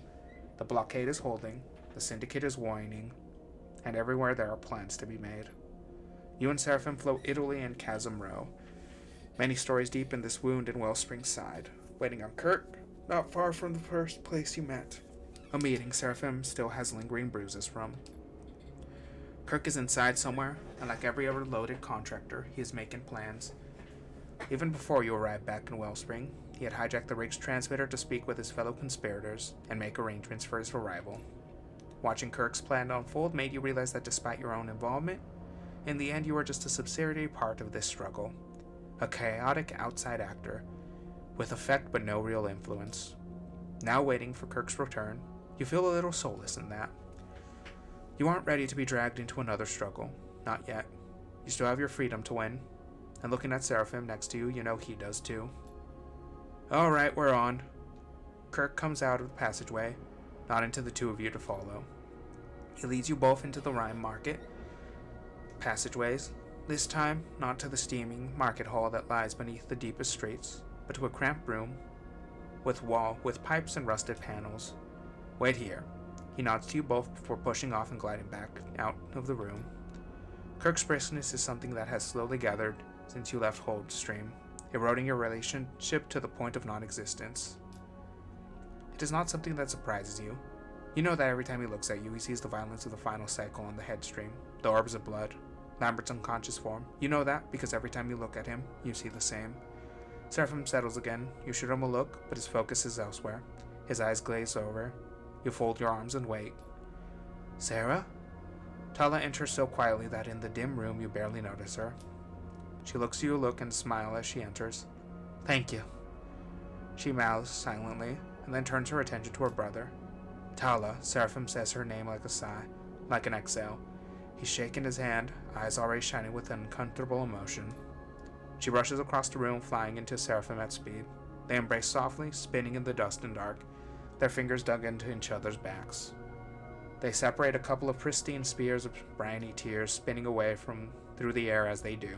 S1: The blockade is holding, the syndicate is waning, and everywhere there are plans to be made. You and Seraphim float idly in Chasm Row, many stories deep in this wound in Wellspring's side, waiting on Kirk, not far from the first place you met. A meeting Seraphim still has lingering bruises from. Kirk is inside somewhere, and like every other loaded contractor, he is making plans. Even before you arrived back in Wellspring, he had hijacked the rig's transmitter to speak with his fellow conspirators and make arrangements for his arrival. Watching Kirk's plan unfold made you realize that despite your own involvement, in the end you are just a subsidiary part of this struggle. A chaotic outside actor, with effect but no real influence. Now waiting for Kirk's return, you feel a little solace in that. You aren't ready to be dragged into another struggle. Not yet. You still have your freedom to win. And looking at Seraphim next to you, you know he does too. Alright, we're on. Kirk comes out of the passageway, nodding to the two of you to follow. He leads you both into the Rhyme Market passageways, this time not to the steaming market hall that lies beneath the deepest streets, but to a cramped room with pipes and rusted panels. Wait here. He nods to you both before pushing off and gliding back out of the room. Kirk's briskness is something that has slowly gathered since you left Holdstream, eroding your relationship to the point of non-existence. It is not something that surprises you. You know that every time he looks at you, he sees the violence of the final cycle on the headstream, the orbs of blood, Lambert's unconscious form. You know that because every time you look at him, you see the same. Seraphim settles again. You shoot him a look, but his focus is elsewhere. His eyes glaze over. You fold your arms and wait. Sarah? Tala enters so quietly that in the dim room you barely notice her. She looks you a look and smile as she enters. Thank you. She mouths silently, and then turns her attention to her brother. Tala, Seraphim says her name like a sigh, like an exhale. He's shaking his hand, eyes already shining with uncomfortable emotion. She rushes across the room, flying into Seraphim at speed. They embrace softly, spinning in the dust and dark, their fingers dug into each other's backs. They separate a couple of pristine spears of briny tears spinning away through the air as they do.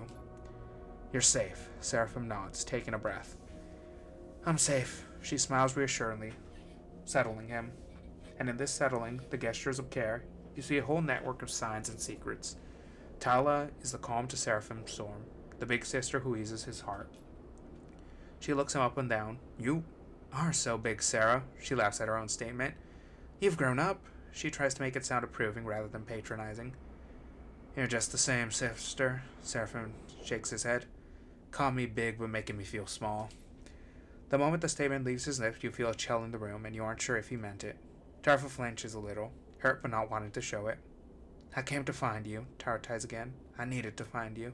S1: You're safe, Seraphim nods, taking a breath. I'm safe, she smiles reassuringly, settling him. And in this settling, the gestures of care, you see a whole network of signs and secrets. Tala is the calm to Seraphim's storm, the big sister who eases his heart. She looks him up and down. You are so big, Sarah, she laughs at her own statement. You've grown up. She tries to make it sound approving rather than patronizing. You're just the same, sister, Seraphim shakes his head. Call me big, but making me feel small. The moment the statement leaves his lips, you feel a chill in the room, and you aren't sure if he meant it. Tarfa flinches a little, hurt but not wanting to show it. I came to find you, Tara tries again. I needed to find you.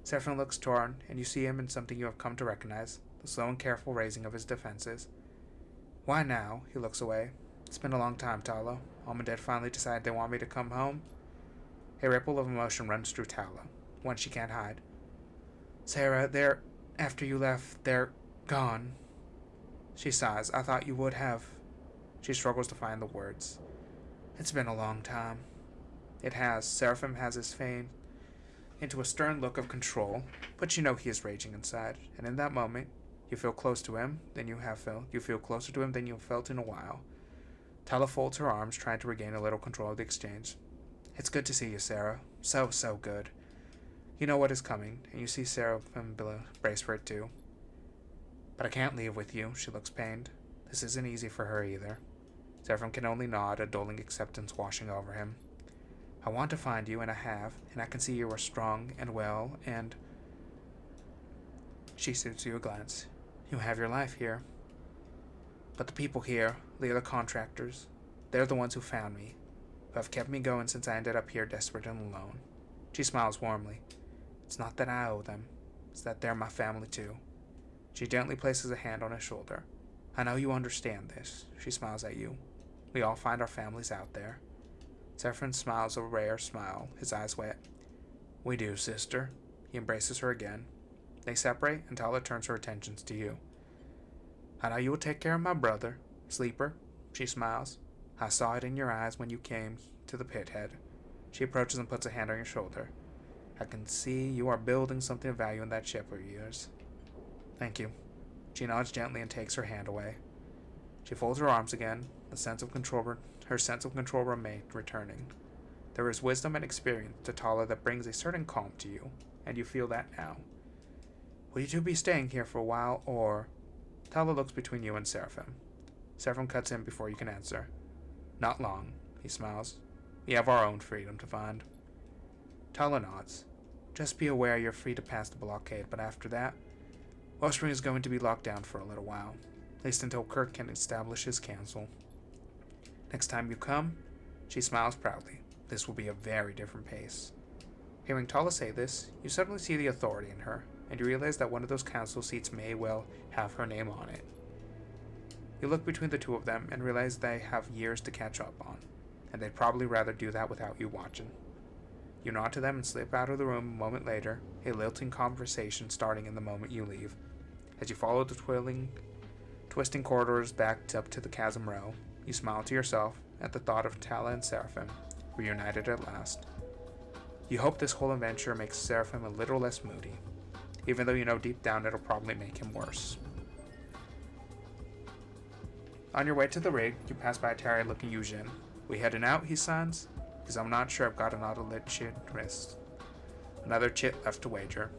S1: Seraphim looks torn, and you see him in something you have come to recognize, the slow and careful raising of his defenses. Why now? He looks away. It's been a long time, Tala. Mom and Dad finally decided they want me to come home. A ripple of emotion runs through Tala, one she can't hide. Sarah, after you left, they're gone. She sighs. I thought you would have. She struggles to find the words. It's been a long time. It has. Seraphim has his face into a stern look of control, but you know he is raging inside, and in that moment, you feel close to him than you have felt. You feel closer to him than you've felt in a while. Tala folds her arms, trying to regain a little control of the exchange. It's good to see you, Sarah. So good. You know what is coming, and you see Seraphim brace for it too. But I can't leave with you, she looks pained. This isn't easy for her either. Seraphim can only nod, a dulling acceptance washing over him. I want to find you, and I have, and I can see you are strong and well, and... She shoots you a glance. You have your life here. But the people here, the other contractors, they're the ones who found me, who have kept me going since I ended up here desperate and alone. She smiles warmly. It's not that I owe them, it's that they're my family too. She gently places a hand on his shoulder. I know you understand this, she smiles at you. We all find our families out there. Seraphim smiles a rare smile, his eyes wet. We do, sister. He embraces her again. They separate, and Tala turns her attentions to you. I know you will take care of my brother, Sleeper, she smiles. I saw it in your eyes when you came to the pit head. She approaches and puts a hand on your shoulder. I can see you are building something of value in that ship of yours. Thank you. She nods gently and takes her hand away. She folds her arms again, her sense of control remained returning. There is wisdom and experience to Tala that brings a certain calm to you, and you feel that now. Will you two be staying here for a while, or... Tala looks between you and Seraphim. Seraphim cuts in before you can answer. Not long, he smiles. We have our own freedom to find. Tala nods. Just be aware you're free to pass the blockade, but after that, Wellspring is going to be locked down for a little while, at least until Kirk can establish his council. Next time you come, she smiles proudly. This will be a very different pace. Hearing Tala say this, you suddenly see the authority in her, and you realize that one of those council seats may well have her name on it. You look between the two of them and realize they have years to catch up on, and they'd probably rather do that without you watching. You nod to them and slip out of the room a moment later, a lilting conversation starting in the moment you leave. As you follow the twisting corridors back up to the chasm row, you smile to yourself at the thought of Tala and Seraphim, reunited at last. You hope this whole adventure makes Seraphim a little less moody, even though you know deep down it'll probably make him worse. On your way to the rig, you pass by a tired-looking Eugene. We heading out, he signs? Because I'm not sure I've got an auto-lit wrist. Another chit left to wager.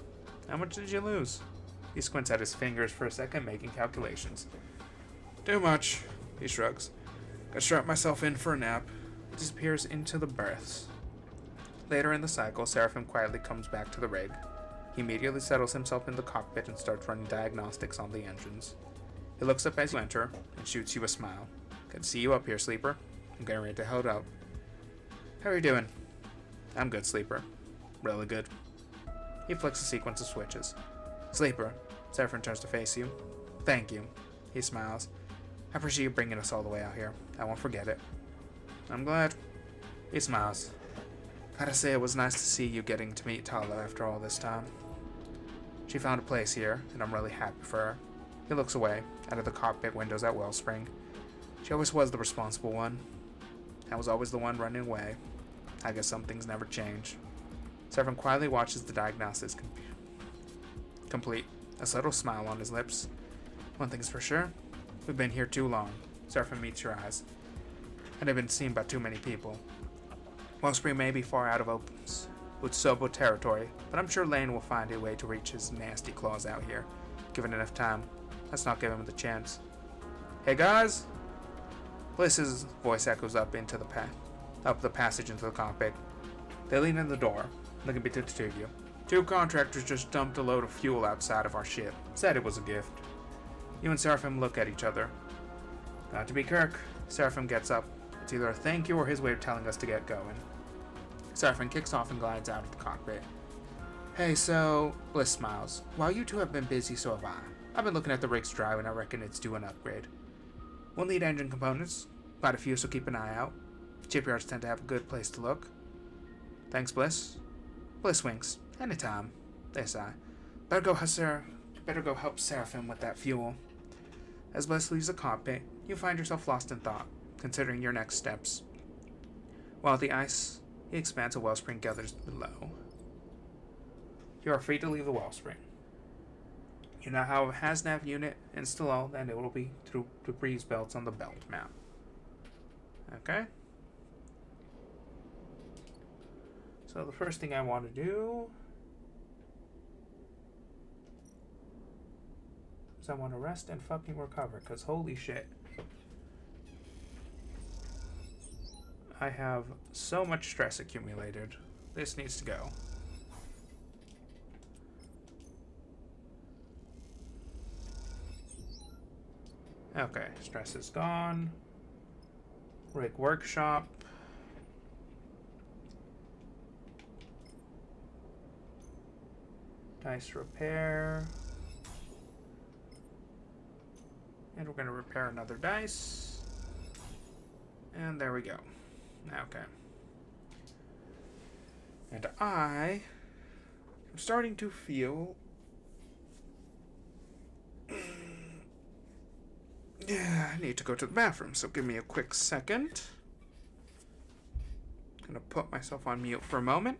S1: How much did you lose? He squints at his fingers for a second, making calculations. Too much, he shrugs. I strap myself in for a nap. Disappears into the berths. Later in the cycle, Seraphim quietly comes back to the rig. He immediately settles himself in the cockpit and starts running diagnostics on the engines. He looks up as you enter and shoots you a smile. Good to see you up here, Sleeper. I'm getting ready to head out. How are you doing? I'm good, Sleeper. Really good. He flicks a sequence of switches. Sleeper, Seraphim turns to face you. Thank you. He smiles. I appreciate you bringing us all the way out here. I won't forget it. I'm glad. He smiles. Gotta say, it was nice to see you getting to meet Tala after all this time. She found a place here, and I'm really happy for her. He looks away, out of the cockpit windows at Wellspring. She always was the responsible one. I was always the one running away. I guess some things never change. Seraphim quietly watches the diagnostics complete, a subtle smile on his lips. One thing's for sure, we've been here too long. Seraphim meets your eyes. And have been seen by too many people. Wellspring may be far out of Utsobo territory, but I'm sure Lane will find a way to reach his nasty claws out here. Given enough time, let's not give him the chance. Hey guys! Bliss's voice echoes up the passage into the cockpit. They lean in the door, looking between the two of you. Two contractors just dumped a load of fuel outside of our ship. Said it was a gift. You and Seraphim look at each other. Got to be Kirk. Seraphim gets up. It's either a thank you or his way of telling us to get going. Seraphim kicks off and glides out of the cockpit. Hey, so... Bliss smiles. While you two have been busy, so have I. I've been looking at the rig's drive and I reckon it's due an upgrade. We'll need engine components. Quite a few, so keep an eye out. Shipyards tend to have a good place to look. Thanks, Bliss. Bliss winks. Anytime. They sigh. Better go help Seraphim with that fuel. As Bliss leaves the cockpit, you find yourself lost in thought, considering your next steps. While the ice, the expanse of Wellspring gathers below. You are free to leave the Wellspring. You now have a HasNav unit installed, and it will be through debris belts on the belt map. Okay. So the first thing I want to do is I want to rest and fucking recover, because holy shit. I have so much stress accumulated. This needs to go. Okay, stress is gone. Rig workshop. Dice repair. And we're going to repair another dice. And there we go. Okay. And I am starting to feel... Yeah, I need to go to the bathroom, so give me a quick second. I'm gonna put myself on mute for a moment.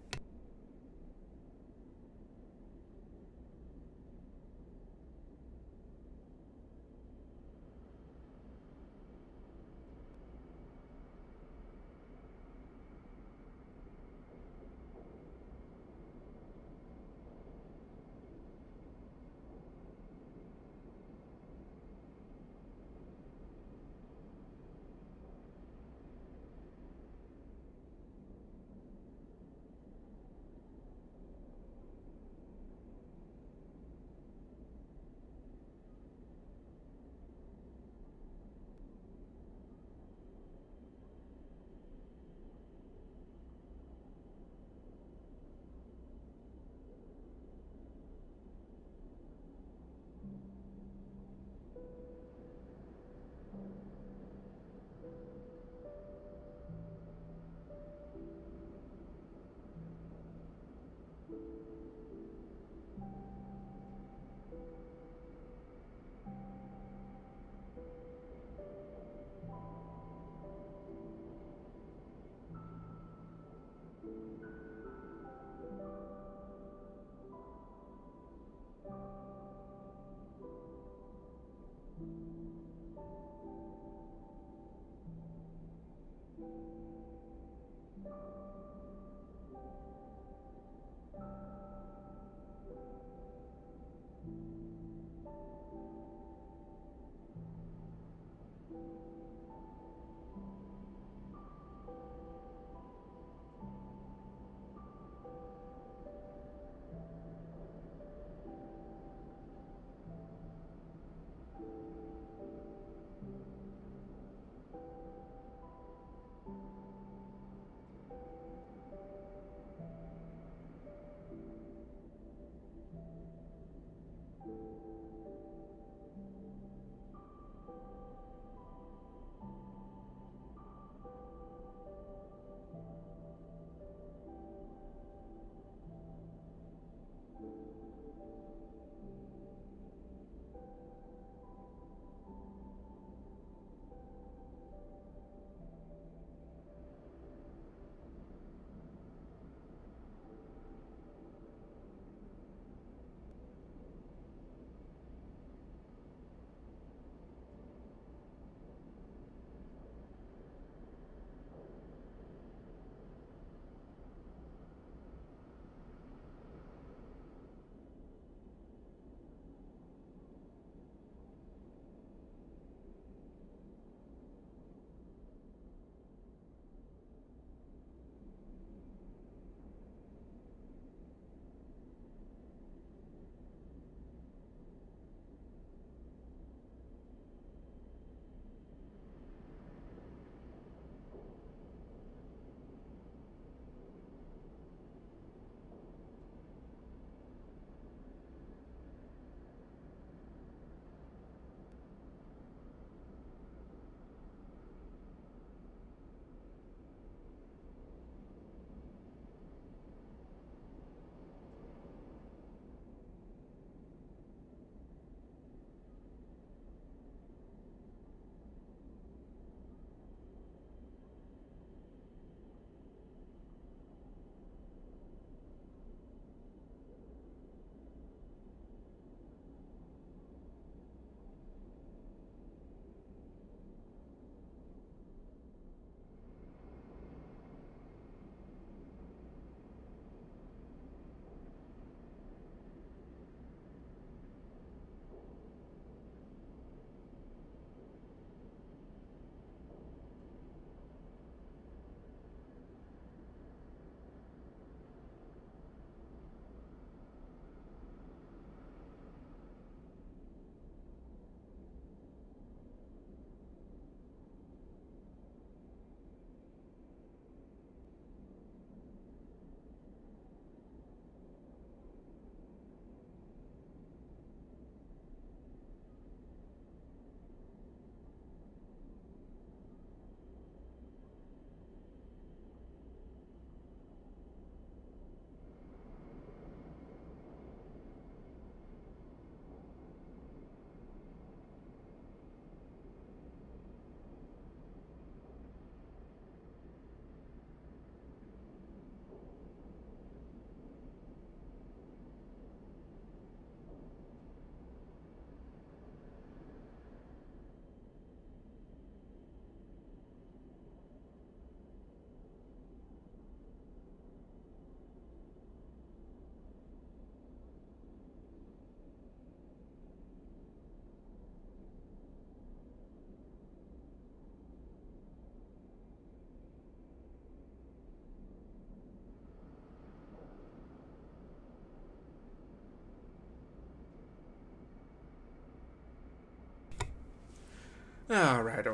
S1: Alright.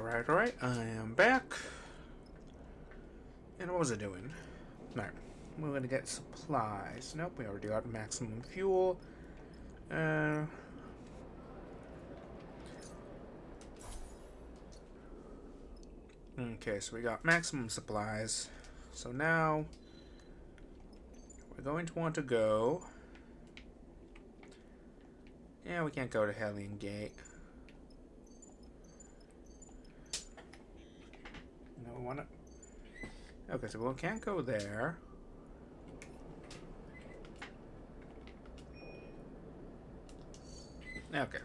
S1: I am back. And what was I doing? Alright. We're gonna get supplies. Nope, we already got maximum fuel. Okay, so we got maximum supplies. So now we're going to want to go. Yeah, we can't go to Hellion Gate. No, we want to. Okay, so we can't go there. Okay.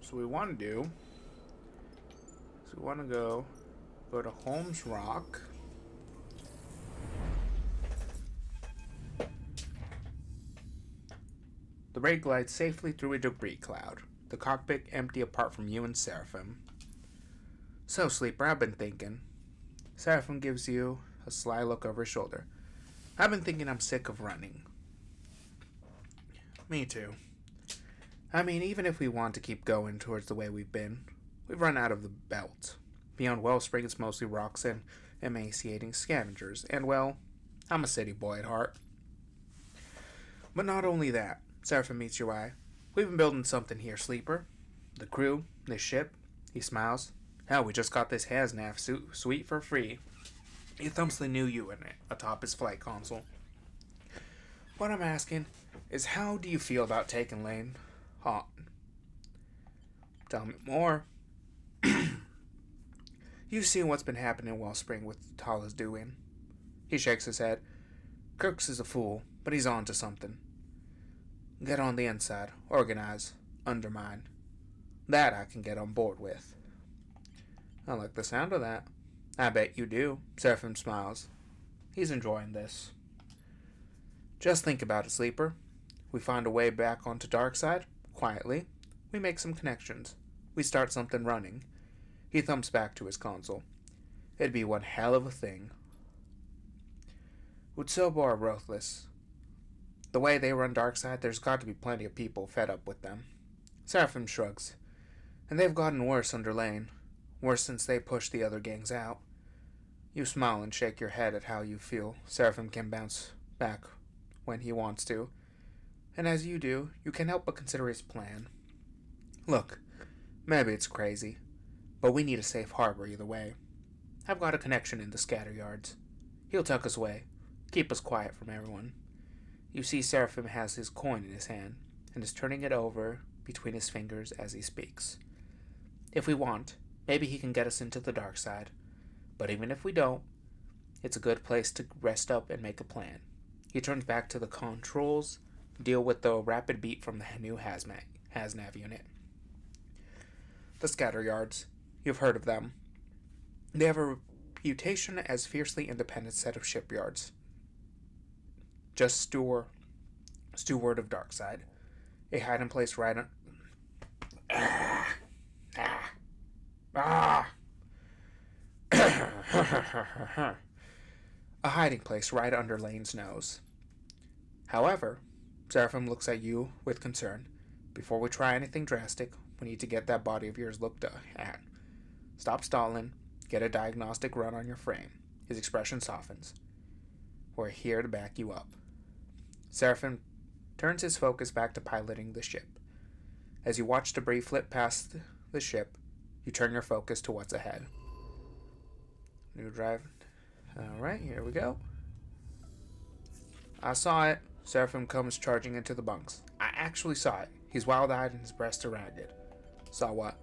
S1: So we want to do. So we want to go to Holmes Rock. The ray glides safely through a debris cloud, the cockpit empty apart from you and Seraphim. So, Sleeper, I've been thinking. Seraphim gives you a sly look over his shoulder. I've been thinking I'm sick of running. Me too. I mean, even if we want to keep going towards the way we've been, we've run out of the belt. Beyond Wellspring, it's mostly rocks and emaciating scavengers. And, well, I'm a city boy at heart. But not only that, Seraphim meets your eye. We've been building something here, Sleeper. The crew, this ship. He smiles. Hell, we just got this Hasnav suite for free. He thumps the new unit atop his flight console. What I'm asking is, how do you feel about taking Lane hot? Tell me more. You've seen what's been happening in Wellspring with Tala's doing. He shakes his head. Kirk's is a fool, but he's on to something. Get on the inside, organize, undermine. That I can get on board with. I like the sound of that. I bet you do. Seraphim smiles. He's enjoying this. Just think about it, Sleeper. We find a way back onto Darkside, quietly. We make some connections. We start something running. He thumps back to his console. It'd be one hell of a thing. Utsobo are ruthless. The way they run Darkside, there's got to be plenty of people fed up with them. Seraphim shrugs. And they've gotten worse under Lane. Worse since they pushed the other gangs out. You smile and shake your head at how you feel. Seraphim can bounce back when he wants to. And as you do, you can't help but consider his plan. Look, maybe it's crazy, but we need a safe harbor either way. I've got a connection in the scatter yards. He'll tuck us away, keep us quiet from everyone. You see Seraphim has his coin in his hand, and is turning it over between his fingers as he speaks. If we want, maybe he can get us into the dark side. But even if we don't, it's a good place to rest up and make a plan. He turns back to the controls, deal with the rapid beat from the new Hasnav unit. The scatter yards. You've heard of them. They have a reputation as fiercely independent set of shipyards. Just steward of Darkside. A hiding place right on... A hiding place right under Lane's nose. However, Seraphim looks at you with concern. Before we try anything drastic, we need to get that body of yours looked at. Stop stalling. Get a diagnostic run on your frame. His expression softens. We're here to back you up. Seraphim turns his focus back to piloting the ship. As you watch debris flip past the ship, you turn your focus to what's ahead. New drive. Alright, here we go. I saw it. Seraphim comes charging into the bunks. I actually saw it. He's wild-eyed and his breasts are ragged. Saw what?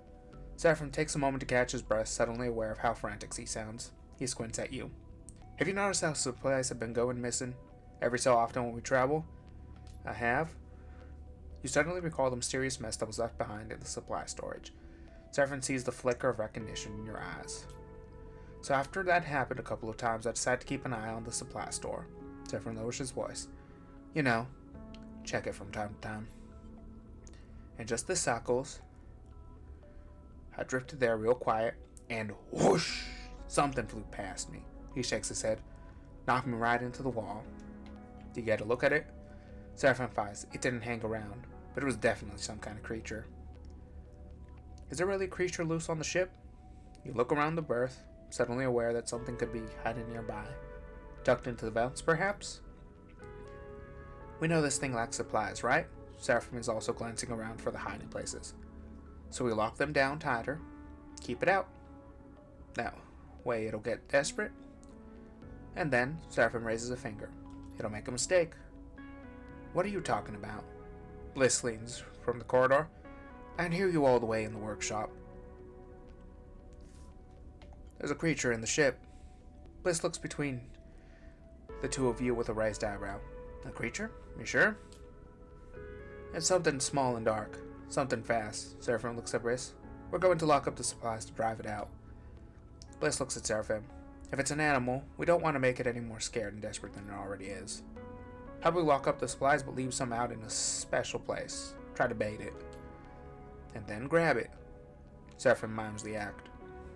S1: Seraphim takes a moment to catch his breath, suddenly aware of how frantic he sounds. He squints at you. Have you noticed how supplies have been going missing? Every so often when we travel? I have. You suddenly recall the mysterious mess that was left behind in the supply storage. Seraphim sees the flicker of recognition in your eyes. So after that happened a couple of times, I decided to keep an eye on the supply store. Seraphim lowers his voice. You know, check it from time to time. And just this cycles, I drifted there real quiet, and whoosh! Something flew past me. He shakes his head, knocked me right into the wall. Did you get a look at it? — Seraphim fights. It didn't hang around, but it was definitely some kind of creature. Is there really a creature loose on the ship? You look around the berth, suddenly aware that something could be hiding nearby. Tucked into the vents, perhaps? We know this thing lacks supplies, right? Seraphim is also glancing around for the hiding places. So we lock them down tighter. Keep it out. Now, way it'll get desperate. And then, Seraphim raises a finger. It'll make a mistake. What are you talking about? Bliss leans from the corridor. I can hear you all the way in the workshop. There's a creature in the ship. Bliss looks between the two of you with a raised eyebrow. A creature? You sure? It's something small and dark. Something fast. Seraphim looks at Bliss. We're going to lock up the supplies to drive it out. Bliss looks at Seraphim. If it's an animal, we don't want to make it any more scared and desperate than it already is. How about we lock up the supplies but leave some out in a special place? Try to bait it. And then grab it. Seraphim mimes the act.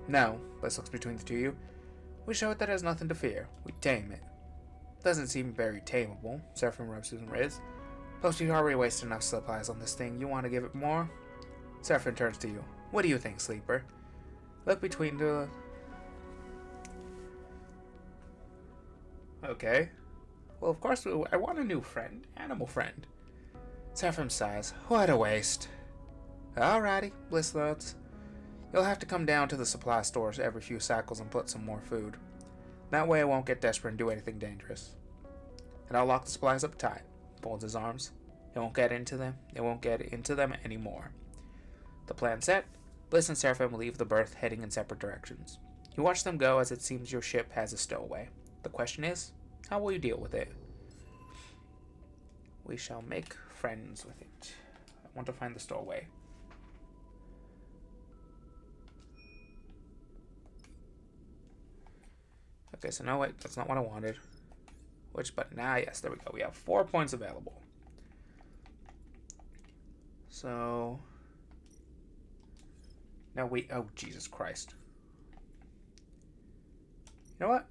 S1: No, Bliss looks between the two of you. We show it that it has nothing to fear. We tame it. Doesn't seem very tameable. Seraphim rubs his wrist. Plus, we already wasted enough supplies on this thing. You want to give it more? Seraphim turns to you. What do you think, Sleeper? Look between the... Okay. Well, of course, I want a new friend. Animal friend. Seraphim sighs. What a waste. Alrighty, Bliss nods. You'll have to come down to the supply stores every few cycles and put some more food. That way I won't get desperate and do anything dangerous. And I'll lock the supplies up tight. Folds his arms. It won't get into them. It won't get into them anymore. The plan set. Bliss and Seraphim leave the berth, heading in separate directions. You watch them go as it seems your ship has a stowaway. The question is, how will you deal with it? We shall make friends with it. I want to find the stowaway. Okay, so no, wait, that's not what I wanted. Which button? Ah, yes, there we go. We have 4 points available. So... Now wait, oh, Jesus Christ. You know what?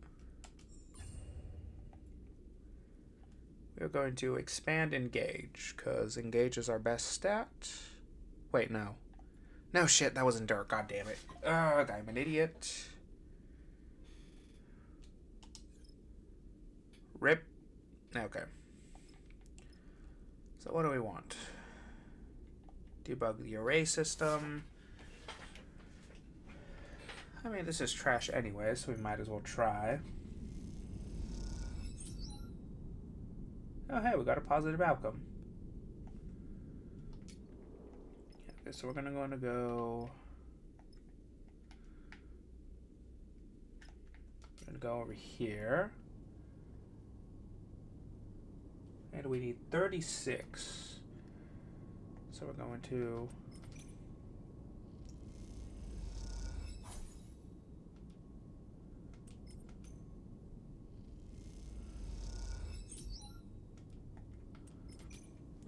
S1: We're going to expand engage, because engage is our best stat. Wait, no. No, shit, that wasn't dirt, god damn it. Ugh, I'm an idiot. Rip. Okay. So what do we want? Debug the array system. I mean, this is trash anyway, so we might as well try. Oh, hey, we got a positive outcome. Okay, so we're going to go... We're going to go over here. And we need 36. So we're going to...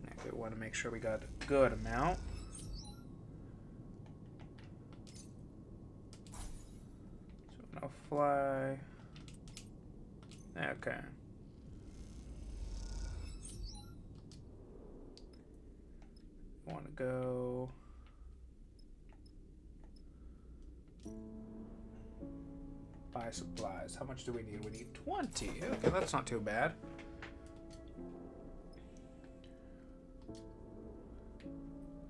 S1: Okay, we want to make sure we got a good amount. So we're going to fly... Okay. Want to go buy supplies. How much do we need? We need 20. Okay, that's not too bad.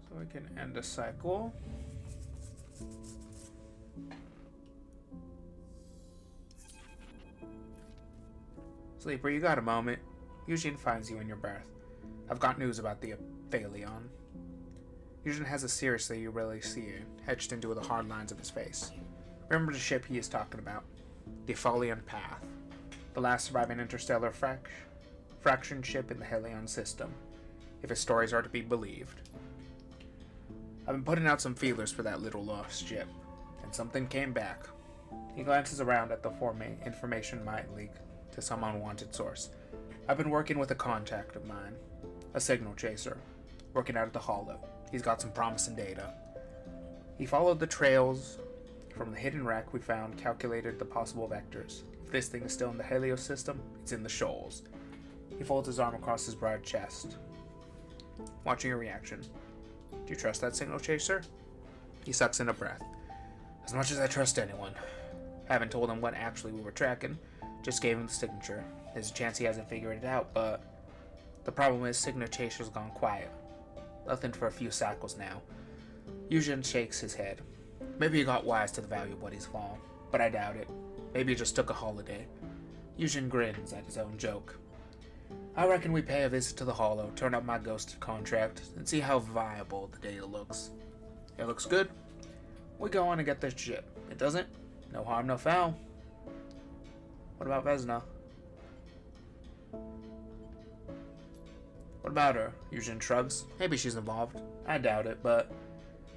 S1: So we can end a cycle. Sleeper, you got a moment. Eugene finds you in your berth. I've got news about the Aphelion. Eugene has a seriously you really see it, etched into the hard lines of his face. Remember the ship he is talking about. The Aphelion Path. The last surviving interstellar fraction ship in the Helion system, if his stories are to be believed. I've been putting out some feelers for that little lost ship, and something came back. He glances around at the information might leak to some unwanted source. I've been working with a contact of mine, a signal chaser, working out at the Hollow. He's got some promising data. He followed the trails from the hidden wreck we found, calculated the possible vectors. If this thing is still in the Helios system, it's in the shoals. He folds his arm across his broad chest. Watching your reaction. Do you trust that signal chaser? He sucks in a breath. As much as I trust anyone. Haven't told him what actually we were tracking. Just gave him the signature. There's a chance he hasn't figured it out, but the problem is signature's gone quiet. Nothing for a few cycles now. Yujin shakes his head. Maybe he got wise to the value of what he's found, but I doubt it. Maybe he just took a holiday. Yujin grins at his own joke. I reckon we pay a visit to the Hollow, turn up my ghosted contract, and see how viable the data looks. It looks good. We go on and get this ship. It doesn't? No harm, no foul. What about Vesna? What about her? Yujin shrugs. Maybe she's involved. I doubt it, but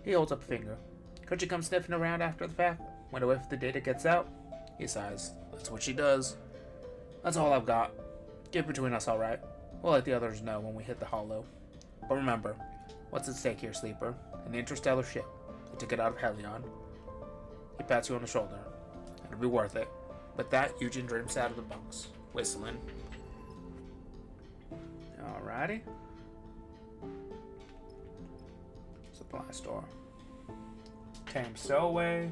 S1: he holds up a finger. Could she come sniffing around after the fact? Wonder if the data gets out? He sighs. That's what she does. That's all I've got. Get between us, alright? We'll let the others know when we hit the Hollow. But remember, what's at stake here, Sleeper? An interstellar ship. A ticket out of Helion. He pats you on the shoulder. It'll be worth it. With that, Yujin drifts out of the bunks, whistling. Alrighty. Supply store. Tame Stowaway.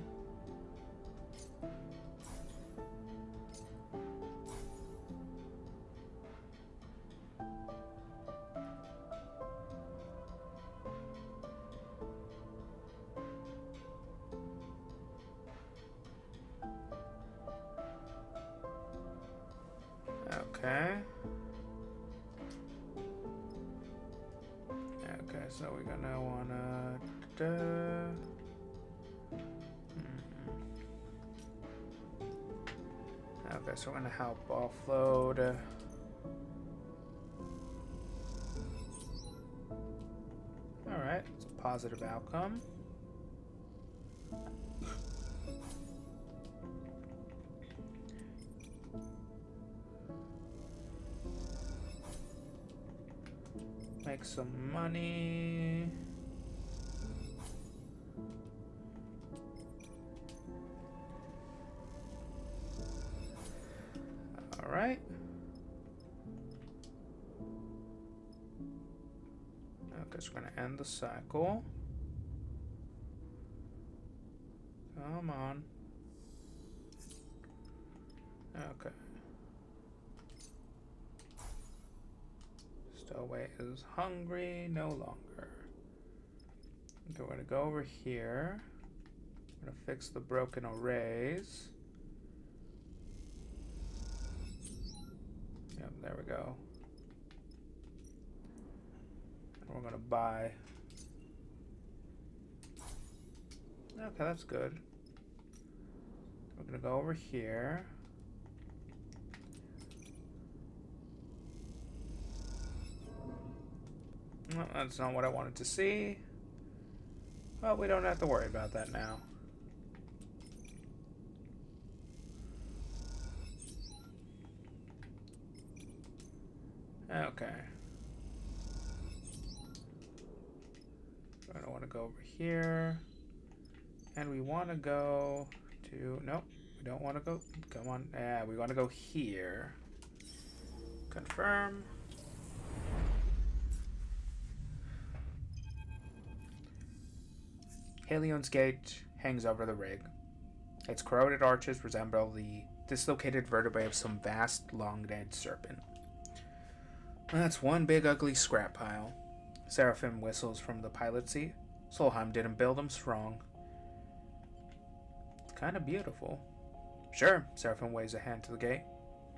S1: Okay. Okay, so we're gonna wanna. Okay, so we're gonna help offload. Alright, it's a positive outcome. Make some money. All right. Okay, so we're gonna end the cycle. Come on. Okay. Stowaway is hungry no longer. Okay, we're gonna go over here. We're gonna fix the broken arrays. Yep, there we go. And we're gonna buy. Okay, that's good. We're gonna go over here. Well, that's not what I wanted to see. Well, we don't have to worry about that now. Okay. I don't want to go over here. And we want to go to... Nope, we don't want to go... Come on. Yeah, we want to go here. Confirm. Helion's gate hangs over the rig. Its corroded arches resemble the dislocated vertebrae of some vast, long-dead serpent. That's one big ugly scrap pile. Seraphim whistles from the pilot seat. Solheim didn't build them strong. It's kind of beautiful. Sure, Seraphim waves a hand to the gate.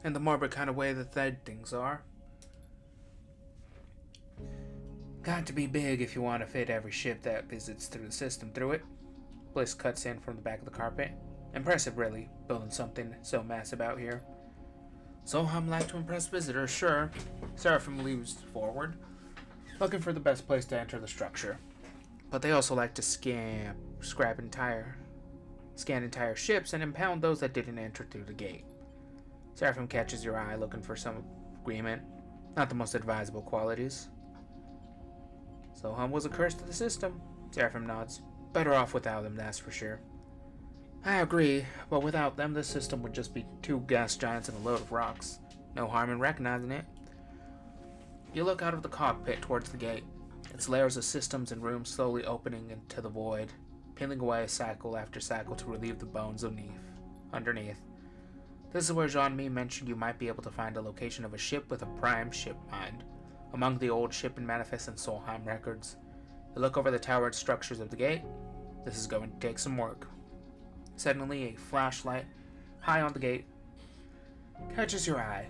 S1: In the morbid kind of way that dead things are. Got to be big if you want to fit every ship that visits through the system through it. Bliss cuts in from the back of the carpet. Impressive, really, building something so massive out here. Solheim like to impress visitors, sure. Seraphim leaves forward, looking for the best place to enter the structure. But they also like to scan entire ships and impound those that didn't enter through the gate. Seraphim catches your eye looking for some agreement. Not the most advisable qualities. Solheim was a curse to the system. Seraphim nods. Better off without them, that's for sure. I agree, but without them, this system would just be two gas giants and a load of rocks. No harm in recognizing it. You look out of the cockpit towards the gate. Its layers of systems and rooms slowly opening into the void. peeling away cycle after cycle to relieve the bones underneath. This is where Jean-Mi mentioned you might be able to find a location of a ship with a prime ship mind. Among the old ship and manifest and Solheim records. You look over the towered structures of the gate. This is going to take some work. Suddenly, a flashlight high on the gate catches your eye.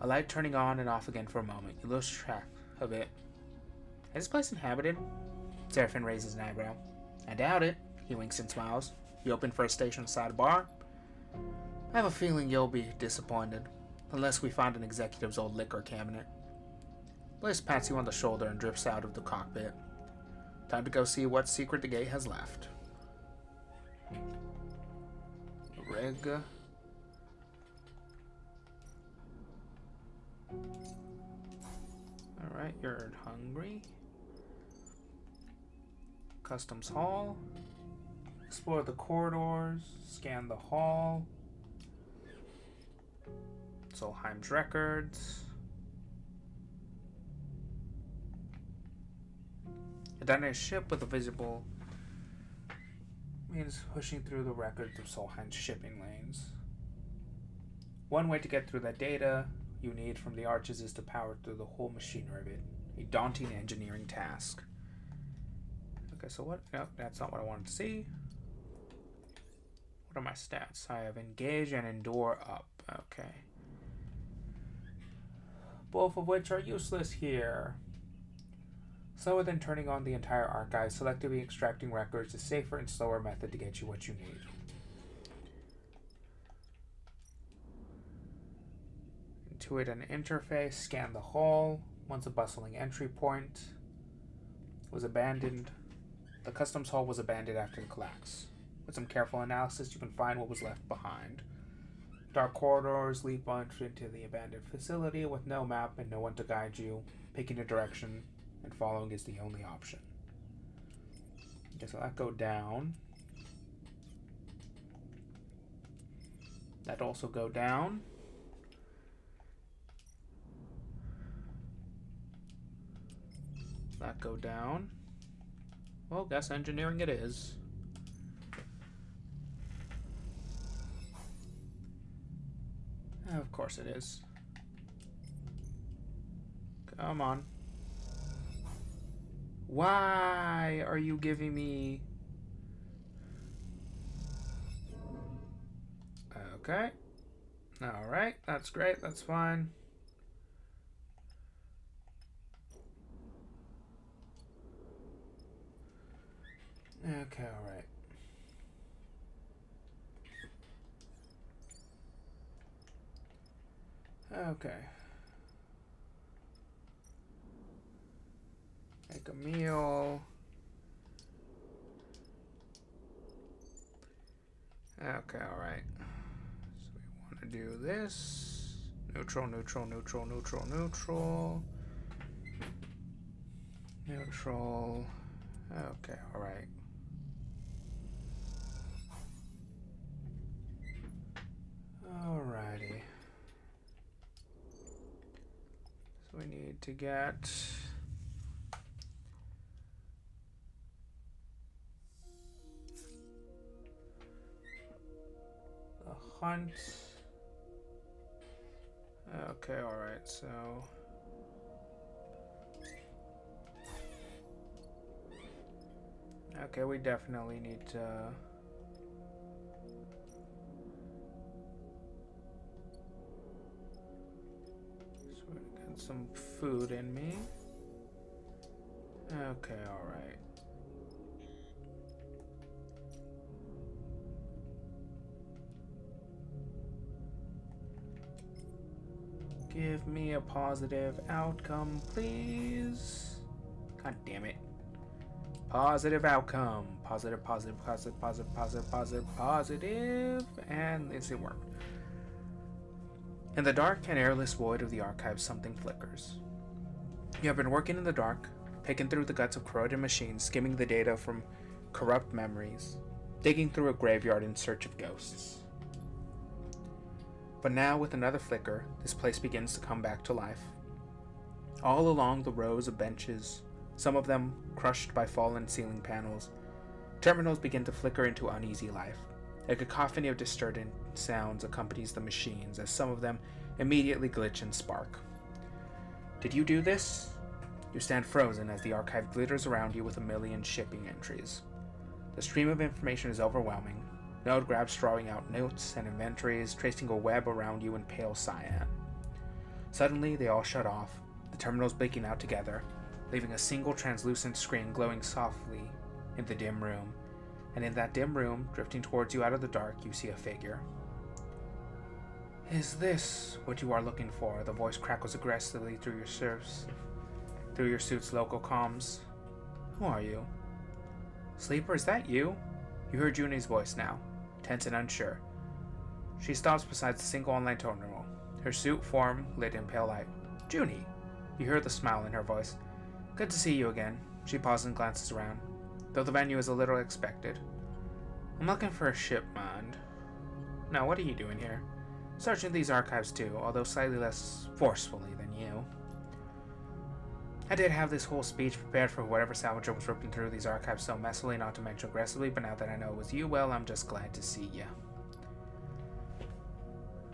S1: A light turning on and off again for a moment. You lose track of it. Is this place inhabited? Seraphin raises an eyebrow. I doubt it. He winks and smiles. You open for a station beside a bar? I have a feeling you'll be disappointed. Unless we find an executive's old liquor cabinet. Blaze pats you on the shoulder and drifts out of the cockpit. Time to go see what secret the gate has left. Rig. Alright, you're hungry. Customs hall. Explore the corridors. Scan the hall. Solheim's records. A dynamic ship with a visible means pushing through the records of Solheim's shipping lanes. One way to get through that data you need from the arches is to power through the whole machinery of it. A daunting engineering task. Okay, so what? No, that's not what I wanted to see. What are my stats? I have engage and endure up. Okay. Both of which are useless here. Slower than turning on the entire archive, selectively extracting records is a safer and slower method to get you what you need. Intuit an interface, scan the hall. Once a bustling entry point. Was abandoned. The customs hall was abandoned after the collapse. With some careful analysis, you can find what was left behind. Dark corridors lead into the abandoned facility with no map and no one to guide you. Picking a direction and following is the only option. Okay, so that go down. That also go down. That go down. Well, gas engineering it is. Of course it is. Come on. Why are you giving me... Okay. Alright, that's great, that's fine. Okay, alright. Okay. Make a meal. Okay, alright. So we want to do this. Neutral, neutral, neutral, neutral, neutral. Neutral. Okay, alright. Alrighty. So we need to get a hunt. Okay, alright, so okay, we definitely need to get some food in me. Okay, alright. Give me a positive outcome, please. God damn it. Positive outcome. Positive, positive, positive, positive, positive, positive, positive. And it worked. In the dark and airless void of the archive, something flickers. You have been working in the dark, picking through the guts of corroded machines, skimming the data from corrupt memories, digging through a graveyard in search of ghosts. But now, with another flicker, this place begins to come back to life. All along the rows of benches, some of them crushed by fallen ceiling panels, Terminals begin to flicker into uneasy life. A cacophony of distorted sounds accompanies the machines, as some of them immediately glitch and spark. Did you do this? You stand frozen as the archive glitters around you with a million shipping entries. The stream of information is overwhelming. Node grabs throwing out notes and inventories, tracing a web around you in pale cyan. Suddenly, they all shut off, the terminals blinking out together, leaving a single translucent screen glowing softly in the dim room. And in that dim room, drifting towards you out of the dark, you see a figure. Is this what you are looking for? The voice crackles aggressively through your suit's local comms. Who are you? Sleeper, is that you? You hear Junie's voice now, tense and unsure. She stops beside the single online terminal, her suit form lit in pale light. Junie! You hear the smile in her voice. Good to see you again. She pauses and glances around, though the venue is a little expected. I'm looking for a ship, mind. Now, what are you doing here? Searching these archives too, although slightly less forcefully than you. I did have this whole speech prepared for whatever salvager was ripping through these archives so messily, not to mention aggressively, but now that I know it was you, well, I'm just glad to see you.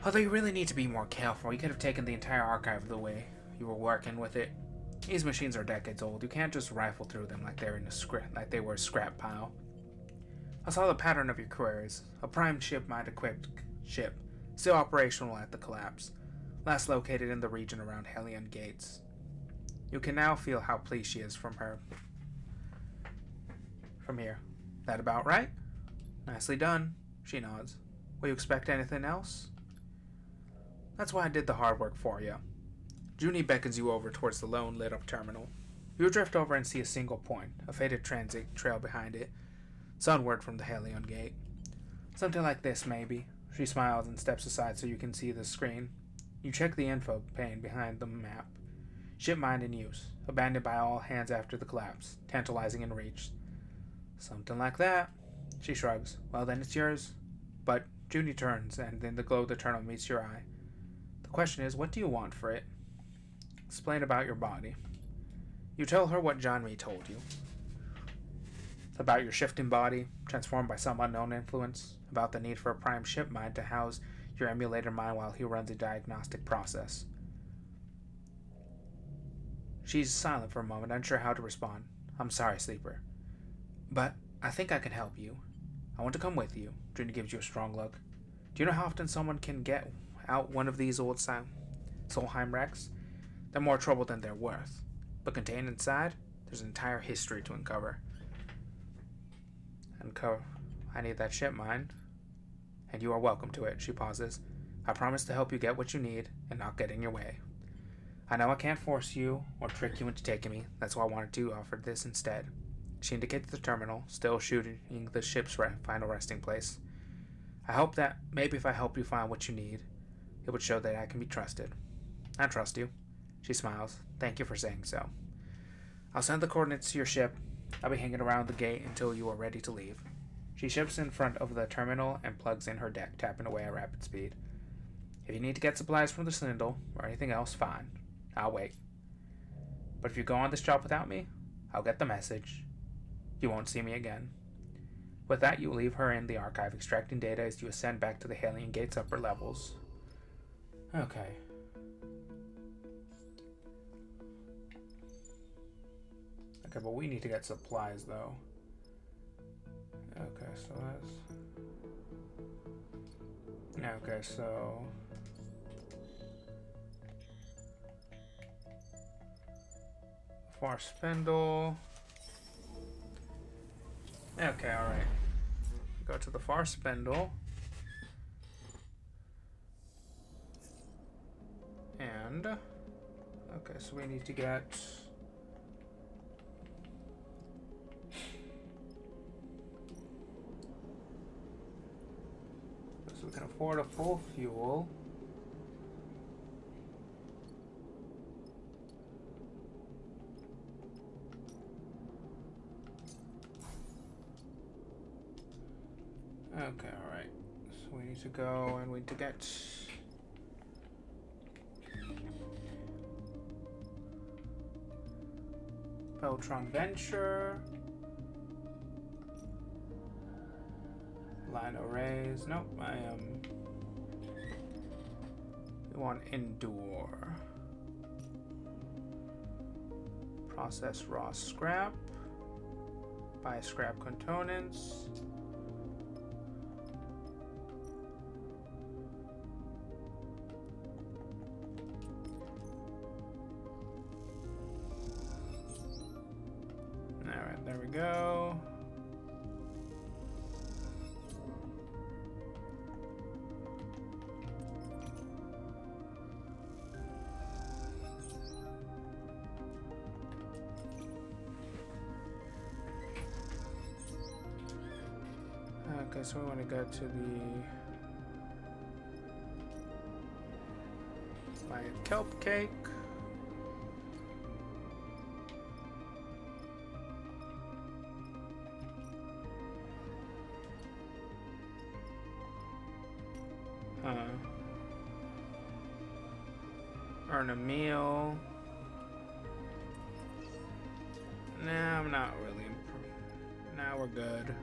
S1: Although you really need to be more careful, you could have taken the entire archive the way you were working with it. These machines are decades old. You can't just rifle through them like they were a scrap pile. I saw the pattern of your queries. A prime ship-equipped ship, still operational at the collapse, last located in the region around Hellion Gates. You can now feel how pleased she is from here. That about right? Nicely done. She nods. Will you expect anything else? That's why I did the hard work for you. Junie beckons you over towards the lone lit-up terminal. You drift over and see a single point, a faded transit trail behind it, sunward from the Hellion Gate. Something like this, maybe. She smiles and steps aside so you can see the screen. You check the info pane behind the map. Ship mined in use, abandoned by all hands after the collapse, tantalizing in reach. Something like that. She shrugs. Well, then it's yours. But Junie turns, and then the glow of the terminal meets your eye. The question is, what do you want for it? Explain about your body. You tell her what John Mee told you. About your shifting body, transformed by some unknown influence. About the need for a prime ship mind to house your emulator mind while he runs a diagnostic process. She's silent for a moment, unsure how to respond. I'm sorry, Sleeper. But I think I can help you. I want to come with you. Junie gives you a strong look. Do you know how often someone can get out one of these old Solheim wrecks? They're more trouble than they're worth. But contained inside, there's an entire history to uncover. I need that ship mind. And you are welcome to it, she pauses. I promise to help you get what you need and not get in your way. I know I can't force you or trick you into taking me. That's why I wanted to offer this instead. She indicates the terminal, still shooting the ship's final resting place. I hope that maybe if I help you find what you need, it would show that I can be trusted. I trust you. She smiles. Thank you for saying so. I'll send the coordinates to your ship. I'll be hanging around the gate until you are ready to leave. She ships in front of the terminal and plugs in her deck, tapping away at rapid speed. If you need to get supplies from the Slindle or anything else, fine. I'll wait. But if you go on this job without me, I'll get the message. You won't see me again. With that, you leave her in the archive, extracting data as you ascend back to the Hellion Gate's upper levels. Okay. Okay, but we need to get supplies, though. Okay, so that's... Okay, so... Far spindle. Okay, alright. Go to the far spindle. And... Okay, so we need to get... So we can afford a full fuel. Okay, alright. So we need to go and we need to get... Beltron Venture. Line arrays. Nope, I am. We want endure. Process raw scrap. Buy scrap components. Alright, there we go. Okay, so we want to go to the my kelp cake. Earn a meal. Nah, I'm not really. Now we're good.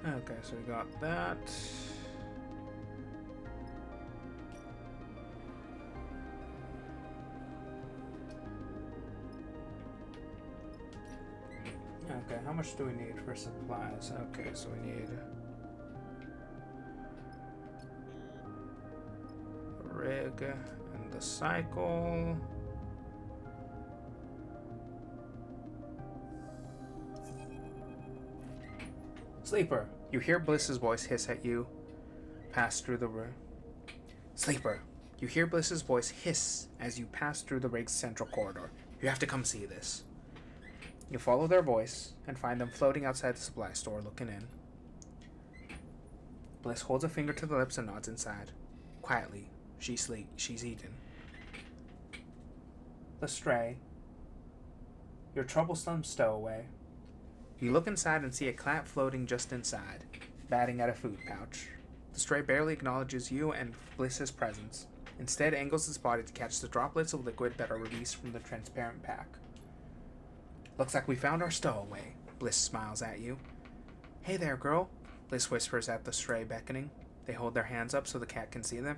S1: Okay, so we got that. Okay, how much do we need for supplies? Okay, so we need a rig and the cycle. Sleeper, you hear Bliss's voice hiss at you. Pass through the room. Sleeper, you hear Bliss's voice hiss as you pass through the rig's central corridor. You have to come see this. You follow their voice and find them floating outside the supply store looking in. Bliss holds a finger to the lips and nods inside. Quietly, she's eaten. The Stray, your troublesome stowaway. You look inside and see a cat floating just inside, batting at a food pouch. The Stray barely acknowledges you and Bliss's presence. Instead, angles its body to catch the droplets of liquid that are released from the transparent pack. Looks like we found our stowaway, Bliss smiles at you. Hey there, girl, Bliss whispers at the Stray, beckoning. They hold their hands up so the cat can see them.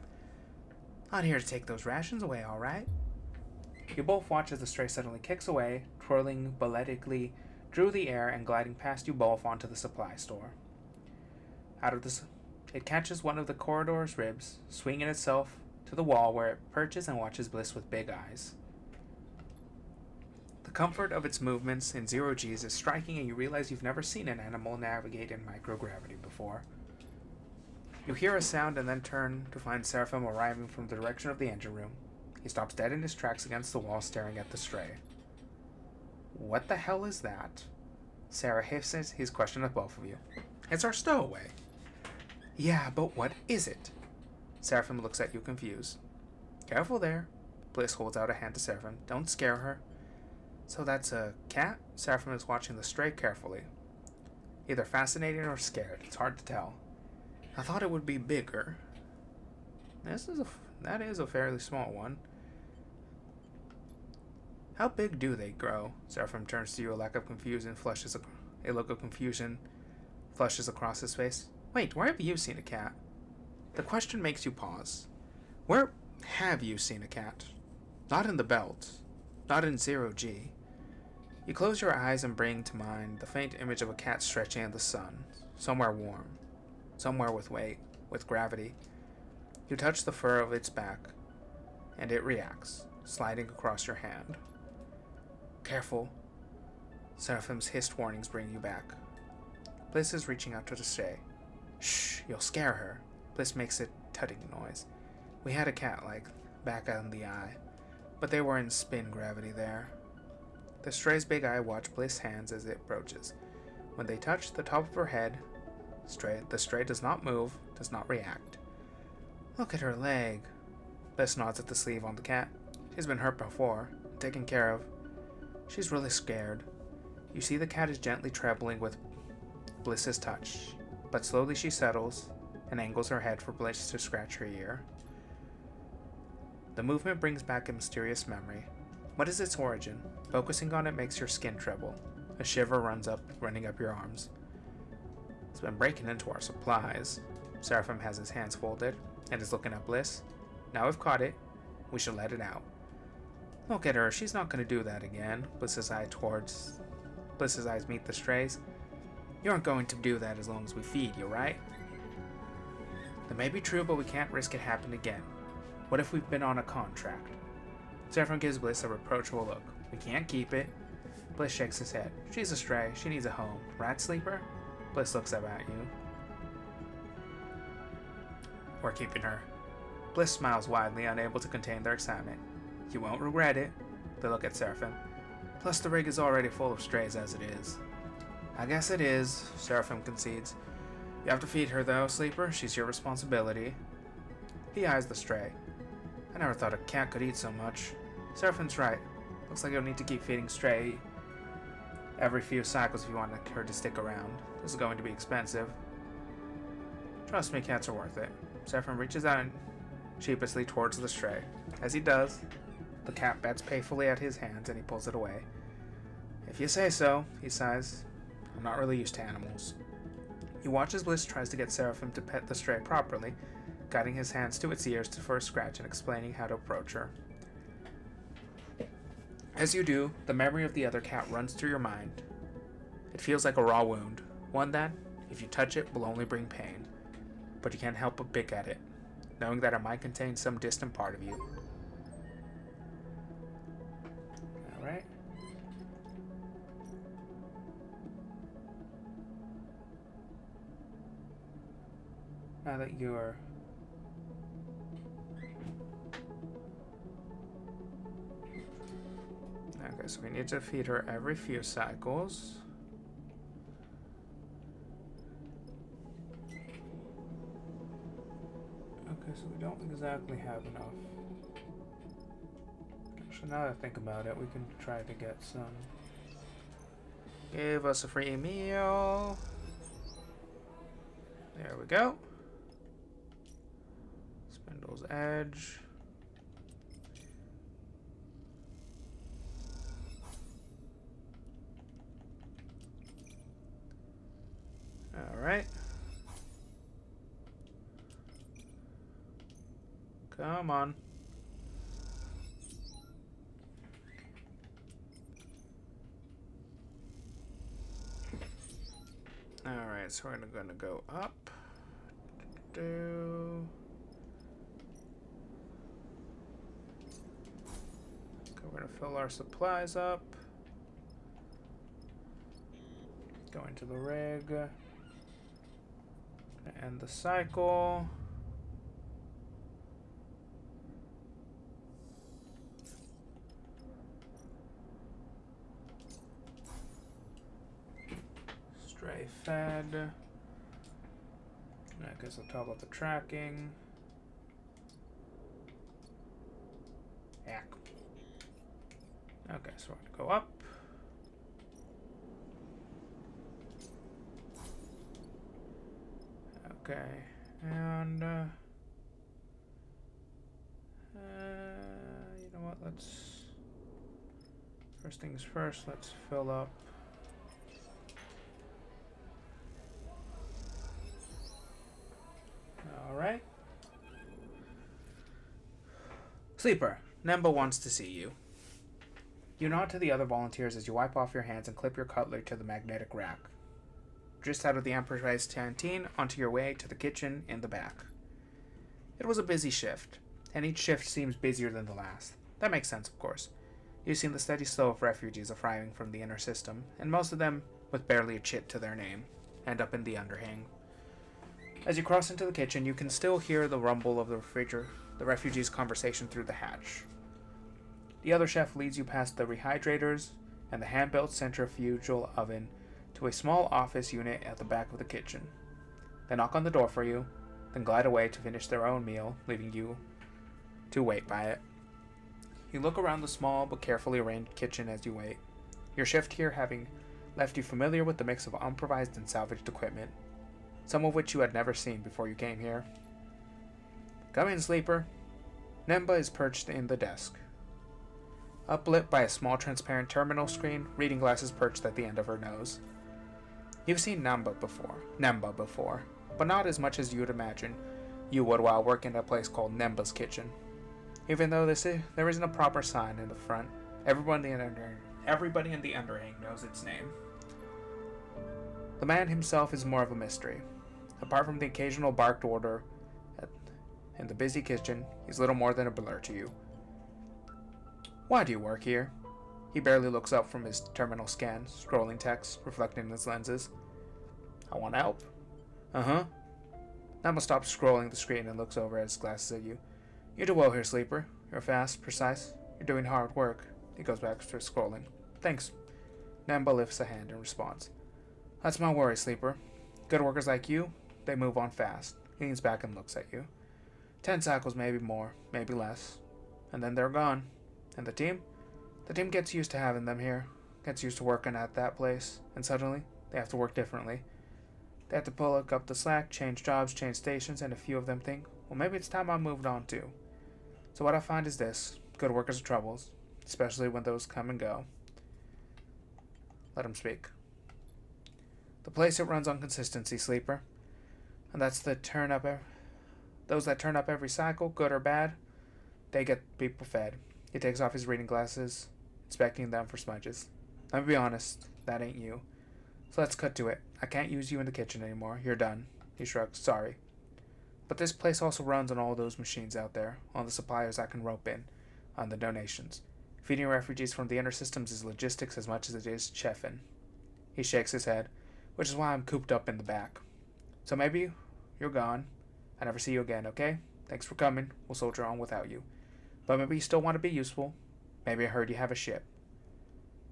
S1: Not here to take those rations away, all right? You both watch as the Stray suddenly kicks away, twirling balletically through the air and gliding past you both onto the supply store. It catches one of the corridor's ribs, swinging itself to the wall where it perches and watches Bliss with big eyes. The comfort of its movements in zero G's is striking, and you realize you've never seen an animal navigate in microgravity before. You hear a sound and then turn to find Seraphim arriving from the direction of the engine room. He stops dead in his tracks against the wall, staring at the Stray. What the hell is that? Sarah hisses his question at both of you. It's our stowaway. Yeah, but what is it? Seraphim looks at you confused. Careful there. Bliss holds out a hand to Seraphim. Don't scare her. So that's a cat? Seraphim is watching the Stray carefully. Either fascinated or scared. It's hard to tell. I thought it would be bigger. That is a fairly small one. How big do they grow? Seraphim turns to you, a look of confusion flushes across his face. Wait, where have you seen a cat? The question makes you pause. Where have you seen a cat? Not in the belt. Not in zero G. You close your eyes and bring to mind the faint image of a cat stretching in the sun, somewhere warm, somewhere with weight, with gravity. You touch the fur of its back, and it reacts, sliding across your hand. Careful. Seraphim's hissed warnings bring you back. Bliss is reaching out to the Stray. Shh, you'll scare her. Bliss makes a tutting noise. We had a cat like back on the eye, but they were in spin gravity there. The Stray's big eye watch Bliss' hands as it approaches. When they touch the top of her head, the Stray does not move, does not react. Look at her leg. Bliss nods at the sleeve on the cat. She's been hurt before, taken care of. She's really scared. You see the cat is gently trembling with Bliss's touch, but slowly she settles and angles her head for Bliss to scratch her ear. The movement brings back a mysterious memory. What is its origin? Focusing on it makes your skin tremble. A shiver running up your arms. It's been breaking into our supplies. Seraphim has his hands folded and is looking at Bliss. Now we've caught it. We should let it out. Look at her. She's not going to do that again. Bliss's eyes meet the stray's. You aren't going to do that as long as we feed you, right? That may be true, but we can't risk it happening again. What if we've been on a contract? Seraphim gives Bliss a reproachful look. We can't keep it. Bliss shakes his head. She's a stray. She needs a home. Rat sleeper? Bliss looks up at you. We're keeping her. Bliss smiles widely, unable to contain their excitement. You won't regret it. They look at Seraphim. Plus the rig is already full of strays as it is. I guess it is, Seraphim concedes. You have to feed her though, Sleeper. She's your responsibility. He eyes the stray. I never thought a cat could eat so much. Seraphim's right. Looks like you'll need to keep feeding Stray every few cycles if you want her to stick around. This is going to be expensive. Trust me, cats are worth it. Seraphim reaches out sheepishly towards the stray. As he does, the cat bats playfully at his hands and he pulls it away. If you say so, he sighs. I'm not really used to animals. You watch as Bliss tries to get Seraphim to pet the stray properly, guiding his hands to its ears for a scratch and explaining how to approach her. As you do, the memory of the other cat runs through your mind. It feels like a raw wound, one that, if you touch it, will only bring pain. But you can't help but pick at it, knowing that it might contain some distant part of you. Alright. Now that you're okay, so we need to feed her every few cycles. Okay, so we don't exactly have enough. Actually, now that I think about it, we can try to get some. Give us a free meal. There we go. Spindle's Edge. Alright. Come on. Alright, so we're gonna go up. Okay, we're gonna fill our supplies up. Go into the rig. End the cycle. Stray fed. I guess I'll talk about the tracking. Yak. Okay, so we're gonna go up. Okay, and you know what? Let's first things first. Let's fill up. All right. Sleeper, Nemba wants to see you. You nod to the other volunteers as you wipe off your hands and clip your cutlery to the magnetic rack. Just out of the Emperor's canteen, onto your way to the kitchen in the back. It was a busy shift, and each shift seems busier than the last. That makes sense, of course. You've seen the steady flow of refugees arriving from the inner system, and most of them, with barely a chit to their name, end up in the underhang. As you cross into the kitchen, you can still hear the rumble of the refugees' conversation through the hatch. The other chef leads you past the rehydrators and the hand-built centrifugal oven to a small office unit at the back of the kitchen. They knock on the door for you, then glide away to finish their own meal, leaving you to wait by it. You look around the small but carefully arranged kitchen as you wait, your shift here having left you familiar with the mix of improvised and salvaged equipment, some of which you had never seen before you came here. Come in, Sleeper. Nemba is perched in the desk. uplit by a small transparent terminal screen, reading glasses perched at the end of her nose. You've seen Nemba before, but not as much as you would imagine you would while working at a place called Nemba's Kitchen. Even though there isn't a proper sign in the front, everybody in the underhang knows its name. The man himself is more of a mystery. Apart from the occasional barked order in the busy kitchen, he's little more than a blur to you. Why do you work here? He barely looks up from his terminal scan, scrolling text, reflecting in his lenses. I want help. Uh-huh. Nama stops scrolling the screen and looks over his glasses at you. You do well here, Sleeper. You're fast, precise. You're doing hard work. He goes back to scrolling. Thanks. Namba lifts a hand in response. That's my worry, Sleeper. Good workers like you, they move on fast. He leans back and looks at you. 10 cycles, maybe more, maybe less. And then they're gone. And the team? The team gets used to having them here. Gets used to working at that place. And suddenly, they have to work differently. They have to pull up the slack, change jobs, change stations, and a few of them think, well, maybe it's time I moved on too. So what I find is this. Good workers are troubles. Especially when those come and go. Let them speak. The place, it runs on consistency, Sleeper. And that's those that turn up every cycle, good or bad, they get people fed. He takes off his reading glasses, inspecting them for smudges. Let me be honest, that ain't you. So let's cut to it. I can't use you in the kitchen anymore. You're done. He shrugs. Sorry. But this place also runs on all those machines out there, on the suppliers I can rope in, on the donations. Feeding refugees from the inner systems is logistics as much as it is chefing. He shakes his head, which is why I'm cooped up in the back. So maybe you're gone. I never see you again, okay? Thanks for coming. We'll soldier on without you. But maybe you still want to be useful. Maybe I heard you have a ship.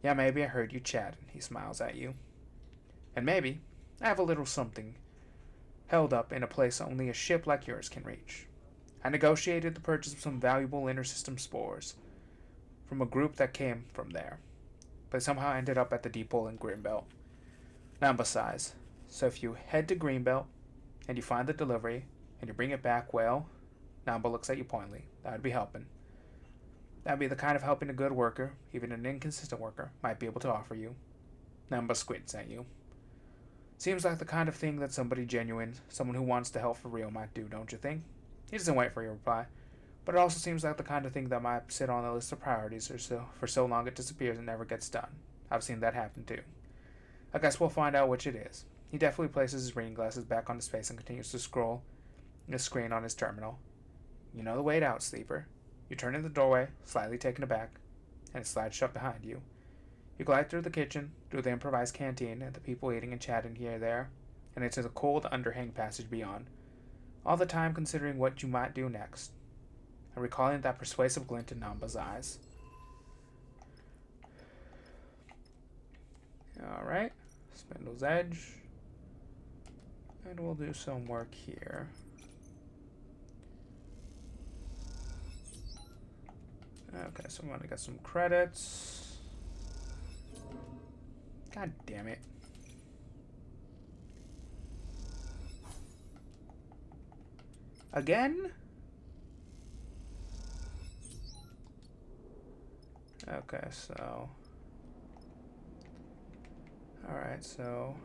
S1: Yeah, maybe I heard you chatting. He smiles at you. And maybe I have a little something held up in a place only a ship like yours can reach. I negotiated the purchase of some valuable inter-system spores from a group that came from there, but somehow ended up at the depot in Greenbelt. Namba sighs. So if you head to Greenbelt and you find the delivery and you bring it back, well, Namba looks at you pointedly. That would be helping. That would be the kind of helping a good worker, even an inconsistent worker, might be able to offer you. Namba squints at you. Seems like the kind of thing that somebody genuine, someone who wants to help for real might do, don't you think? He doesn't wait for your reply, but it also seems like the kind of thing that might sit on the list of priorities for so long it disappears and never gets done. I've seen that happen too. I guess we'll find out which it is. He definitely places his reading glasses back on his face and continues to scroll the screen on his terminal. You know the way out, Sleeper. You turn in the doorway, slightly taken aback, and it slides shut behind you. You glide through the kitchen, through the improvised canteen, and the people eating and chatting here and there, and into the cold underhang passage beyond, all the time considering what you might do next, and recalling that persuasive glint in Namba's eyes. Alright, Spindle's Edge, and we'll do some work here. Okay, so I'm gonna get some credits. God damn it. Again? Okay, so... Alright, so...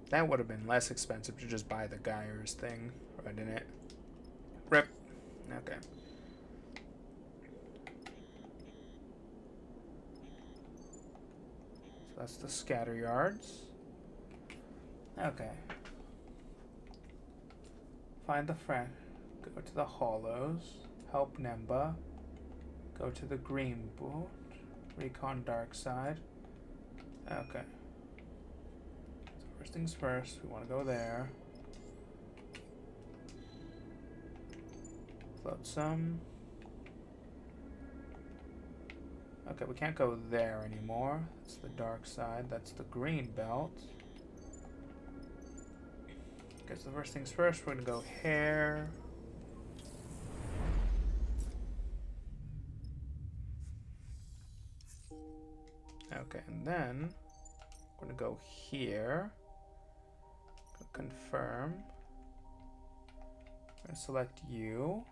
S1: That would have been less expensive to just buy the Geyer's thing, wouldn't it? Rip. Okay. So that's the scatter yards. Okay. Find the friend. Go to the hollows. Help Nemba. Go to the green boot. Recon dark side. Okay. First things first, we want to go there. Float some. Okay, we can't go there anymore. That's the dark side. That's the green belt. Okay, so first things first, we're going to go here. Okay, and then I'm going to go here. Confirm. I'm going to select you.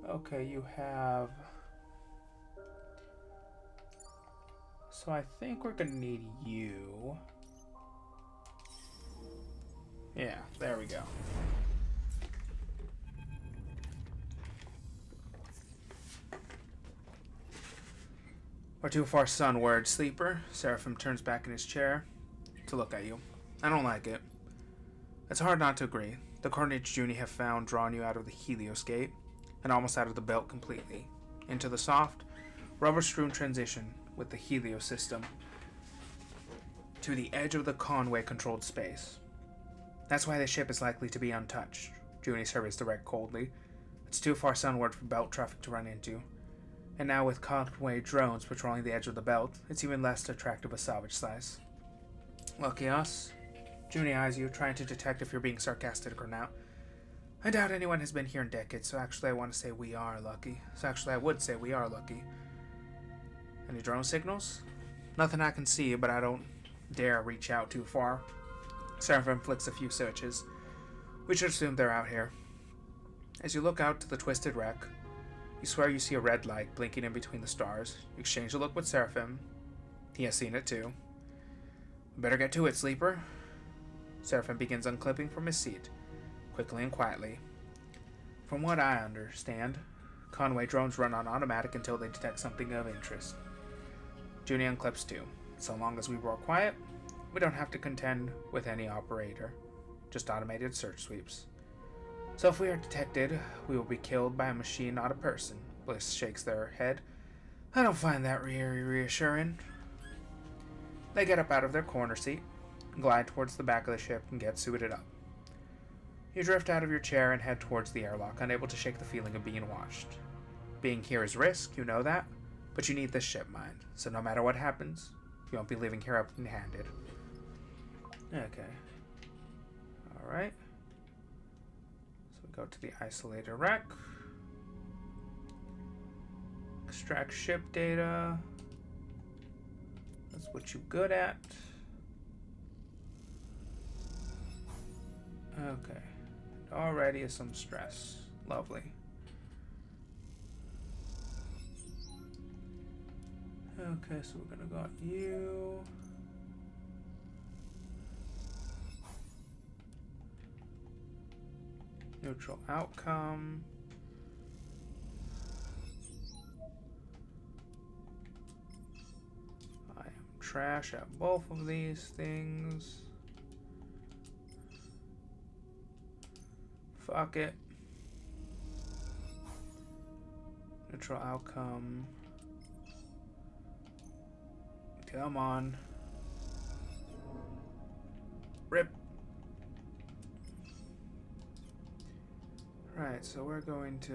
S1: Okay, you have... So I think we're going to need you. Yeah, there we go. We're too far sunward, sleeper. Seraphim turns back in his chair to look at you. I don't like it. It's hard not to agree. The coordinates Junie have found drawn you out of the helioscape and almost out of the belt completely, into the soft, rubber-strewn transition with the helio system to the edge of the Conway-controlled space. That's why the ship is likely to be untouched, Junie surveys the wreck coldly. It's too far sunward for belt traffic to run into. And now with Conway drones patrolling the edge of the belt, it's even less attractive a salvage size. Lucky us. Junie eyes you, trying to detect if you're being sarcastic or not. I doubt anyone has been here in decades, so actually I want to say we are lucky. I would say we are lucky. Any drone signals? Nothing I can see, but I don't dare reach out too far. Seraphim flicks a few switches. We should assume they're out here. As you look out to the twisted wreck, you swear you see a red light blinking in between the stars. You exchange a look with Seraphim. He has seen it too. We better get to it, sleeper. Seraphim begins unclipping from his seat, quickly and quietly. From what I understand, Conway drones run on automatic until they detect something of interest. Junie unclips too. So long as we roar quiet, we don't have to contend with any operator. Just automated search sweeps. So if we are detected, we will be killed by a machine, not a person. Bliss shakes their head. I don't find that reassuring. They get up out of their corner seat, glide towards the back of the ship, and get suited up. You drift out of your chair and head towards the airlock, unable to shake the feeling of being watched. Being here is risk, you know that, but you need this ship mind, so no matter what happens, you won't be leaving here empty-handed. Okay. Alright. So we go to the isolator wreck. Extract ship data. That's what you're good at. Okay. Already is some stress. Lovely. Okay, so we're gonna go at you. Neutral outcome. I am trash at both of these things. Fuck it. Neutral outcome. Come on. Rip. Right, so we're going to...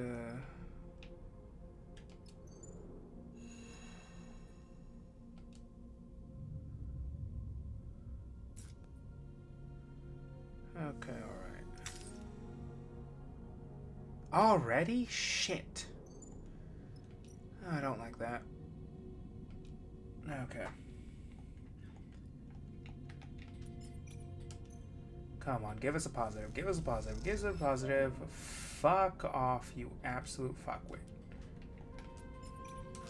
S1: Okay, alright. Already? Shit. I don't like that. Okay. Come on, give us a positive. Give us a positive. Give us a positive. Fuck off, you absolute fuckwit.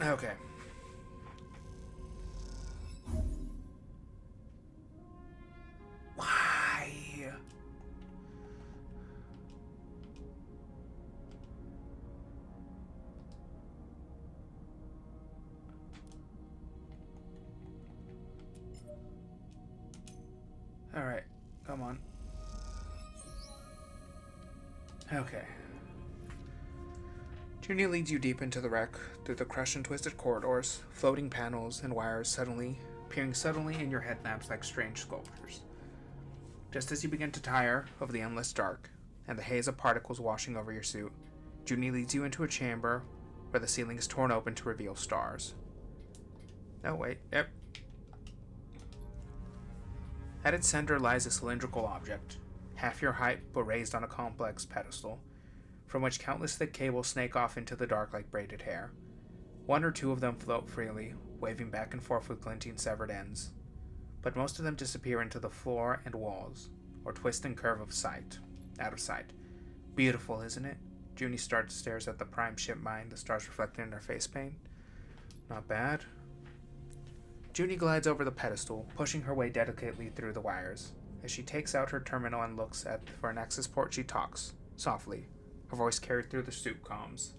S1: Okay. Why? Alright, come on. Okay. Junie leads you deep into the wreck, through the crushed and twisted corridors, floating panels and wires appearing suddenly in your headlamps like strange sculptures. Just as you begin to tire of the endless dark, and the haze of particles washing over your suit, Junie leads you into a chamber where the ceiling is torn open to reveal stars. No, wait, yep. At its center lies a cylindrical object, half your height but raised on a complex pedestal, from which countless thick cables snake off into the dark like braided hair. One or two of them float freely, waving back and forth with glinting severed ends. But most of them disappear into the floor and walls, or twist and curve out of sight. Beautiful, isn't it? Junie stares at the prime ship mine, the stars reflected in her face paint. Not bad. Junie glides over the pedestal, pushing her way delicately through the wires. As she takes out her terminal and looks for an access port, she talks, softly, her voice carried through the soup comms.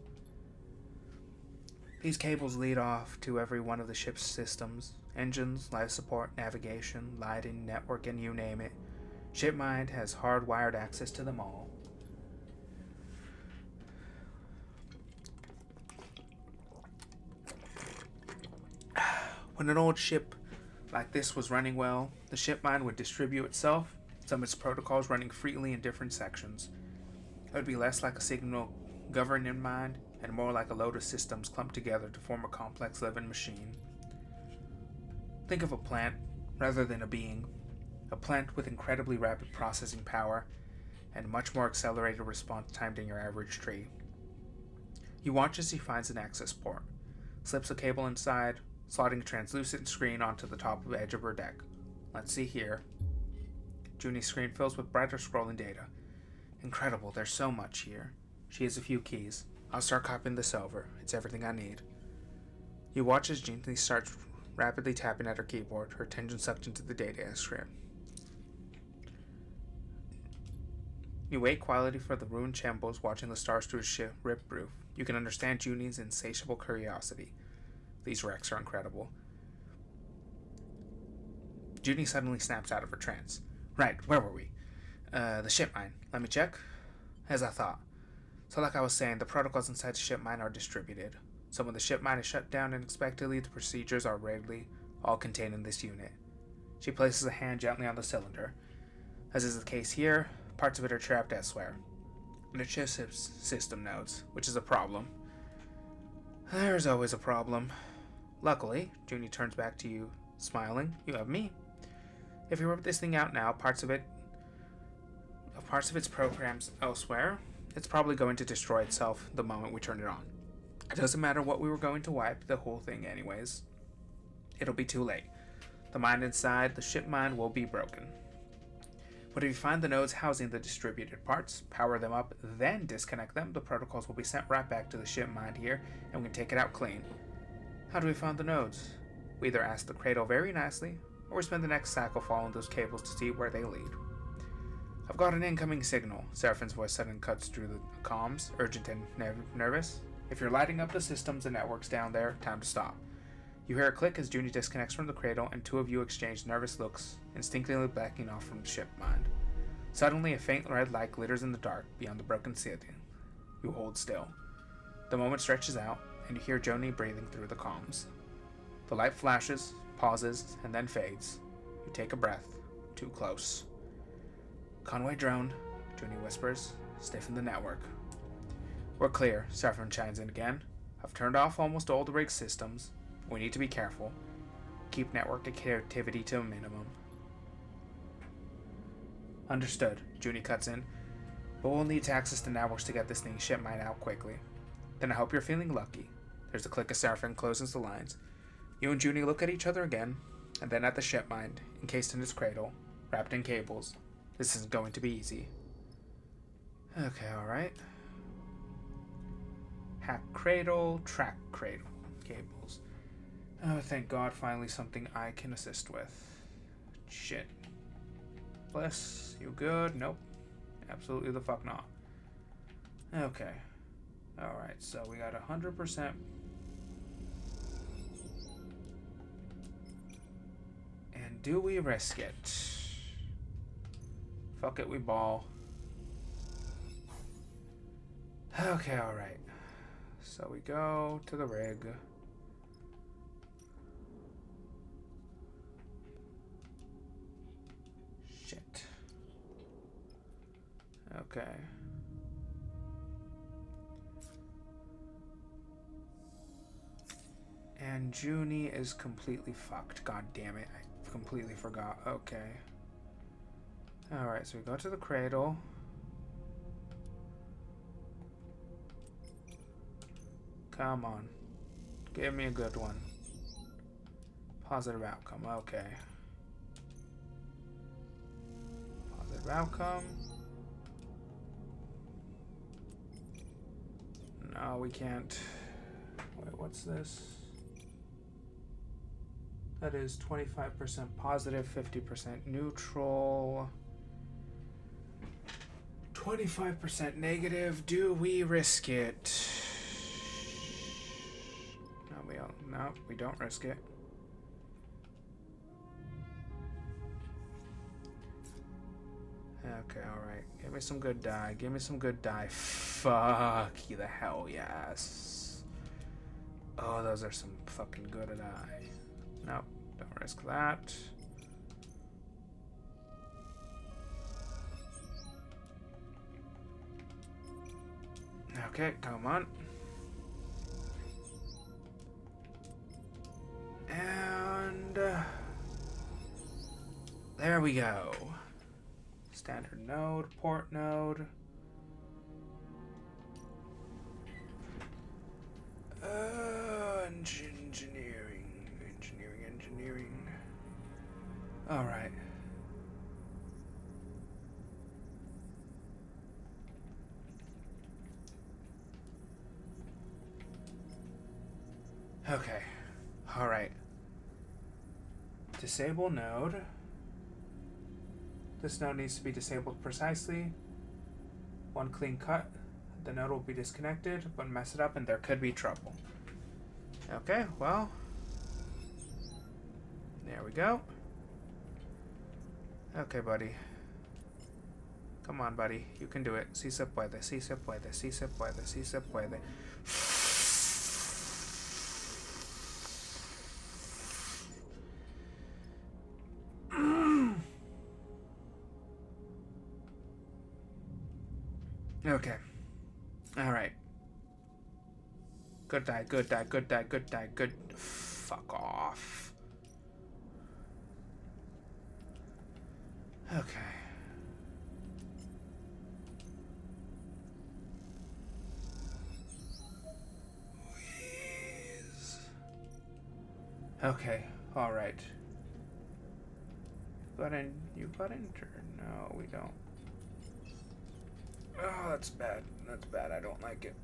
S1: These cables lead off to every one of the ship's systems. Engines, life support, navigation, lighting, network, and you name it. ShipMind has hardwired access to them all. When an old ship like this was running well, the ShipMind would distribute itself, some of its protocols running freely in different sections. It would be less like a signal governing mind and more like a load of systems clumped together to form a complex living machine. Think of a plant rather than a being. A plant with incredibly rapid processing power and much more accelerated response time than your average tree. You watch as he finds an access port, slips a cable inside, slotting a translucent screen onto the top of the edge of her deck. Let's see here. Junie's screen fills with brighter scrolling data. Incredible, there's so much here. She has a few keys. I'll start copying this over. It's everything I need. You watch as Junie starts rapidly tapping at her keyboard, her attention sucked into the data screen. You wait quietly for the ruined chambers, watching the stars through his ripped roof. You can understand Junie's insatiable curiosity. These wrecks are incredible. Junie suddenly snaps out of her trance. Right, where were we? The ship mine. Let me check. As I thought. So like I was saying, the protocols inside the ship mine are distributed. So when the ship mine is shut down unexpectedly, the procedures are readily all contained in this unit. She places a hand gently on the cylinder. As is the case here, parts of it are trapped elsewhere. In the ship's system nodes, which is a problem. There's always a problem. Luckily, Junie turns back to you, smiling. You have me. If you rip this thing out now, parts of its programs elsewhere, it's probably going to destroy itself the moment we turn it on. It doesn't matter what we were going to wipe, the whole thing anyways. It'll be too late. The mine inside the ship mine will be broken. But if you find the nodes housing the distributed parts, power them up, then disconnect them, the protocols will be sent right back to the ship mine here, and we can take it out clean. How do we find the nodes? We either ask the cradle very nicely, or we spend the next cycle following those cables to see where they lead. I've got an incoming signal. Seraphine's voice suddenly cuts through the comms, urgent and nervous. If you're lighting up the systems and networks down there, time to stop. You hear a click as Junie disconnects from the cradle, and two of you exchange nervous looks, instinctively backing off from the ship mind. Suddenly, a faint red light glitters in the dark beyond the broken ceiling. You hold still. The moment stretches out, and you hear Junie breathing through the comms. The light flashes, pauses, and then fades. You take a breath. Too close. Conway drone, Junie whispers. Stiffen the network. We're clear, Seraphine chimes in again. I've turned off almost all the rig systems. We need to be careful. Keep network activity to a minimum. Understood, Junie cuts in. But we'll need to access the networks to get this thing ship mine out quickly. Then I hope you're feeling lucky. There's a click as Seraphine closes the lines. You and Junie look at each other again, and then at the ship mine, encased in its cradle, wrapped in cables. This isn't going to be easy. Okay, alright. Hack cradle, track cradle, cables. Oh, thank God, finally something I can assist with. Shit. Bless, you good? Nope. Absolutely the fuck not. Okay. Alright, so we got 100%. And do we risk it? Fuck it, we ball. Okay, alright. So we go to the rig. Shit. Okay. And Junie is completely fucked. God damn it. I completely forgot. Okay. Alright, so we go to the cradle. Come on. Give me a good one. Positive outcome, okay. Positive outcome. No, we can't. Wait, what's this? That is 25% positive, 50% neutral. 25% negative. Do we risk it? No, we don't risk it. Okay, alright. Give me some good die. Give me some good die. Fuck you the hell, yes. Oh, those are some fucking good die. Nope, don't risk that. Okay, come on. And there we go. Standard node, port node. Engineering. All right. Okay. All right. Disable node. This node needs to be disabled precisely. One clean cut. The node will be disconnected, but mess it up and there could be trouble. Okay, well. There we go. Okay, buddy. Come on, buddy. You can do it. Si se puede, si se puede, si se puede, si se puede. Okay. Alright. Good die, good die, good die, good die, good. Fuck off. Okay. Please. Okay, alright. You got injured? No, we don't. Oh, that's bad. That's bad. I don't like it.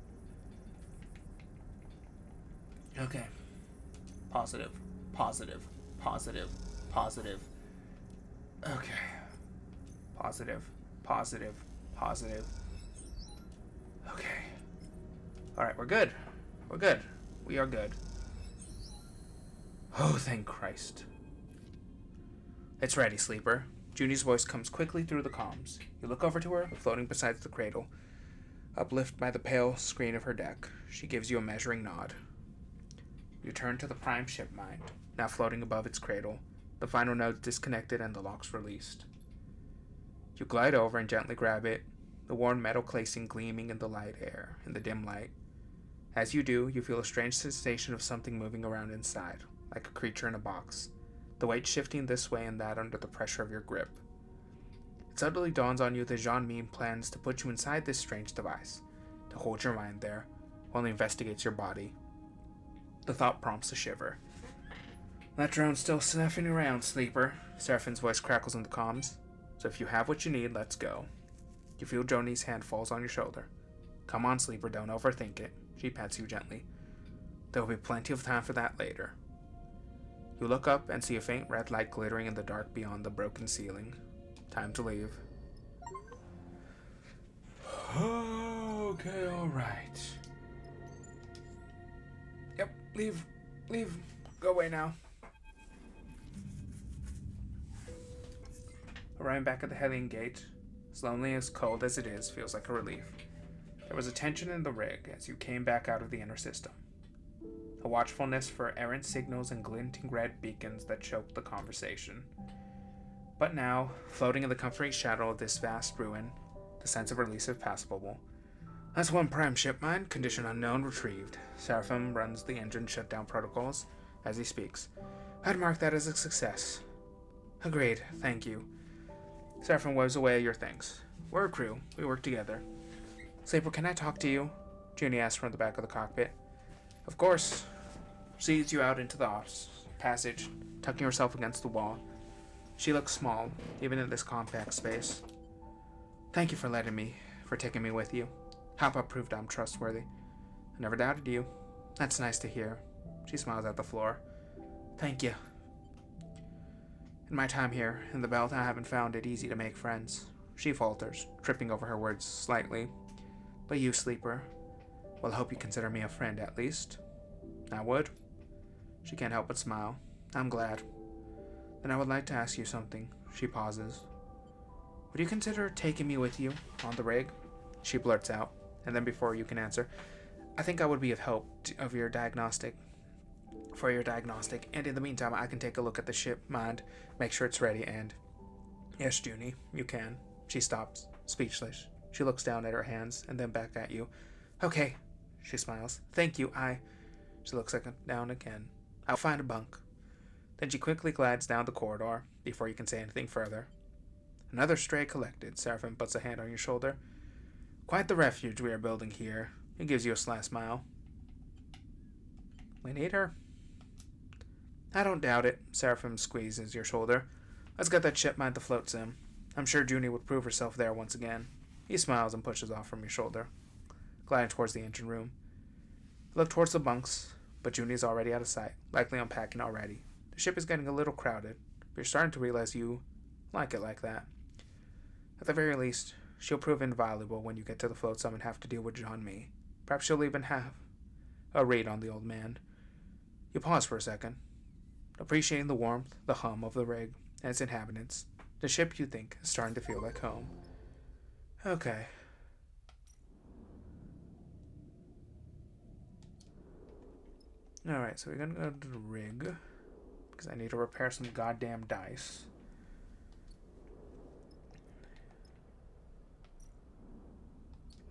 S1: Okay. Positive. Positive. Positive. Positive. Okay. Positive. Positive. Positive. Okay. Alright, we're good. We're good. We are good. Oh, thank Christ. It's ready, sleeper. Junie's voice comes quickly through the comms. You look over to her, floating beside the cradle, uplift by the pale screen of her deck. She gives you a measuring nod. You turn to the prime ship mind, now floating above its cradle. The final node's disconnected and the lock's released. You glide over and gently grab it, the worn metal casing gleaming in the light air, in the dim light. As you do, you feel a strange sensation of something moving around inside, like a creature in a box. The weight shifting this way and that under the pressure of your grip. It suddenly dawns on you that Jean-Mine plans to put you inside this strange device, to hold your mind there, while he investigates your body. The thought prompts a shiver. That drone's still sniffing around, sleeper. Seraphine's voice crackles in the comms. So if you have what you need, let's go. You feel Joni's hand falls on your shoulder. Come on, sleeper, don't overthink it. She pats you gently. There will be plenty of time for that later. You look up and see a faint red light glittering in the dark beyond the broken ceiling. Time to leave. Okay, alright. Yep, leave. Leave. Go away now. Arriving back at the Hellion Gate, as lonely as cold as it is, feels like a relief. There was a tension in the rig as you came back out of the inner system. A watchfulness for errant signals and glinting red beacons that choked the conversation. But now, floating in the comforting shadow of this vast ruin, the sense of release is palpable. That's one prime ship mine, condition unknown, retrieved. Seraphim runs the engine shutdown protocols as he speaks. I'd mark that as a success. Agreed, thank you. Seraphim waves away your things. We're a crew, we work together. Sleeper, can I talk to you? Junie asks from the back of the cockpit. Of course. Sees you out into the ops passage, tucking herself against the wall. She looked small, even in this compact space. Thank you for taking me with you. Hoppa proved I'm trustworthy. I never doubted you. That's nice to hear. She smiles at the floor. Thank you. In my time here, in the Belt, I haven't found it easy to make friends. She falters, tripping over her words slightly. But you, Sleeper, well, I hope you consider me a friend, at least. I would. She can't help but smile. I'm glad. Then I would like to ask you something. She pauses. Would you consider taking me with you on the rig? She blurts out, and then before you can answer, I think I would be of help for your diagnostic, and in the meantime, I can take a look at the ship, mind, make sure it's ready, and... Yes, Junie, you can. She stops, speechless. She looks down at her hands, and then back at you. Okay, she smiles. Thank you, She looks down again. I'll find a bunk. Then she quickly glides down the corridor, before you can say anything further. Another stray collected. Seraphim puts a hand on your shoulder. Quite the refuge we are building here. He gives you a sly smile. We need her. I don't doubt it. Seraphim squeezes your shoulder. Let's get that ship mind the float sim. I'm sure Junie would prove herself there once again. He smiles and pushes off from your shoulder, gliding towards the engine room. Look towards the bunks, but Junie's already out of sight, likely unpacking already. The ship is getting a little crowded, but you're starting to realize you like it like that. At the very least, she'll prove invaluable when you get to the float sim and have to deal with Jean Me. Perhaps she'll even have a raid on the old man. You pause for a second, appreciating the warmth, the hum of the rig and its inhabitants. The ship, you think, is starting to feel like home. Okay. Alright, so we're gonna go to the rig, because I need to repair some goddamn dice.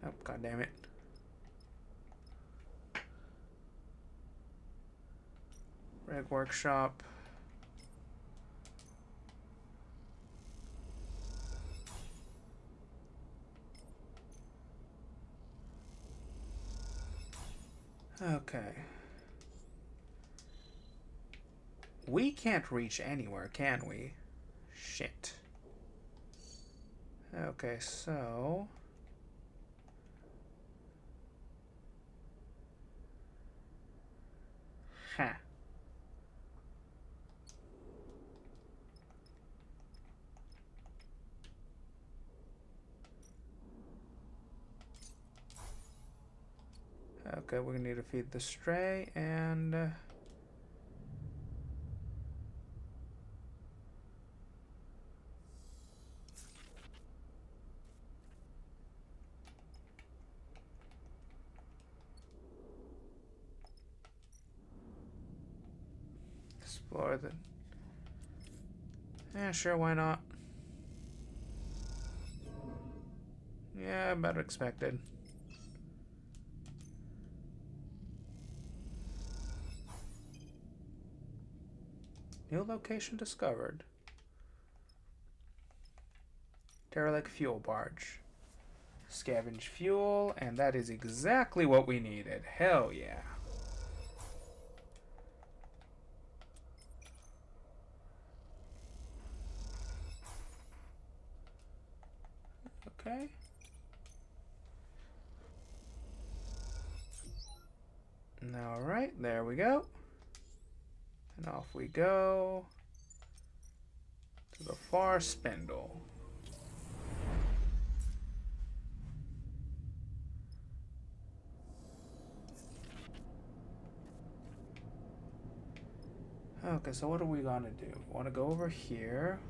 S1: Oh, goddamn it. Rig workshop. Okay. We can't reach anywhere, can we? Shit. Okay, so... Huh. Okay, we're gonna need to feed the stray and... explore the... Yeah, sure, why not? Yeah, about expected. New location discovered. Derelict fuel barge. Scavenge fuel, and that is exactly what we needed. Hell yeah. Okay. Alright, there we go. And off we go to the far spindle. Okay, so what are we gonna do? We wanna go over here.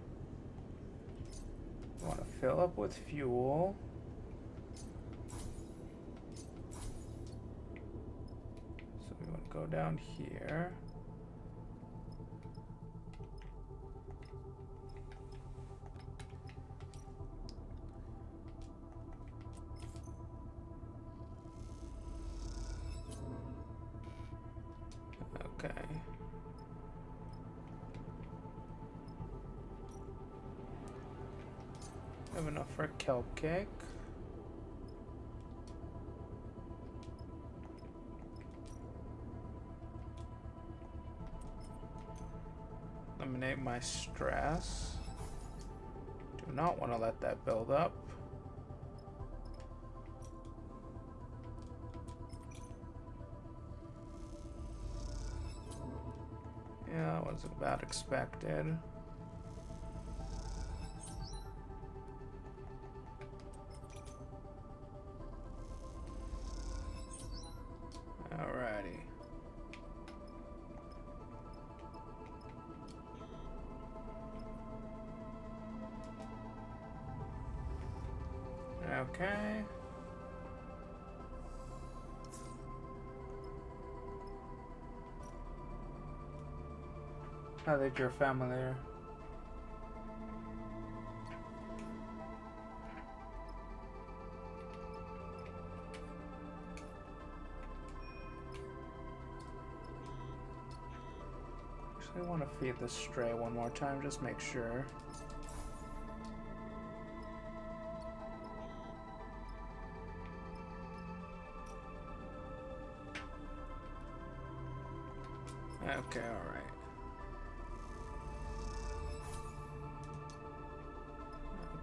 S1: We wanna fill up with fuel. So we wanna go down here. Okay. Have enough for a kelp cake. eliminate my stress. Do not want to let that build up. Yeah, that was about expected. Alrighty. Okay. How did your family there? Actually, I want to feed this stray one more time, just make sure. Okay, alright.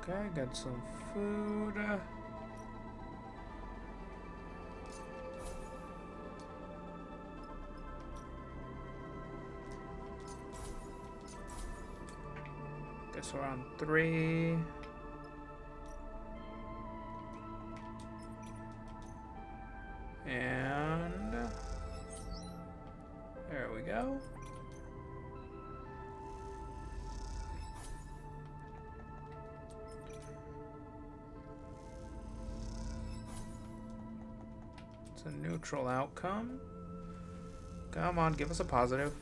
S1: Okay, got some food. Guess we're on 3. And there we go. It's a neutral outcome. Come on, give us a positive.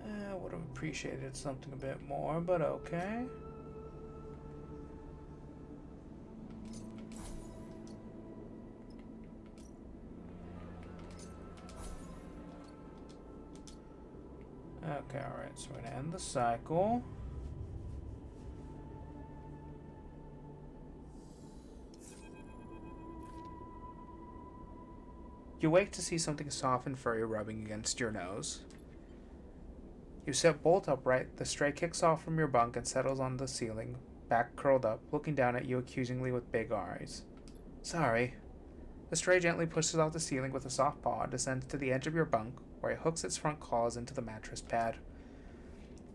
S1: I would have appreciated something a bit more, but okay. Okay, alright, so we're gonna end the cycle. You wake to see something soft and furry rubbing against your nose. You sit bolt upright, the stray kicks off from your bunk and settles on the ceiling, back curled up, looking down at you accusingly with big eyes. Sorry. The stray gently pushes off the ceiling with a soft paw and descends to the edge of your bunk, where it hooks its front claws into the mattress pad.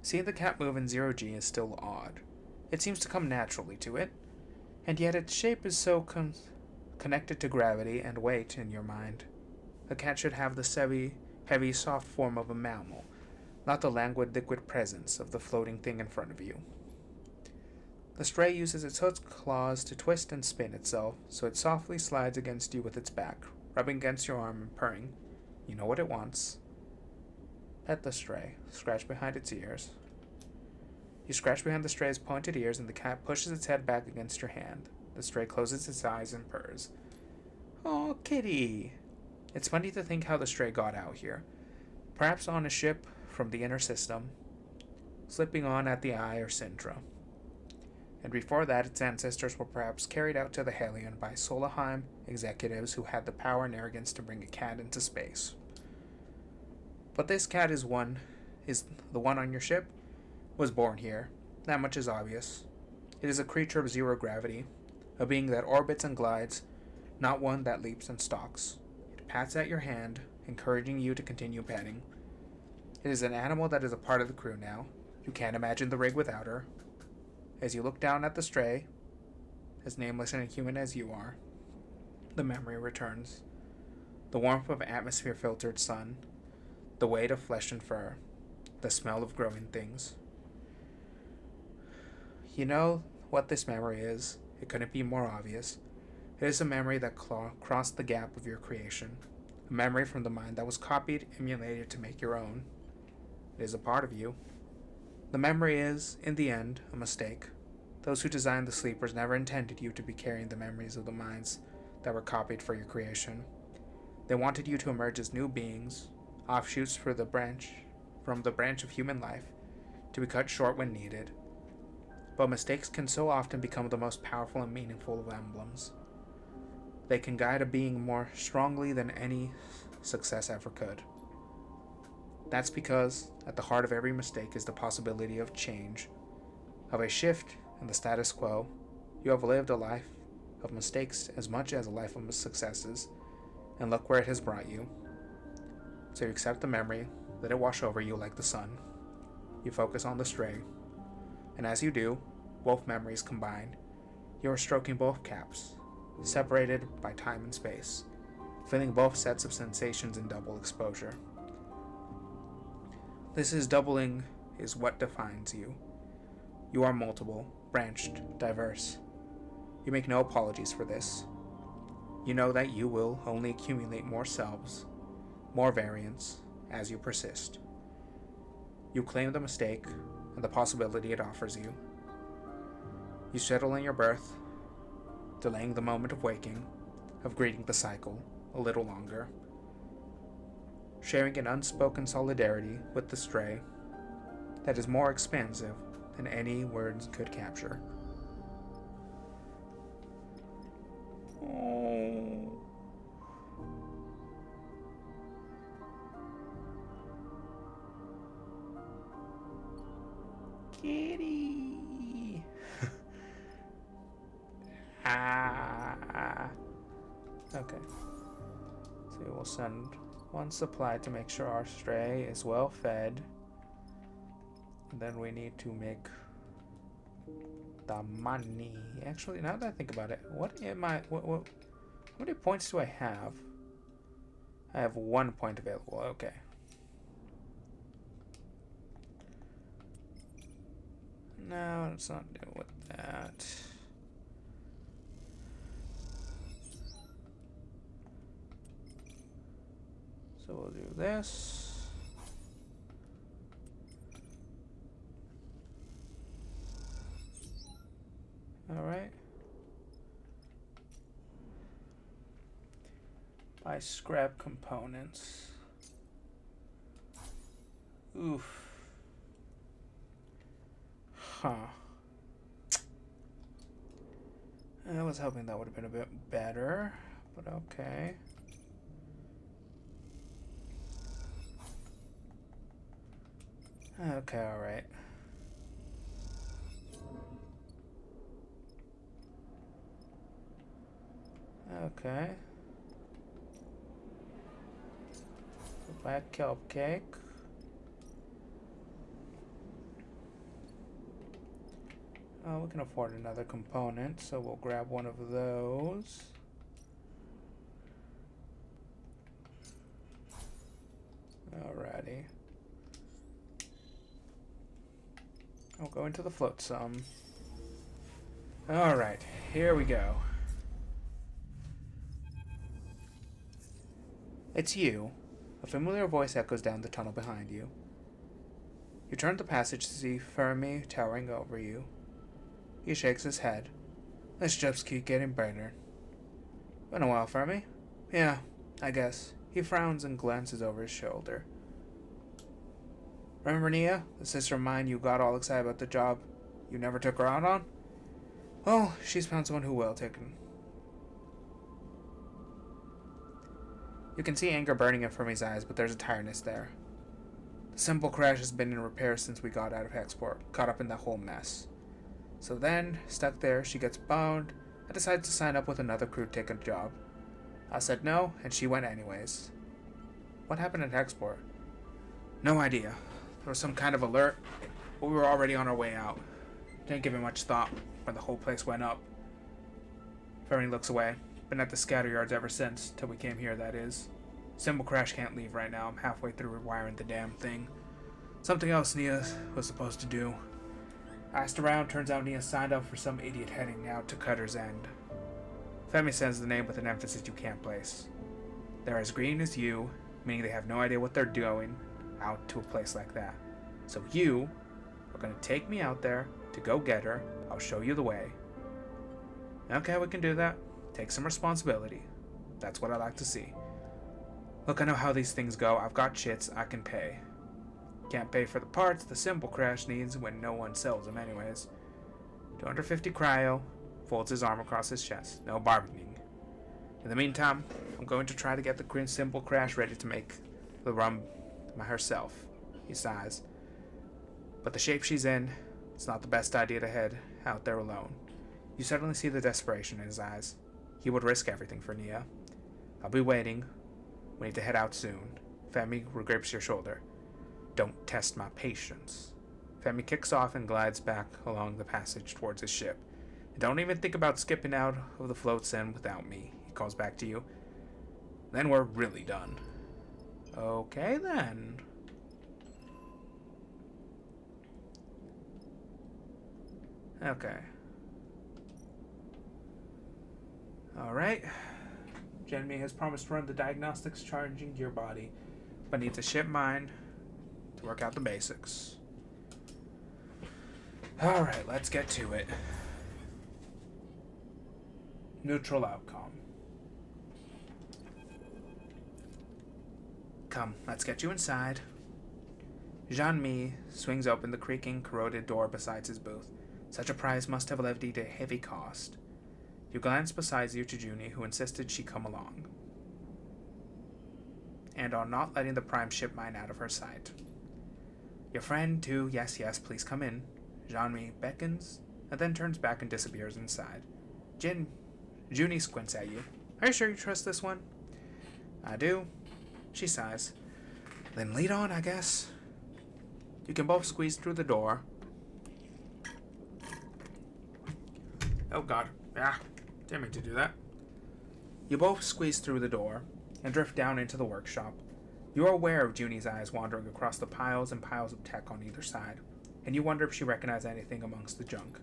S1: Seeing the cat move in 0G is still odd. It seems to come naturally to it, and yet its shape is so connected to gravity and weight in your mind. A cat should have the heavy, soft form of a mammal, not the languid, liquid presence of the floating thing in front of you. The stray uses its hooked claws to twist and spin itself, so it softly slides against you with its back, rubbing against your arm and purring. You know what it wants. Pet the stray. Scratch behind its ears. You scratch behind the stray's pointed ears, and the cat pushes its head back against your hand. The stray closes its eyes and purrs. Oh, kitty! It's funny to think how the stray got out here. Perhaps on a ship from the inner system, slipping on at the Eye or Sintra. And before that, its ancestors were perhaps carried out to the Helion by Solheim executives who had the power and arrogance to bring a cat into space. But this cat is the one on your ship, was born here. That much is obvious. It is a creature of zero gravity, a being that orbits and glides, not one that leaps and stalks. It pats at your hand, encouraging you to continue petting. It is an animal that is a part of the crew now. You can't imagine the rig without her. As you look down at the stray, as nameless and human as you are, the memory returns. The warmth of atmosphere-filtered sun, the weight of flesh and fur, the smell of growing things. You know what this memory is. It couldn't be more obvious. It is a memory that crossed the gap of your creation. A memory from the mind that was copied, emulated to make your own. It is a part of you. The memory is, in the end, a mistake. Those who designed the sleepers never intended you to be carrying the memories of the minds that were copied for your creation. They wanted you to emerge as new beings, offshoots from the branch of human life, to be cut short when needed. But mistakes can so often become the most powerful and meaningful of emblems. They can guide a being more strongly than any success ever could. That's because at the heart of every mistake is the possibility of change, of a shift in the status quo. You have lived a life of mistakes as much as a life of successes, and look where it has brought you. So you accept the memory, let it wash over you like the sun. You focus on the stray, and as you do, both memories combine. You are stroking both caps, separated by time and space, feeling both sets of sensations in double exposure. This is doubling is what defines you. You are multiple, branched, diverse. You make no apologies for this. You know that you will only accumulate more selves, more variants, as you persist. You claim the mistake and the possibility it offers you. You settle in your birth, delaying the moment of waking, of greeting the cycle a little longer, sharing an unspoken solidarity with the stray that is more expansive than any words could capture. Oh. Kitty. Okay. So we will send one supply to make sure our stray is well fed. And then we need to make the money. Actually, now that I think about it, what how many points do I have? I have 1 point available. Okay. No, let's not deal with that. So we'll do this. All right. Buy scrap components. Oof. Huh. I was hoping that would have been a bit better, but okay. Okay, alright. Okay. Black kelp cake. Oh, we can afford another component, so we'll grab one of those. Alrighty. I'll go into the float some. Alright, here we go. It's you. A familiar voice echoes down the tunnel behind you. You turn the passage to see Fermi towering over you. He shakes his head. This just keeps getting brighter. Been a while, Fermi? Yeah, I guess. He frowns and glances over his shoulder. Remember Nia, the sister of mine you got all excited about the job you never took her out on? Well, she's found someone who will take him. You can see anger burning in Fermi's eyes, but there's a tiredness there. The simple crash has been in repair since we got out of Hexport, caught up in that whole mess. So then, stuck there, she gets boned and decides to sign up with another crew to take a job. I said no, and she went anyways. What happened at Hexport? No idea. There was some kind of alert, but we were already on our way out. Didn't give it much thought when the whole place went up. Fermi looks away. Been at the scatter yards ever since, till we came here, that is. Symbol crash can't leave right now. I'm halfway through rewiring the damn thing. Something else Nia was supposed to do. Asked around, turns out Nia signed up for some idiot heading out to Cutter's End. Femi says the name with an emphasis you can't place. They're as green as you, meaning they have no idea what they're doing out to a place like that. So you are going to take me out there to go get her. I'll show you the way. Okay, we can do that. Take some responsibility. That's what I like to see. Look, I know how these things go. I've got shits I can pay. Can't pay for the parts the symbol crash needs when no one sells them anyways. 250 cryo. Folds his arm across his chest. No bargaining. In the meantime, I'm going to try to get the symbol crash ready to make the herself. He sighs. But the shape she's in, it's not the best idea to head out there alone. You suddenly see the desperation in his eyes. He would risk everything for Nia. I'll be waiting. We need to head out soon. Femi grips your shoulder. Don't test my patience. Femi kicks off and glides back along the passage towards his ship. Don't even think about skipping out of the floats in without me, he calls back to you. Then we're really done. Okay then. Okay. Alright. Jenmi has promised to run the diagnostics charging your body, but needs a ship mind to work out the basics. Alright, let's get to it. Neutral outcome. Come, let's get you inside. Jean-Mi swings open the creaking, corroded door beside his booth. Such a prize must have levied a heavy cost. You glance beside you to Junie, who insisted she come along, and on not letting the prime ship mine out of her sight. Your friend, too, yes, please come in. Jean-Mi beckons, and then turns back and disappears inside. Junie squints at you. Are you sure you trust this one? I do. She sighs. Then lead on, I guess. You can both squeeze through the door. Oh god. Didn't mean to do that. You both squeeze through the door and drift down into the workshop. You are aware of Junie's eyes wandering across the piles and piles of tech on either side, and you wonder if she recognizes anything amongst the junk.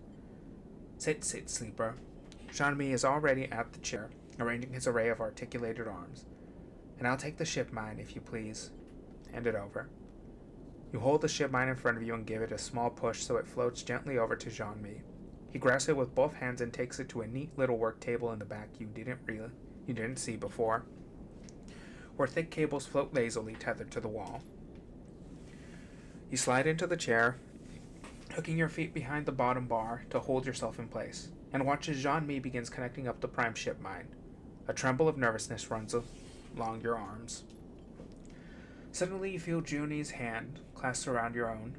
S1: Sit, sleeper. Jean-Mi is already at the chair, arranging his array of articulated arms. And I'll take the ship mine, if you please. Hand it over. You hold the ship mine in front of you and give it a small push so it floats gently over to Jean-Mi. He grasps it with both hands and takes it to a neat little work table in the back you didn't see before, where thick cables float lazily tethered to the wall. You slide into the chair, hooking your feet behind the bottom bar to hold yourself in place, and watch as Jean-Mi begins connecting up the prime ship mine. A tremble of nervousness runs along your arms. Suddenly you feel Junie's hand clasped around your own.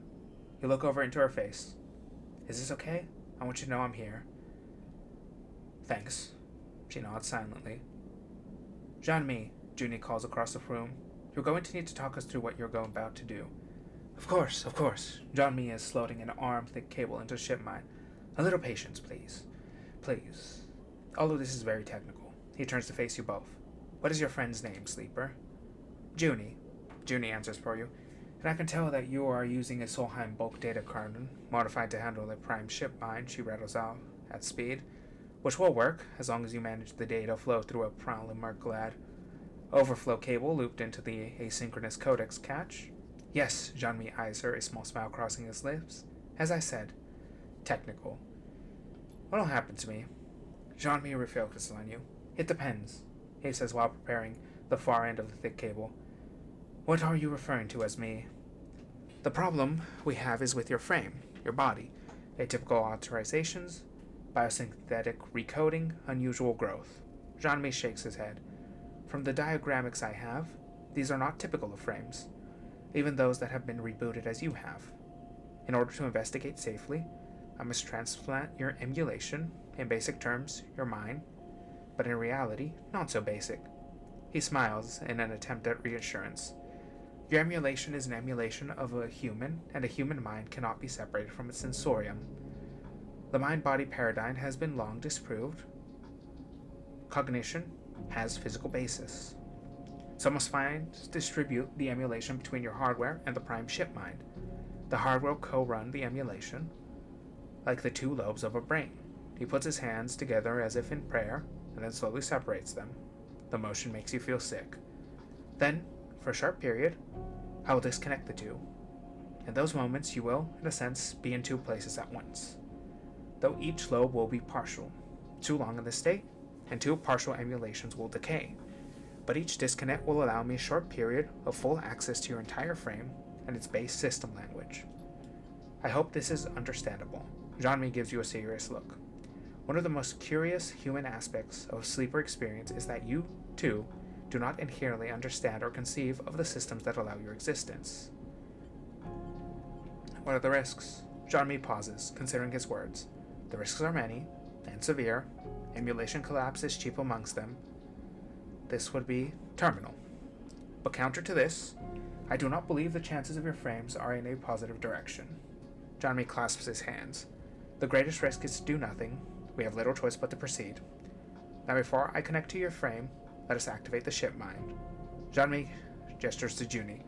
S1: You look over into her face. Is this okay? I want you to know I'm here. Thanks. She nods silently. Jean-Mi, Junie calls across the room. You're going to need to talk us through what you're about to do. Of course. Jean-Mi is slotting an arm-thick cable into the ship mine. A little patience, please. Please. All of this is very technical. He turns to face you both. What is your friend's name, Sleeper? Junie. Junie answers for you. And I can tell that you are using a Solheim bulk data card, modified to handle a prime ship mine, she rattles out at speed, which will work, as long as you manage the data flow through a polymer-clad overflow cable looped into the asynchronous codex catch. Yes, Jean-Mi eyes her, a small smile crossing his lips. As I said, technical. What'll happen to me? Jean-Mi refocuses on you. It depends, he says while preparing the far end of the thick cable. What are you referring to as me? The problem we have is with your frame, your body. Atypical authorizations, biosynthetic recoding, unusual growth. Jean-Mi shakes his head. From the diagramics I have, these are not typical of frames, even those that have been rebooted as you have. In order to investigate safely, I must transplant your emulation, in basic terms, your mind, but in reality, not so basic. He smiles in an attempt at reassurance. Your emulation is an emulation of a human, and a human mind cannot be separated from its sensorium. The mind-body paradigm has been long disproved. Cognition has physical basis. So must distribute the emulation between your hardware and the prime ship mind. The hardware will co-run the emulation, like the two lobes of a brain. He puts his hands together as if in prayer, and then slowly separates them. The motion makes you feel sick. Then, for a short period, I will disconnect the two. In those moments, you will, in a sense, be in two places at once, though each lobe will be partial. Too long in this state, and two partial emulations will decay, but each disconnect will allow me a short period of full access to your entire frame and its base system language. I hope this is understandable. Jean-Mi gives you a serious look. One of the most curious human aspects of sleeper experience is that you, too,
S2: do not inherently understand or conceive of the systems that allow your existence. What are the risks? Jean-Mi pauses, considering his words. The risks are many, and severe. Emulation collapse is chief amongst them. This would be terminal. But counter to this, I do not believe the chances of your frames are in a positive direction. Jean-Mi clasps his hands. The greatest risk is to do nothing. We have little choice but to proceed. Now before I connect to your frame, let us activate the ship mind. Jean-Mi gestures to Junie.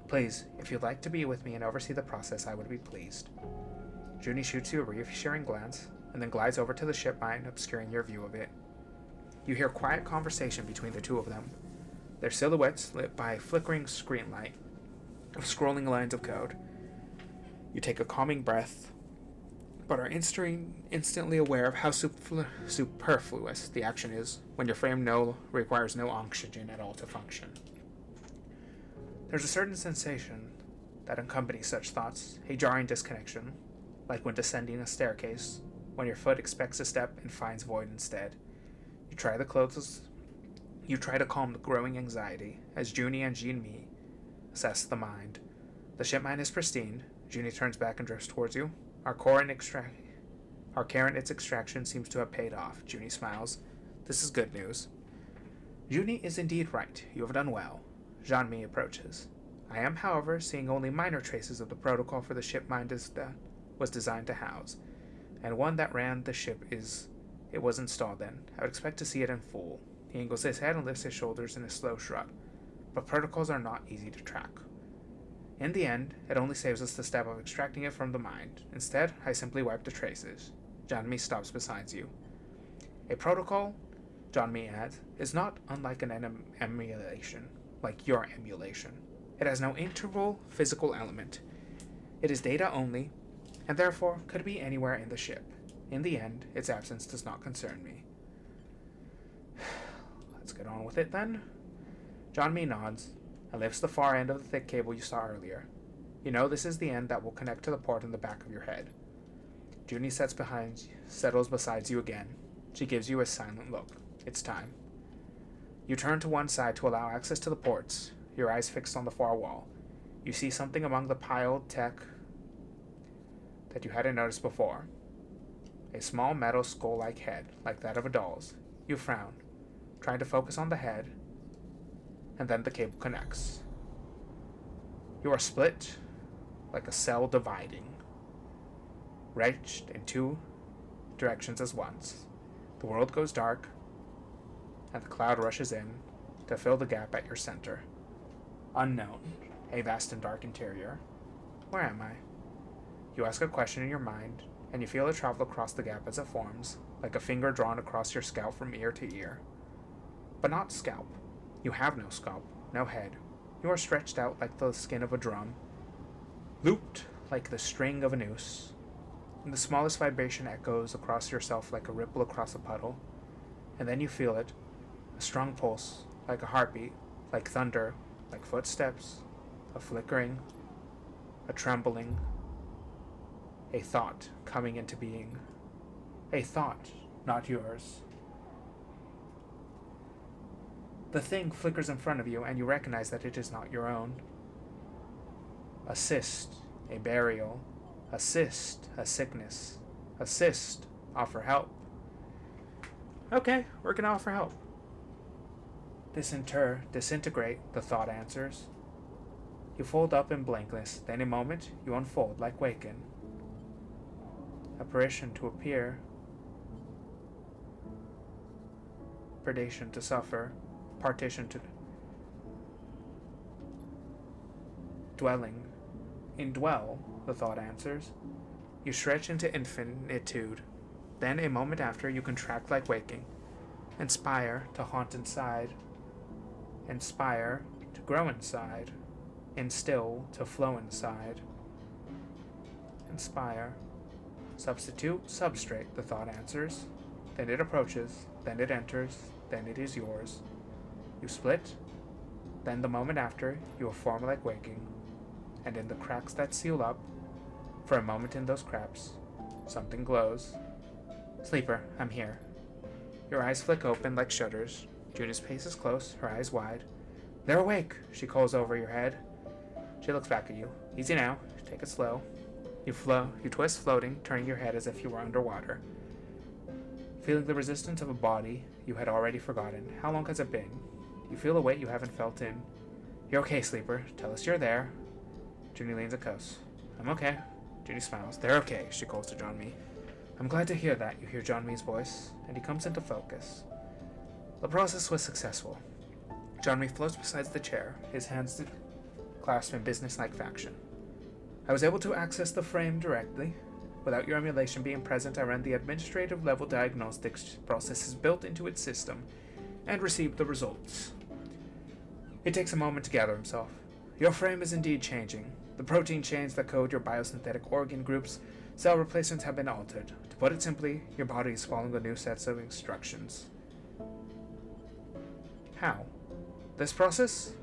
S2: Please, if you'd like to be with me and oversee the process, I would be pleased. Junie shoots you a reassuring glance, and then glides over to the ship mind, obscuring your view of it. You hear quiet conversation between the two of them, their silhouettes lit by a flickering screen light of scrolling lines of code. You take a calming breath, but are instantly aware of how superfluous the action is when your frame requires no oxygen at all to function. There's a certain sensation that accompanies such thoughts, a jarring disconnection, like when descending a staircase, when your foot expects a step and finds void instead. You try to calm the growing anxiety as Junie and Jean-Mi assess the mind. The ship mind is pristine. Junie turns back and drifts towards you. Our care in its extraction seems to have paid off. Junie smiles. This is good news. Junie is indeed right. You have done well. Jean-Mi approaches. I am, however, seeing only minor traces of the protocol for the ship mind that was designed to house, and one that ran the ship it was installed in. I would expect to see it in full. He angles his head and lifts his shoulders in a slow shrug. But protocols are not easy to track. In the end, it only saves us the step of extracting it from the mind. Instead, I simply wipe the traces. Jean-Mi stops beside you. A protocol, Jean-Mi adds, is not unlike an emulation, like your emulation. It has no integral physical element. It is data only, and therefore could be anywhere in the ship. In the end, its absence does not concern me. Let's get on with it then. Jean-Mi nods and lifts the far end of the thick cable you saw earlier. You know this is the end that will connect to the port in the back of your head. Junie settles beside you again. She gives you a silent look. It's time. You turn to one side to allow access to the ports, your eyes fixed on the far wall. You see something among the piled tech that you hadn't noticed before. A small metal skull-like head, like that of a doll's. You frown, trying to focus on the head, and then the cable connects. You are split like a cell dividing, wrenched in two directions at once. The world goes dark, and the cloud rushes in to fill the gap at your center. Unknown, a vast and dark interior. Where am I? You ask a question in your mind, and you feel it travel across the gap as it forms, like a finger drawn across your scalp from ear to ear. But not scalp. You have no scalp, no head. You are stretched out like the skin of a drum, looped like the string of a noose, and the smallest vibration echoes across yourself like a ripple across a puddle, and then you feel it, a strong pulse, like a heartbeat, like thunder, like footsteps, a flickering, a trembling, a thought coming into being. A thought, not yours. The thing flickers in front of you, and you recognize that it is not your own. Assist, a burial. Assist, a sickness. Assist, offer help. Okay, we're gonna offer help. Disintegrate, the thought answers. You fold up in blankness, then in a moment you unfold like waken. Apparition to appear. Predation to suffer. Partition to dwelling. Indwell, the thought answers. You stretch into infinitude. Then, a moment after, you contract like waking. Inspire to haunt inside. Inspire to grow inside. Instill to flow inside. Inspire. Substitute, substrate, the thought answers. Then it approaches, then it enters, then it is yours. You split, then the moment after, you will form like waking, and in the cracks that seal up, for a moment in those cracks, something glows. Sleeper, I'm here. Your eyes flick open like shutters. Junie's pace is close, her eyes wide. They're awake, she calls over your head. She looks back at you. Easy now, take it slow. You twist floating, turning your head as if you were underwater. Feeling the resistance of a body you had already forgotten. How long has it been? You feel a weight you haven't felt in. You're okay, sleeper. Tell us you're there. Junie leans close. I'm okay. Junie smiles. They're okay, she calls to Jean-Mi. I'm glad to hear that, you hear Jean-Mi's voice, and he comes into focus. The process was successful. Jean-Mi floats beside the chair, his hands clasped in business-like fashion. I was able to access the frame directly. Without your emulation being present, I ran the administrative-level diagnostics processes built into its system, and received the results. He takes a moment to gather himself. Your frame is indeed changing. The protein chains that code your biosynthetic organ groups, cell replacements have been altered. To put it simply, your body is following a new set of instructions. How? This process?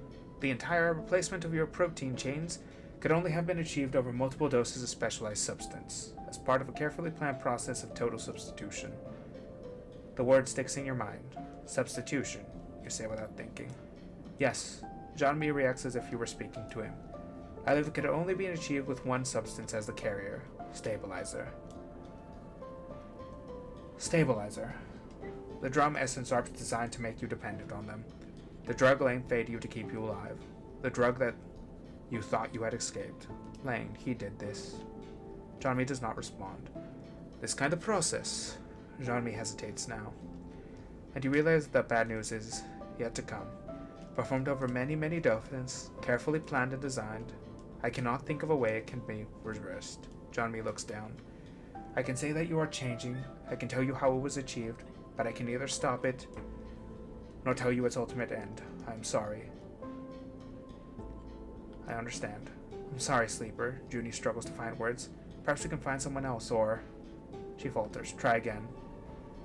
S2: The entire replacement of your protein chains could only have been achieved over multiple doses of specialized substance, as part of a carefully planned process of total substitution. The word sticks in your mind. Substitution, you say without thinking. Yes, Jean-Mi reacts as if you were speaking to him. Either it could only be achieved with one substance as the carrier, stabilizer. Stabilizer. The drum essence are designed to make you dependent on them. The drug Lane fed you to keep you alive. The drug that you thought you had escaped. Lane, he did this. Jean-Mi does not respond. This kind of process. Jean-Mi hesitates now. And you realize that bad news is yet to come. Performed over many, many doses, carefully planned and designed. I cannot think of a way it can be reversed. Jean-Mi looks down. I can say that you are changing. I can tell you how it was achieved, but I can neither stop it nor tell you its ultimate end. I am sorry. I understand. I'm sorry, Sleeper. Junie struggles to find words. Perhaps we can find someone else, or... She falters. Try again.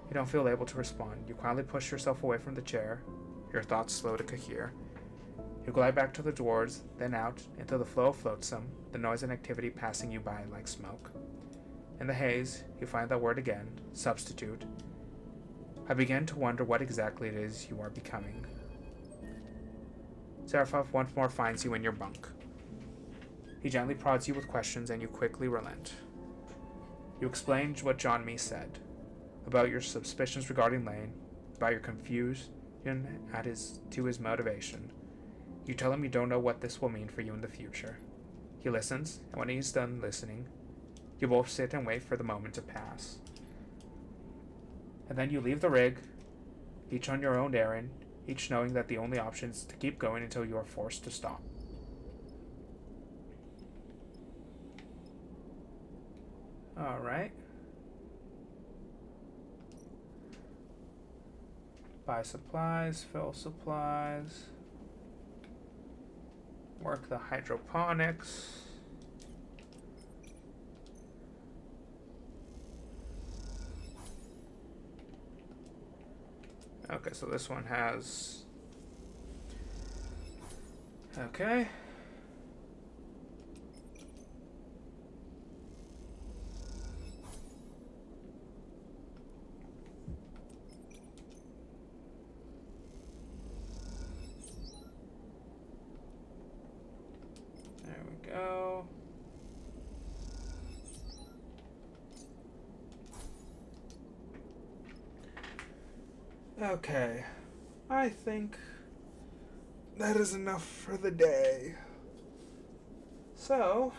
S2: You don't feel able to respond. You quietly push yourself away from the chair. Your thoughts slow to cohere. You glide back to the doors, then out, into the flow of flotsam, the noise and activity passing you by like smoke. In the haze, you find that word again, substitute. I begin to wonder what exactly it is you are becoming. Serafov once more finds you in your bunk. He gently prods you with questions and you quickly relent. You explain what Jean-Mi said, about your suspicions regarding Lane, about your confusion to his motivation. You tell him you don't know what this will mean for you in the future. He listens, and when he's done listening, you both sit and wait for the moment to pass. And then you leave the rig, each on your own errand, each knowing that the only option is to keep going until you are forced to stop. Alright. Buy supplies, fill supplies. Work the hydroponics. Okay, so this one has... Okay. There we go. Okay, I think that is enough for the day. So,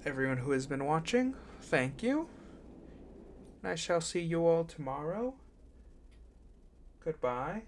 S2: everyone who has been watching, thank you. I shall see you all tomorrow. Goodbye.